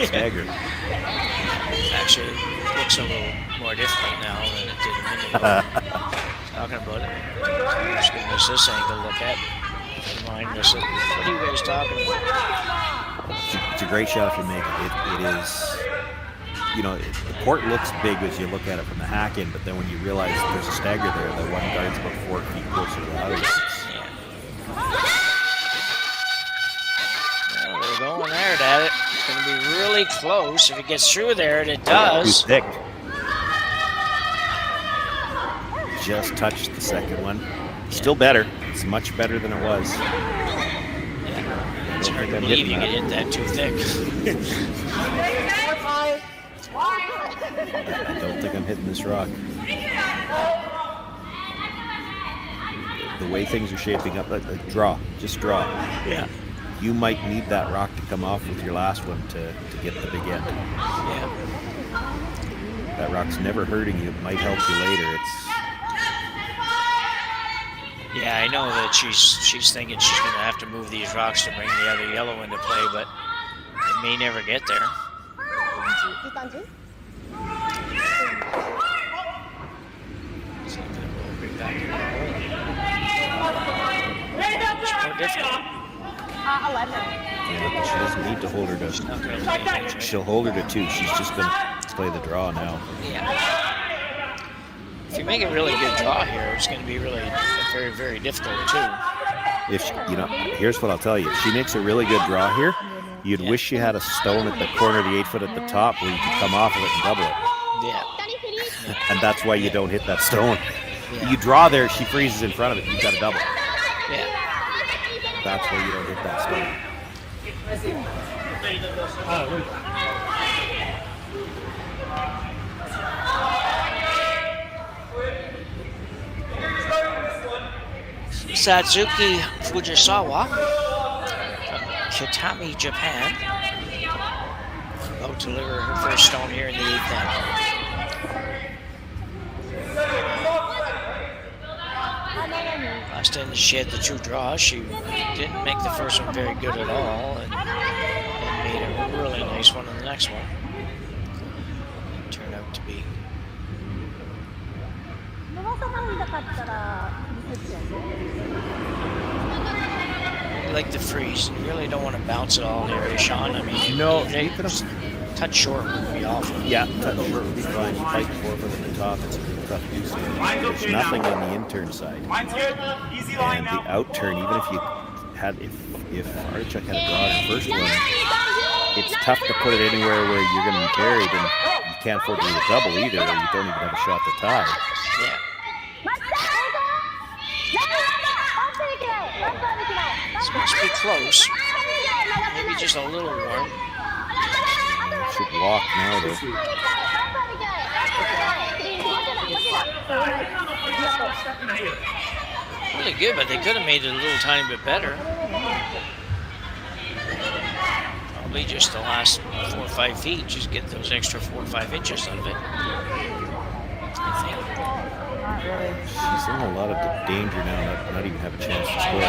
stagger. Actually, it looks a little more difficult now than it did a minute ago. Talking about it. I'm just giving us this angle to look at. Remind us, what are you guys talking about? It's a great shot if you make it. It is, you know, the court looks big as you look at it from the hack in, but then when you realize there's a stagger there, the one guard's about 4 feet closer to the house. Well, they're going there at it. It's going to be really close if it gets through there, and it does. Too thick. Just touched the second one. Still better. It's much better than it was. Yeah. It's hard to believe you can hit that too thick. I don't think I'm hitting this rock. The way things are shaping up, draw. Just draw. Yeah. You might need that rock to come off with your last one to get the big end. Yeah. That rock's never hurting you. It might help you later. Yeah, I know that she's thinking she's going to have to move these rocks to bring the other yellow into play, but it may never get there. It's more difficult. 11. Yeah, but she doesn't need to hold her to. She'll hold her to 2. She's just going to play the draw now. Yeah. If you make a really good draw here, it's going to be really very, very difficult too. if she, here's what I'll tell you. If she makes a really good draw here, you'd wish she had a stone at the corner of the 8-foot at the top where you could come off of it and double it. Yeah. And that's why you don't hit that stone. You draw there, she freezes in front of it, you've got to double. Yeah. That's why you don't hit that stone. Satsuki Fujisawa from Kitami, Japan. About to deliver her first stone here in the 8th inning. Last inning she had the 2 draws. She didn't make the first one very good at all, and made a really nice one in the next one. It turned out to be. You like the freeze. You really don't want to bounce it all here, Sean. I mean, no, touch short would be awful. Yeah, touch short would be fine. You fight 4-foot at the top. It's tough to do so. There's nothing on the intern side. And the out turn, even if you had, if Artichuk had a draw in the first one, it's tough to put it anywhere where you're going to be buried, and you can't afford to do a double either, or you don't even have a shot to tie. Yeah. This must be close. Maybe just a little warm. Should walk now, though. Really good, but they could have made it a little tiny bit better. Probably just the last 4 or 5 feet, just get those extra 4 or 5 inches out of it. I think. She's in a lot of danger now, not even have a chance to score.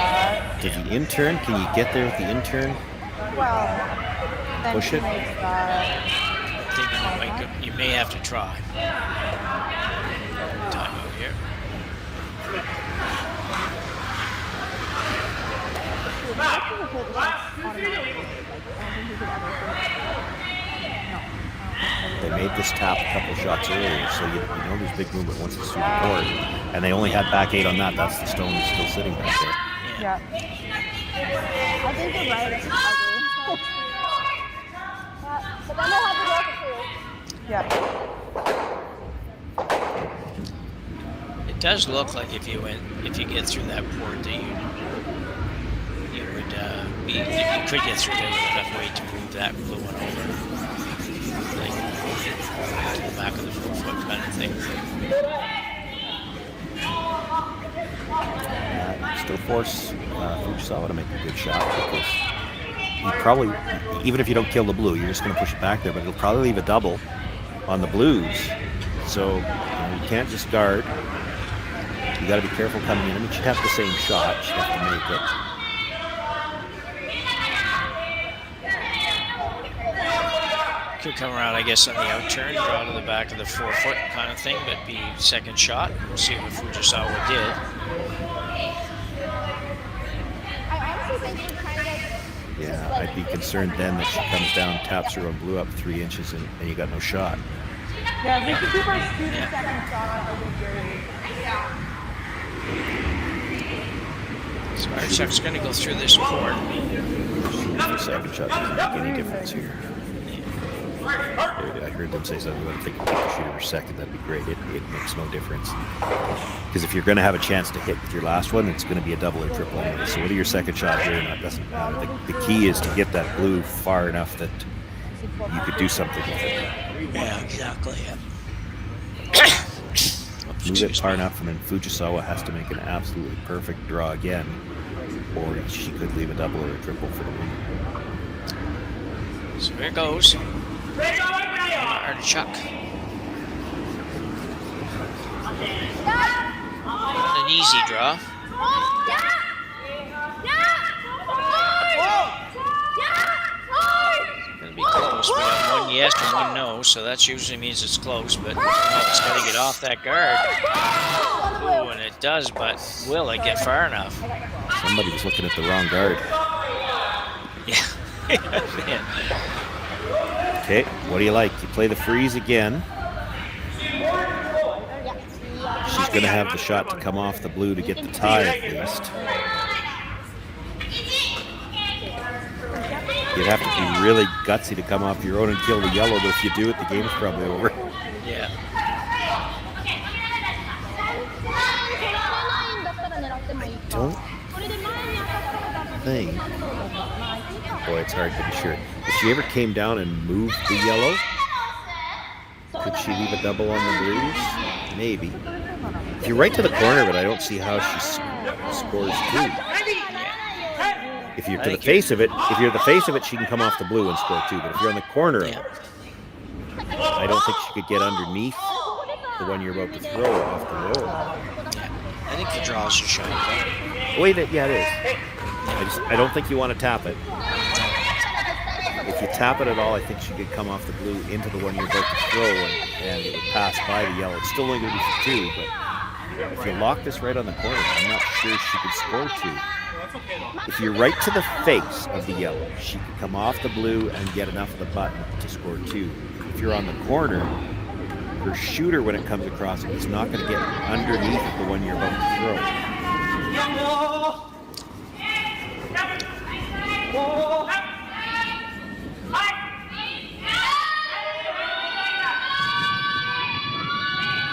Does the intern, can you get there with the intern? Push it? I think you may have to try. Time out here. They made this tap a couple shots earlier, so you know there's big movement once it's through the court. And they only had back 8 on that. That's the stone that's still sitting back there. Yeah. I think you're right. It's ugly. But then they'll have to work it too. Yeah. It does look like if you get through that port that you could get through there with enough weight to move that blue one over. Like to the back of the 4-foot kind of thing. Still force Fujisawa to make a good shot, because you probably, even if you don't kill the blue, you're just going to push it back there, but it'll probably leave a double on the blues. So you can't just guard. You got to be careful coming in. I mean, she'd have the same shot. She'd have to make it. Could come around, I guess, on the out turn, draw to the back of the 4-foot kind of thing, but be second shot. We'll see what Fujisawa did. Yeah, I'd be concerned then that she comes down, taps her own blue up 3 inches, and you got no shot. Yeah, we can keep our student second shot. So Artichuk's going to go through this port. The second shot doesn't make any difference here. I heard them say something about if they could get the shooter second, that'd be great. It makes no difference. Because if you're going to have a chance to hit with your last one, it's going to be a double or triple anyway. So whether your second shot here or not doesn't matter. The key is to get that blue far enough that you could do something with it. Yeah, exactly. Move it far enough, and then Fujisawa has to make an absolutely perfect draw again, or she could leave a double or a triple for the win. So here it goes. Artichuk. An easy draw. Gonna be close, but one yes and one no, so that usually means it's close, but no, it's gotta get off that guard. Oh, and it does, but will it get far enough? Somebody was looking at the wrong guard. Yeah. Man. Okay, what do you like? You play the freeze again. She's going to have the shot to come off the blue to get the tie at least. You'd have to be really gutsy to come off your own and kill the yellow, but if you do it, the game's probably over. Yeah. I don't think... Boy, it's hard to be sure. If she ever came down and moved the yellow, could she leave a double on the blues? Maybe. If you're right to the corner, but I don't see how she scores 2. If you're to the face of it, she can come off the blue and score 2. But if you're on the corner of it, I don't think she could get underneath the one you're about to throw off the roll. I think the draw should show you. Wait, yeah, it is. I don't think you want to tap it. If you tap it at all, I think she could come off the blue into the one you're about to throw, and it would pass by the yellow. It's still only going to be for 2, but if you lock this right on the corner, I'm not sure she could score 2. If you're right to the face of the yellow, she could come off the blue and get enough of the button to score 2. If you're on the corner, her shooter, when it comes across it, is not going to get underneath the one you're about to throw.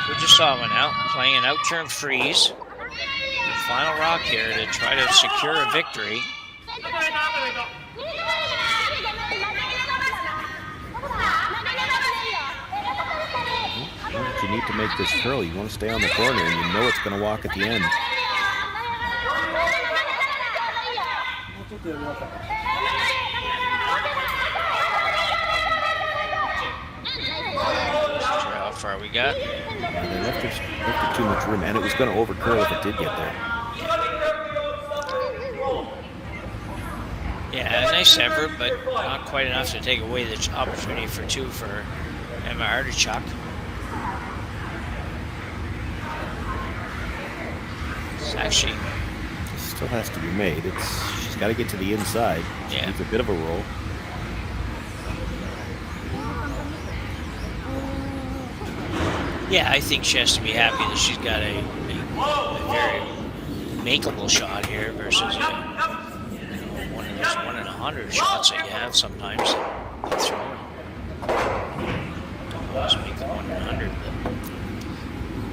Fujisawa now playing an out-turn freeze. The final rock here to try to secure a victory. You need to make this curl. You want to stay on the corner, and you know it's going to walk at the end. How far we got? Yeah, they left her too much room, and it was going to overcurl if it did get there. Yeah, a nice effort, but not quite enough to take away the opportunity for 2 for Emma Artichuk. It's actually... It still has to be made. She's got to get to the inside. She needs a bit of a roll. Yeah, I think she has to be happy that she's got a very makeable shot here versus one of those 1 in 100 shots that you have sometimes. Don't always make the 1 in 100.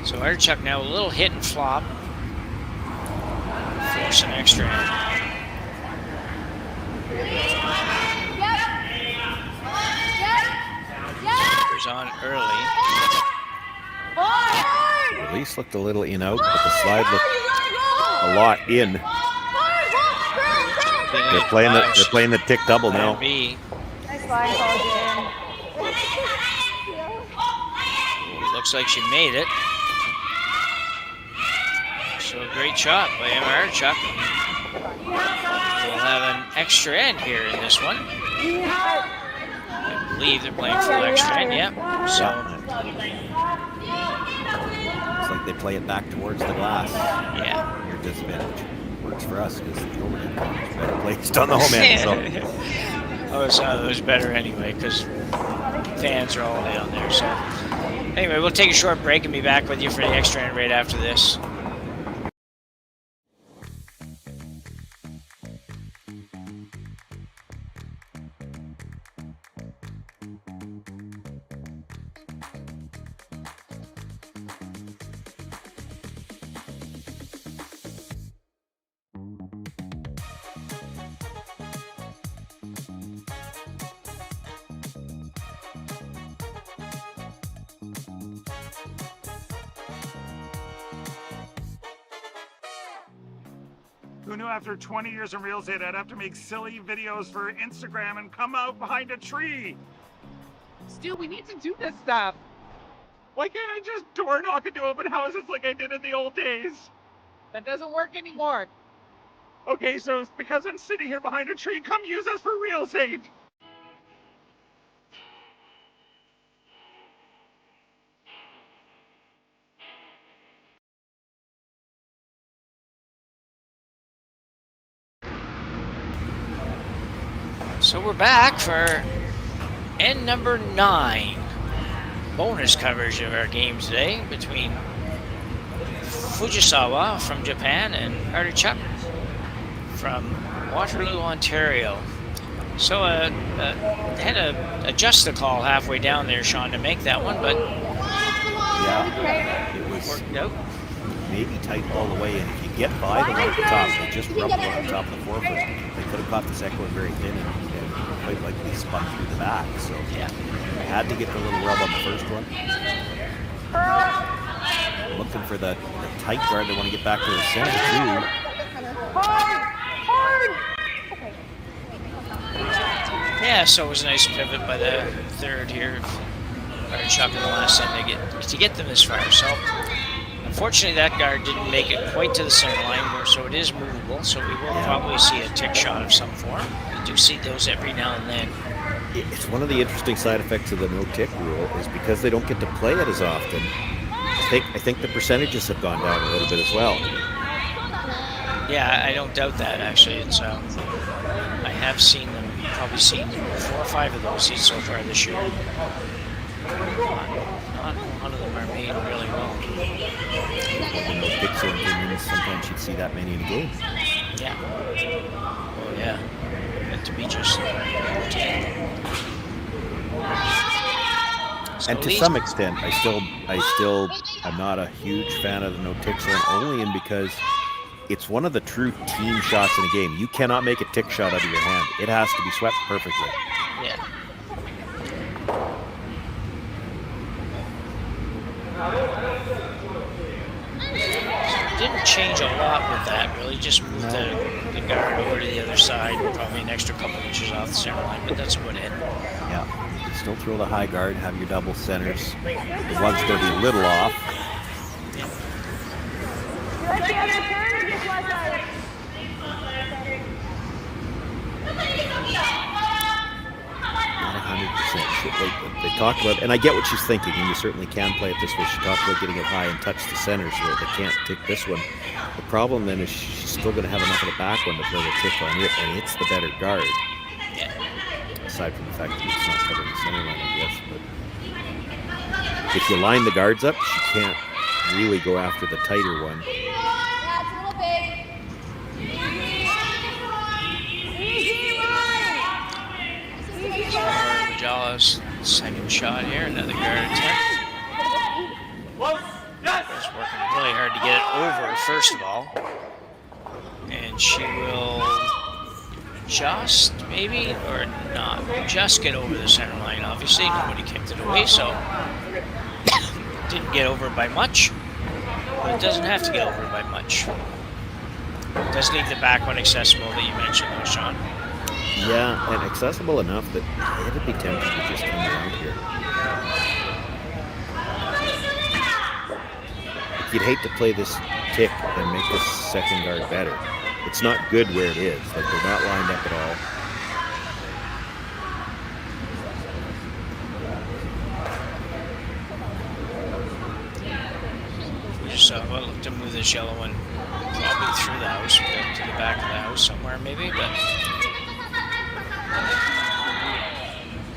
But. So Artichuk now a little hit and flop. Force an extra in. Jumper's on early. Release looked a little in out, but the slide looked a lot in. They're playing the tick double now. Nice line call, Jim. Looks like she made it. So a great shot by Emma Artichuk. We'll have an extra end here in this one. I believe they're playing full extra end, yeah. So. Looks like they play it back towards the glass. Yeah. Your disadvantage works for us because the home end is better placed on the home end. So. It was better anyway because fans are all down there. So anyway, we'll take a short break and be back with you for the extra end right after this. Who knew after 20 years in real estate I'd have to make silly videos for Instagram and come out behind a tree? Stu, we need to do this stuff. Why can't I just door knock into open houses like I did in the old days? That doesn't work anymore. Okay, so it's because I'm sitting here behind a tree, come use us for real estate. So we're back for end number 9. Bonus coverage of our game today between Fujisawa from Japan and Artichuk from Waterloo, Ontario. So had to adjust the call halfway down there, Sean, to make that one, but yeah, it was worked out. Maybe tight all the way, and if you get by the one at the top, they just rub it on the top of the forefoot. They could have caught the second one very thin and quite likely spun through the back. So yeah, I had to get the little rub on the first one. Looking for the tight guard. They want to get back to the center too. Yeah, so it was a nice pivot by the third here. Artichuk in the last time to get them this far. So unfortunately, that guard didn't make it quite to the center line, so it is movable. So we will probably see a tick shot of some form. We do see those every now and then. It's one of the interesting side effects of the no-tick rule is because they don't get to play it as often. I think the percentages have gone down a little bit as well. Yeah, I don't doubt that actually. It's I have seen them, probably seen 4 or 5 of those so far this year. Not a lot of them are made really well. When those big zone opinions, sometimes you'd see that many in a game. Yeah. Oh yeah. Meant to be just. And to some extent, I still am not a huge fan of the no-tick zone, only in because it's one of the true team shots in a game. You cannot make a tick shot out of your hand. It has to be swept perfectly. Yeah. Didn't change a lot with that, really. Just moved the guard over to the other side, probably an extra couple inches off the center line, but that's about it. Yeah. Still throw the high guard, have your double centers. The one's going to be a little off. Not 100%. They talk about, and I get what she's thinking, and you certainly can play it this way. She talked about getting it high and touch the center so that they can't tick this one. The problem then is she's still going to have enough of the back one to throw the tick on it, and it's the better guard. Yeah. Aside from the fact that it's not covering the center line, I guess. But if you line the guards up, she can't really go after the tighter one. Majala's second shot here, another guard attempt. She's working really hard to get it over, first of all. And she will just, maybe, or not, just get over the center line, obviously. Nobody kicked it away, so didn't get over by much. But it doesn't have to get over by much. It does leave the back one accessible that you mentioned, though, Sean. Yeah, and accessible enough that it'd be tempting to just come around here. You'd hate to play this tick and make this second guard better. It's not good where it is. Like, they're not lined up at all. We just well, look to move this yellow one probably through the house, to the back of the house somewhere maybe, but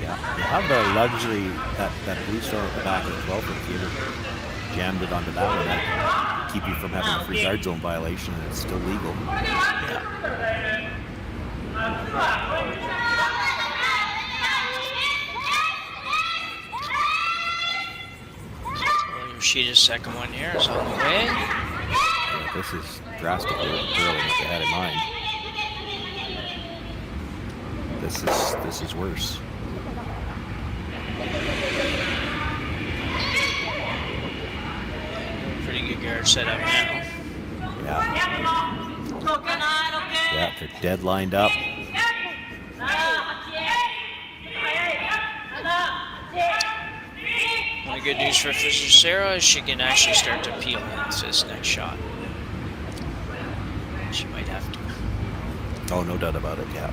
yeah, you have the luxury that blue star at the back of the 12-foot if you ever jammed it onto that one. That keep you from having a free guard zone violation, and it's still legal. Yeah. Yoshida's second one here is on the way. Yeah, this is drastically early what they had in mind. This is worse. Pretty good guard set up now. Yeah, they're dead lined up. The good news for Fujisawa is she can actually start to peel into this next shot. She might have to. Oh, no doubt about it, yeah.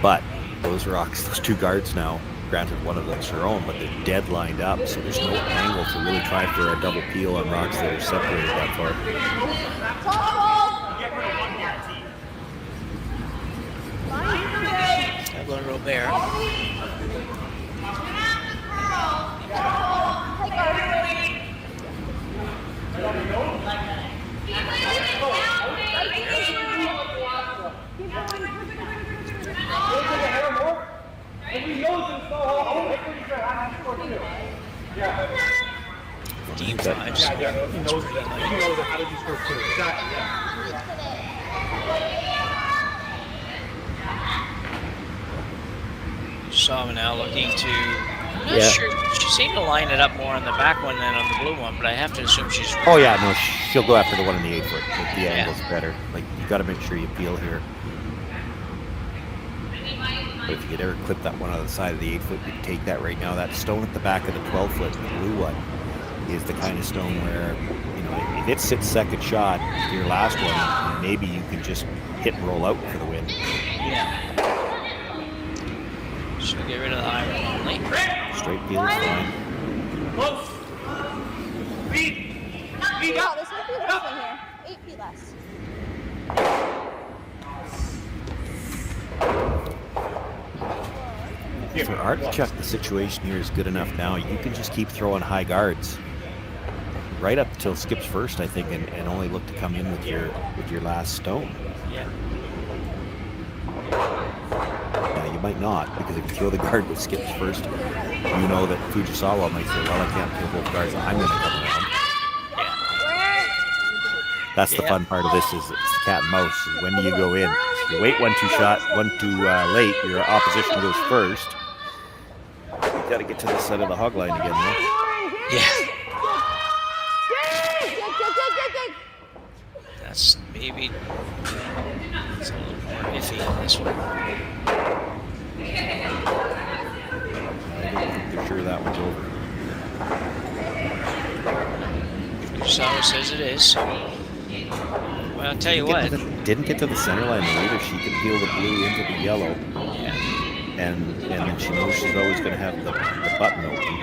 But those rocks, those two guards now, granted one of them's her own, but they're dead lined up, so there's no angle to really try for a double peel on rocks that are separated that far. Evelyn Robert. Deep fives. He knows that. He knows how to do stroke 2. Exactly, yeah. Saw now looking to. I'm not sure. She seemed to line it up more on the back one than on the blue one, but I have to assume she's. Oh yeah, no, she'll go after the one in the 8 foot. Like, the angle's better. Like, you got to make sure you peel here. But if you could ever clip that one on the side of the 8 foot, you take that right now. That stone at the back of the 12 foot, the blue one, is the kind of stone where, you know, if it sits second shot to your last one, maybe you can just hit and roll out for the win. Yeah. So get rid of the iron only. Straight peel is fine. Close. Feet. Feet up. This might be this one here. 8 feet less. For Artichuk, the situation here is good enough now. You can just keep throwing high guards right up till skips first, I think, and only look to come in with your last stone. Yeah. Now, you might not, because if you throw the guard with skips first, you know that Fujisawa might say, well, I can't kill both guards, I'm going to come around. That's the fun part of this, is it's the cat and mouse. When do you go in? If you wait one too late, your opposition goes first. You got to get to the side of the hog line again, though. Yeah. That's maybe it's a little more iffy on this one. I don't think they're sure that one's over. Fujisawa says it is. Well, I'll tell you what. Didn't get to the center line either. She could peel the blue into the yellow. Yeah. And then she knows she's always going to have the button open.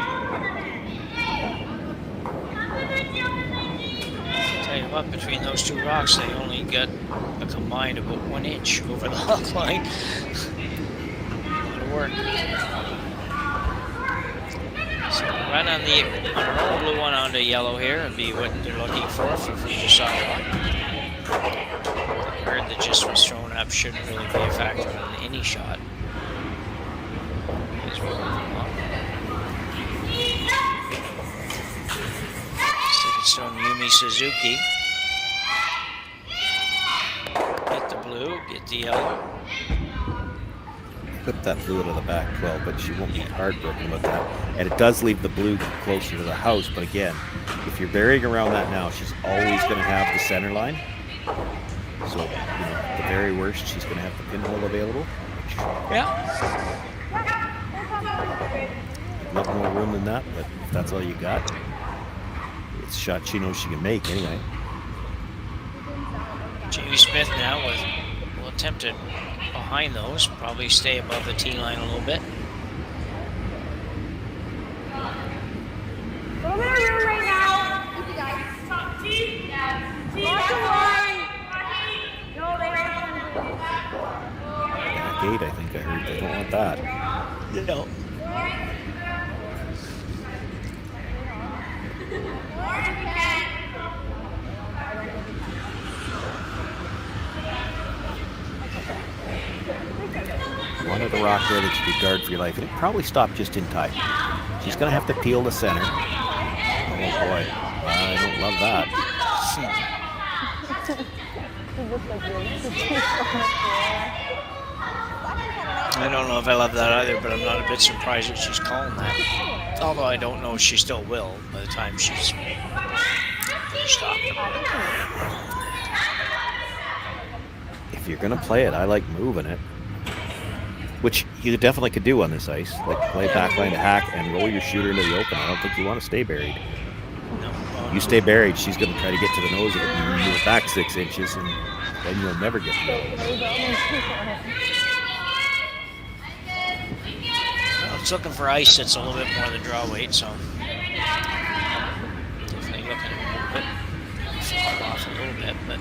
I'll tell you what, between those two rocks, they only got a combined about 1 inch over the hog line. It'll work. So run on the roll blue one onto yellow here would be what they're looking for Fujisawa. The bird that just was thrown up shouldn't really be a factor on any shot. Second stone Yumi Suzuki. Get the blue, get the yellow. Clip that blue out of the back 12, but she won't be heartbroken about that. And it does leave the blue closer to the house, but again, if you're burying around that now, she's always going to have the center line. So, you know, at the very worst, she's going to have the pinhole available. Yeah. Not more room than that, but if that's all you got, it's a shot she knows she can make anyway. Jamie Smith now will attempt it behind those, probably stay above the tee line a little bit. Go there right now. You guys. Lots of line. No, they don't. Back 8, I think I heard. They don't want that. No. One of the rock there that you could guard for your life, and it probably stopped just in time. She's going to have to peel the center. Oh boy, I don't love that. I don't know if I love that either, but I'm not a bit surprised that she's calling that. Although I don't know if she still will by the time she's stopped. If you're going to play it, I like moving it. Which you definitely could do on this ice. Like play backline to hack and roll your shooter into the open. I don't think you want to stay buried. No. You stay buried, she's going to try to get to the nose of it and move it back 6 inches, and then you'll never get to it. Well, it's looking for ice that's a little bit more than draw weight, so definitely looking a little bit fall off a little bit, but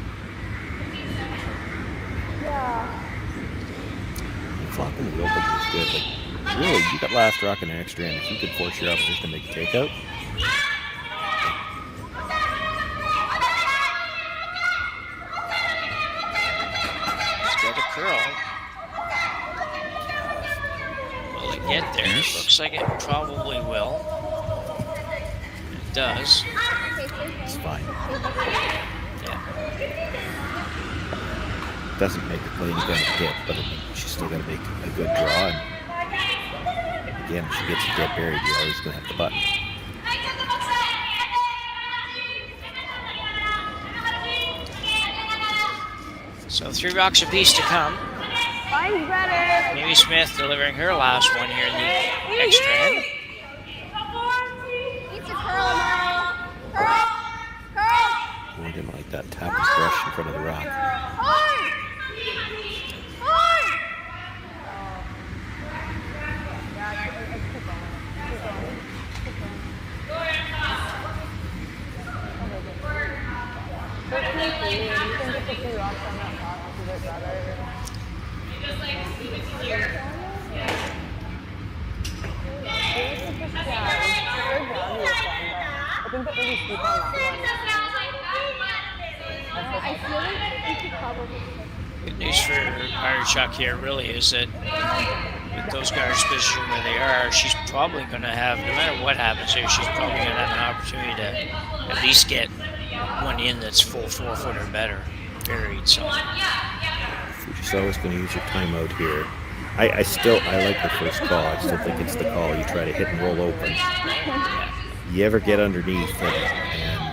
Flopping the open is good. Like, really, you got last rock and an extra end. If you could force your opposition to make a takeout. He's got a curl. get there. It looks like it probably will. It does. It's fine. Yeah. Doesn't make her play any kind of hit, but she's still got to make a good draw. And again, if she gets a dead buried, you're always going to have the button. So 3 rocks apiece to come. Mine's better. Mimi Smith delivering her last one here in the extra end. Oh, I didn't like that tap and brush in front of the rock. Good news for Artichuk here really is that with those guards positioned where they are, she's probably going to have, no matter what happens here, she's probably going to have an opportunity to at least get one in that's full 4-foot or better buried. So Fujisawa's going to use her timeout here. I like her first call. I still think it's the call. You try to hit and roll open. You ever get underneath and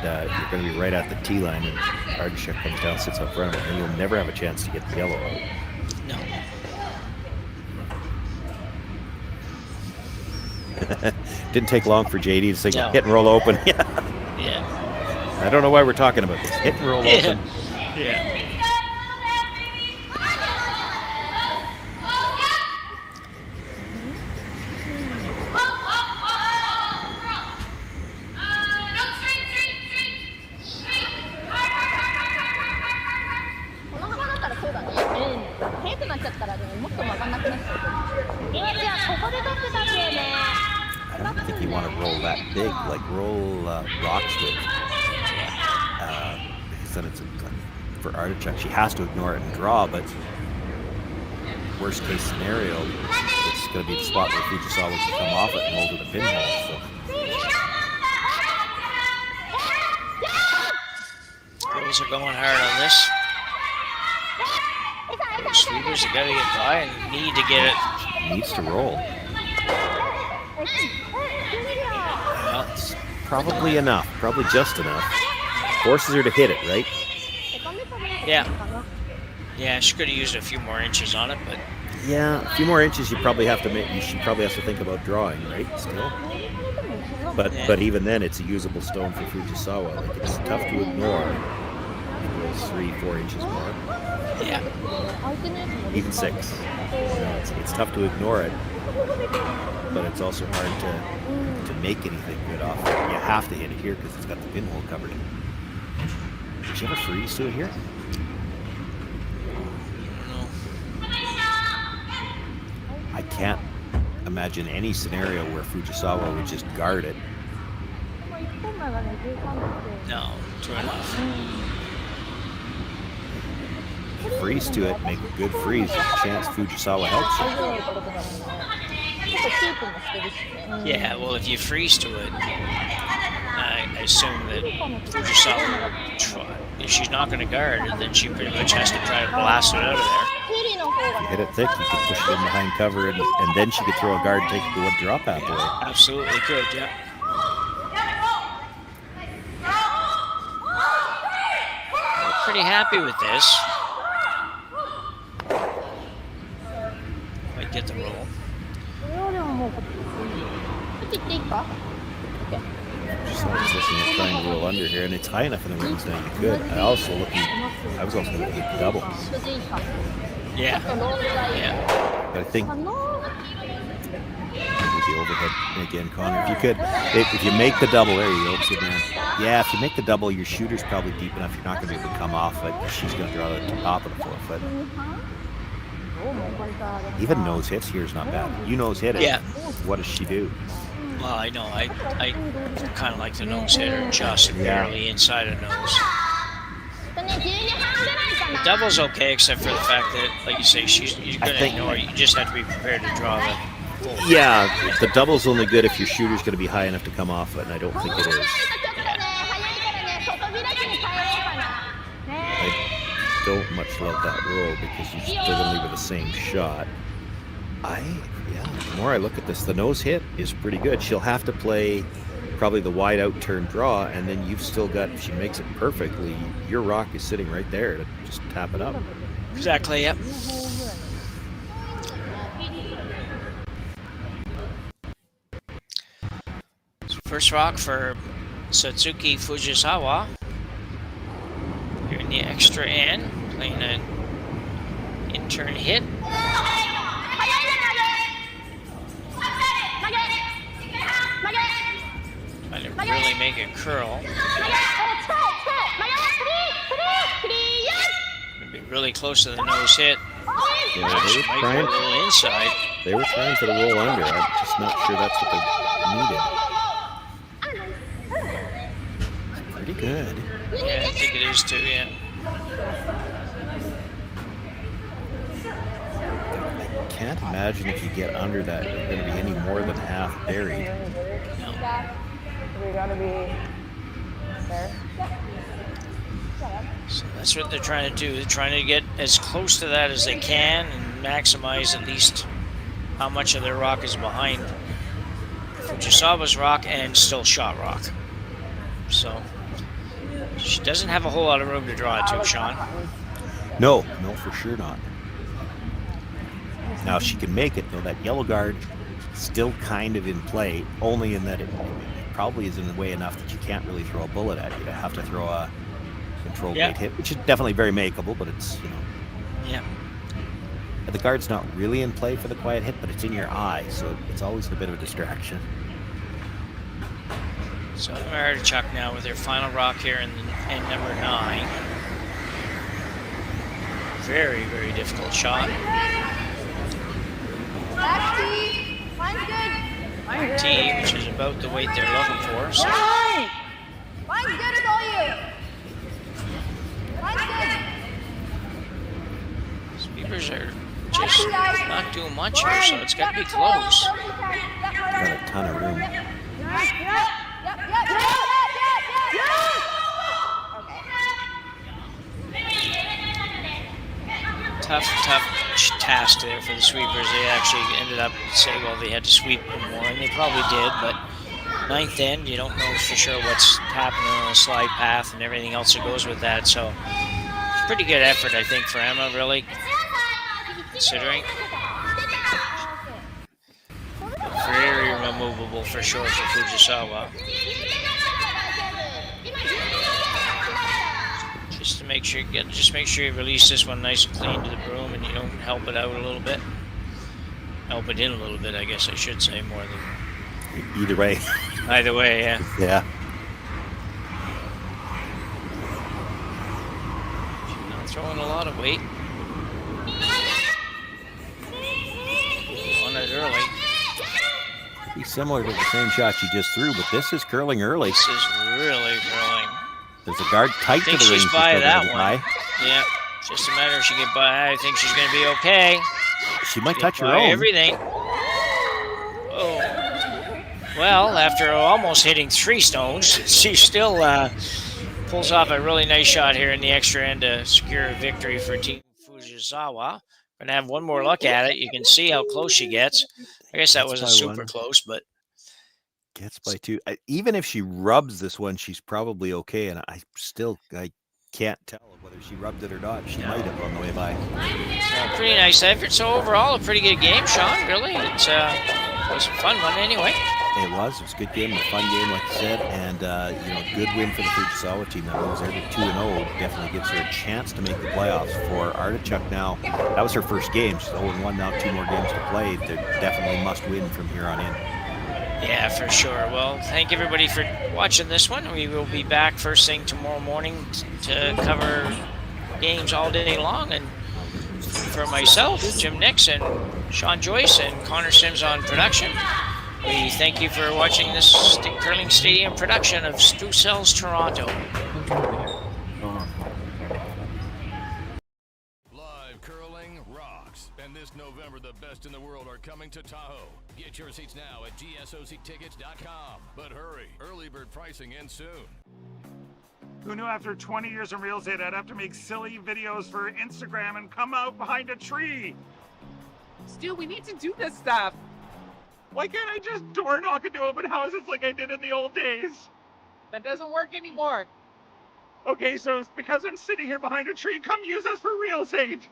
you're going to be right at the tee line, and Artichuk comes down, sits up front, and you'll never have a chance to get the yellow out. No. Didn't take long for JD to say, hit and roll open. Yeah. I don't know why we're talking about this. Hit and roll open. Yeah. I don't think you want to roll that big, like roll rocks with. Because then it's for Artichuk, she has to ignore it and draw, but worst case scenario, it's going to be the spot where Fujisawa can come off it and roll to the pinhole. So. Girls are going hard on this. Sweepers have got to get by and need to get it. Needs to roll. Well, it's probably enough. Probably just enough. Forces her to hit it, right? Yeah. Yeah, she could have used a few more inches on it, but... Yeah, a few more inches you probably have to make. She probably has to think about drawing, right? Still. But even then, it's a usable stone for Fujisawa. Like, it's tough to ignore. It goes 3-4 inches more. Yeah. Even 6. You know, it's tough to ignore it, but it's also hard to make anything good off it. You have to hit it here because it's got the pinhole covered. Did you ever freeze to it here? I can't imagine any scenario where Fujisawa would just guard it. No, true enough. Freeze to it, make a good freeze. There's a chance Fujisawa helps you. Yeah, well, if you freeze to it, I assume that Fujisawa will try. If she's not going to guard, then she pretty much has to try to blast it out of there. If you hit it thick, you can push it in behind cover, and then she could throw a guard and take it to a drop path away. Absolutely could, yeah. We're pretty happy with this. Might get the roll. So I was looking at trying to roll under here, and it's high enough in the rings now you could. I was also looking at the double. Yeah. Yeah. But I think with the overhead again, Connor, if you make the double, there you go, sit down. Yeah, if you make the double, your shooter's probably deep enough. You're not going to be able to come off it. She's going to draw the top of the 4-foot. Even nose hits here is not bad. You nose hit it. Yeah. What does she do? Well, I know. I kind of like the nose hitter, just barely inside a nose. The double's okay, except for the fact that, like you say, you're going to ignore it. You just have to be prepared to draw Yeah, the double's only good if your shooter's going to be high enough to come off it, and I don't think it is. I don't much love that roll because you still going to leave with the same shot. The more I look at this, the nose hit is pretty good. She'll have to play probably the wide out turn draw, and then you've still got, if she makes it perfectly, your rock is sitting right there to just tap it up. Exactly, yep. So first rock for Satsuki Fujisawa. Here in the extra end, playing an in-turn hit. Trying to really make it curl. Gonna be really close to the nose hit. Yeah, they were trying, a little inside. They were trying for the roll under. I'm just not sure that's what they needed. Pretty good. Yeah, I think it is too, yeah. I can't imagine if you get under that, you're going to be any more than half buried. We gotta be there. So that's what they're trying to do. They're trying to get as close to that as they can and maximize at least how much of their rock is behind Fujisawa's rock and still shot rock. So she doesn't have a whole lot of room to draw it to, Sean. No, for sure not. Now, if she can make it, though, that yellow guard still kind of in play, only in that it probably is in the way enough that you can't really throw a bullet at you. You have to throw a control blade hit, which is definitely very makeable, but it's, Yeah. The guard's not really in play for the quiet hit, but it's in your eye, so it's always a bit of a distraction. So Artichuk now with their final rock here in number 9. Very, very difficult shot. T, which is about the weight they're looking for. So. Mine's good as all you. Mine's good. Sweepers are just not doing much here, so it's got to be close. Got a ton of room. Tough task there for the sweepers. They actually ended up saying, well, they had to sweep more, and they probably did, but ninth end, you don't know for sure what's happening on the slide path and everything else that goes with that, so pretty good effort, I think, for Emma, really, considering. Very removable for sure for Fujisawa. Just to make sure you release this one nice and clean to the broom, and you don't help it out a little bit. Help it in a little bit, I guess I should say, more than. Either way. Either way, yeah. Yeah. She's not throwing a lot of weight. On it early. Be similar to the same shot she just threw, but this is curling early. This is really curling. There's a guard tight to the ring. She's by that one. High. Yeah, just a matter if she can by. I think she's going to be okay. She might touch her own. Everything. Oh. Well, after almost hitting 3 stones, she still pulls off a really nice shot here in the extra end to secure a victory for Team Fujisawa. Going to have one more look at it. You can see how close she gets. I guess that wasn't super close, but. Gets by 2. Even if she rubs this one, she's probably okay, and I can't tell whether she rubbed it or not. She might have on the way by. Pretty nice effort. So overall, a pretty good game, Sean. Really, it was a fun one anyway. It was a good game, a fun game, like you said, and good win for the Fujisawa team. That moves her to 2-0. Definitely gives her a chance to make the playoffs. For Artichuk now, that was her first game. She's 0-1 now, 2 more games to play. They're definitely must win from here on in. Yeah, for sure. Well, thank everybody for watching this one. We will be back first thing tomorrow morning to cover games all day long. And for myself, Jim Nix, and Sean Joyce, and Connor Sims on production, we thank you for watching this Curling Stadium production of Stu Cells Toronto. Live curling Curling rocks. And this November, the best in the world are coming to Tahoe. Get your seats now at gsoctickets.com. But hurry, early bird pricing ends soon. Who knew after 20 years in real estate I'd have to make silly videos for Instagram and come out behind a tree? Stu, we need to do this stuff. Why can't I just door knock into open houses like I did in the old days? That doesn't work anymore. Okay, so it's because I'm sitting here behind a tree, come use us for real estate.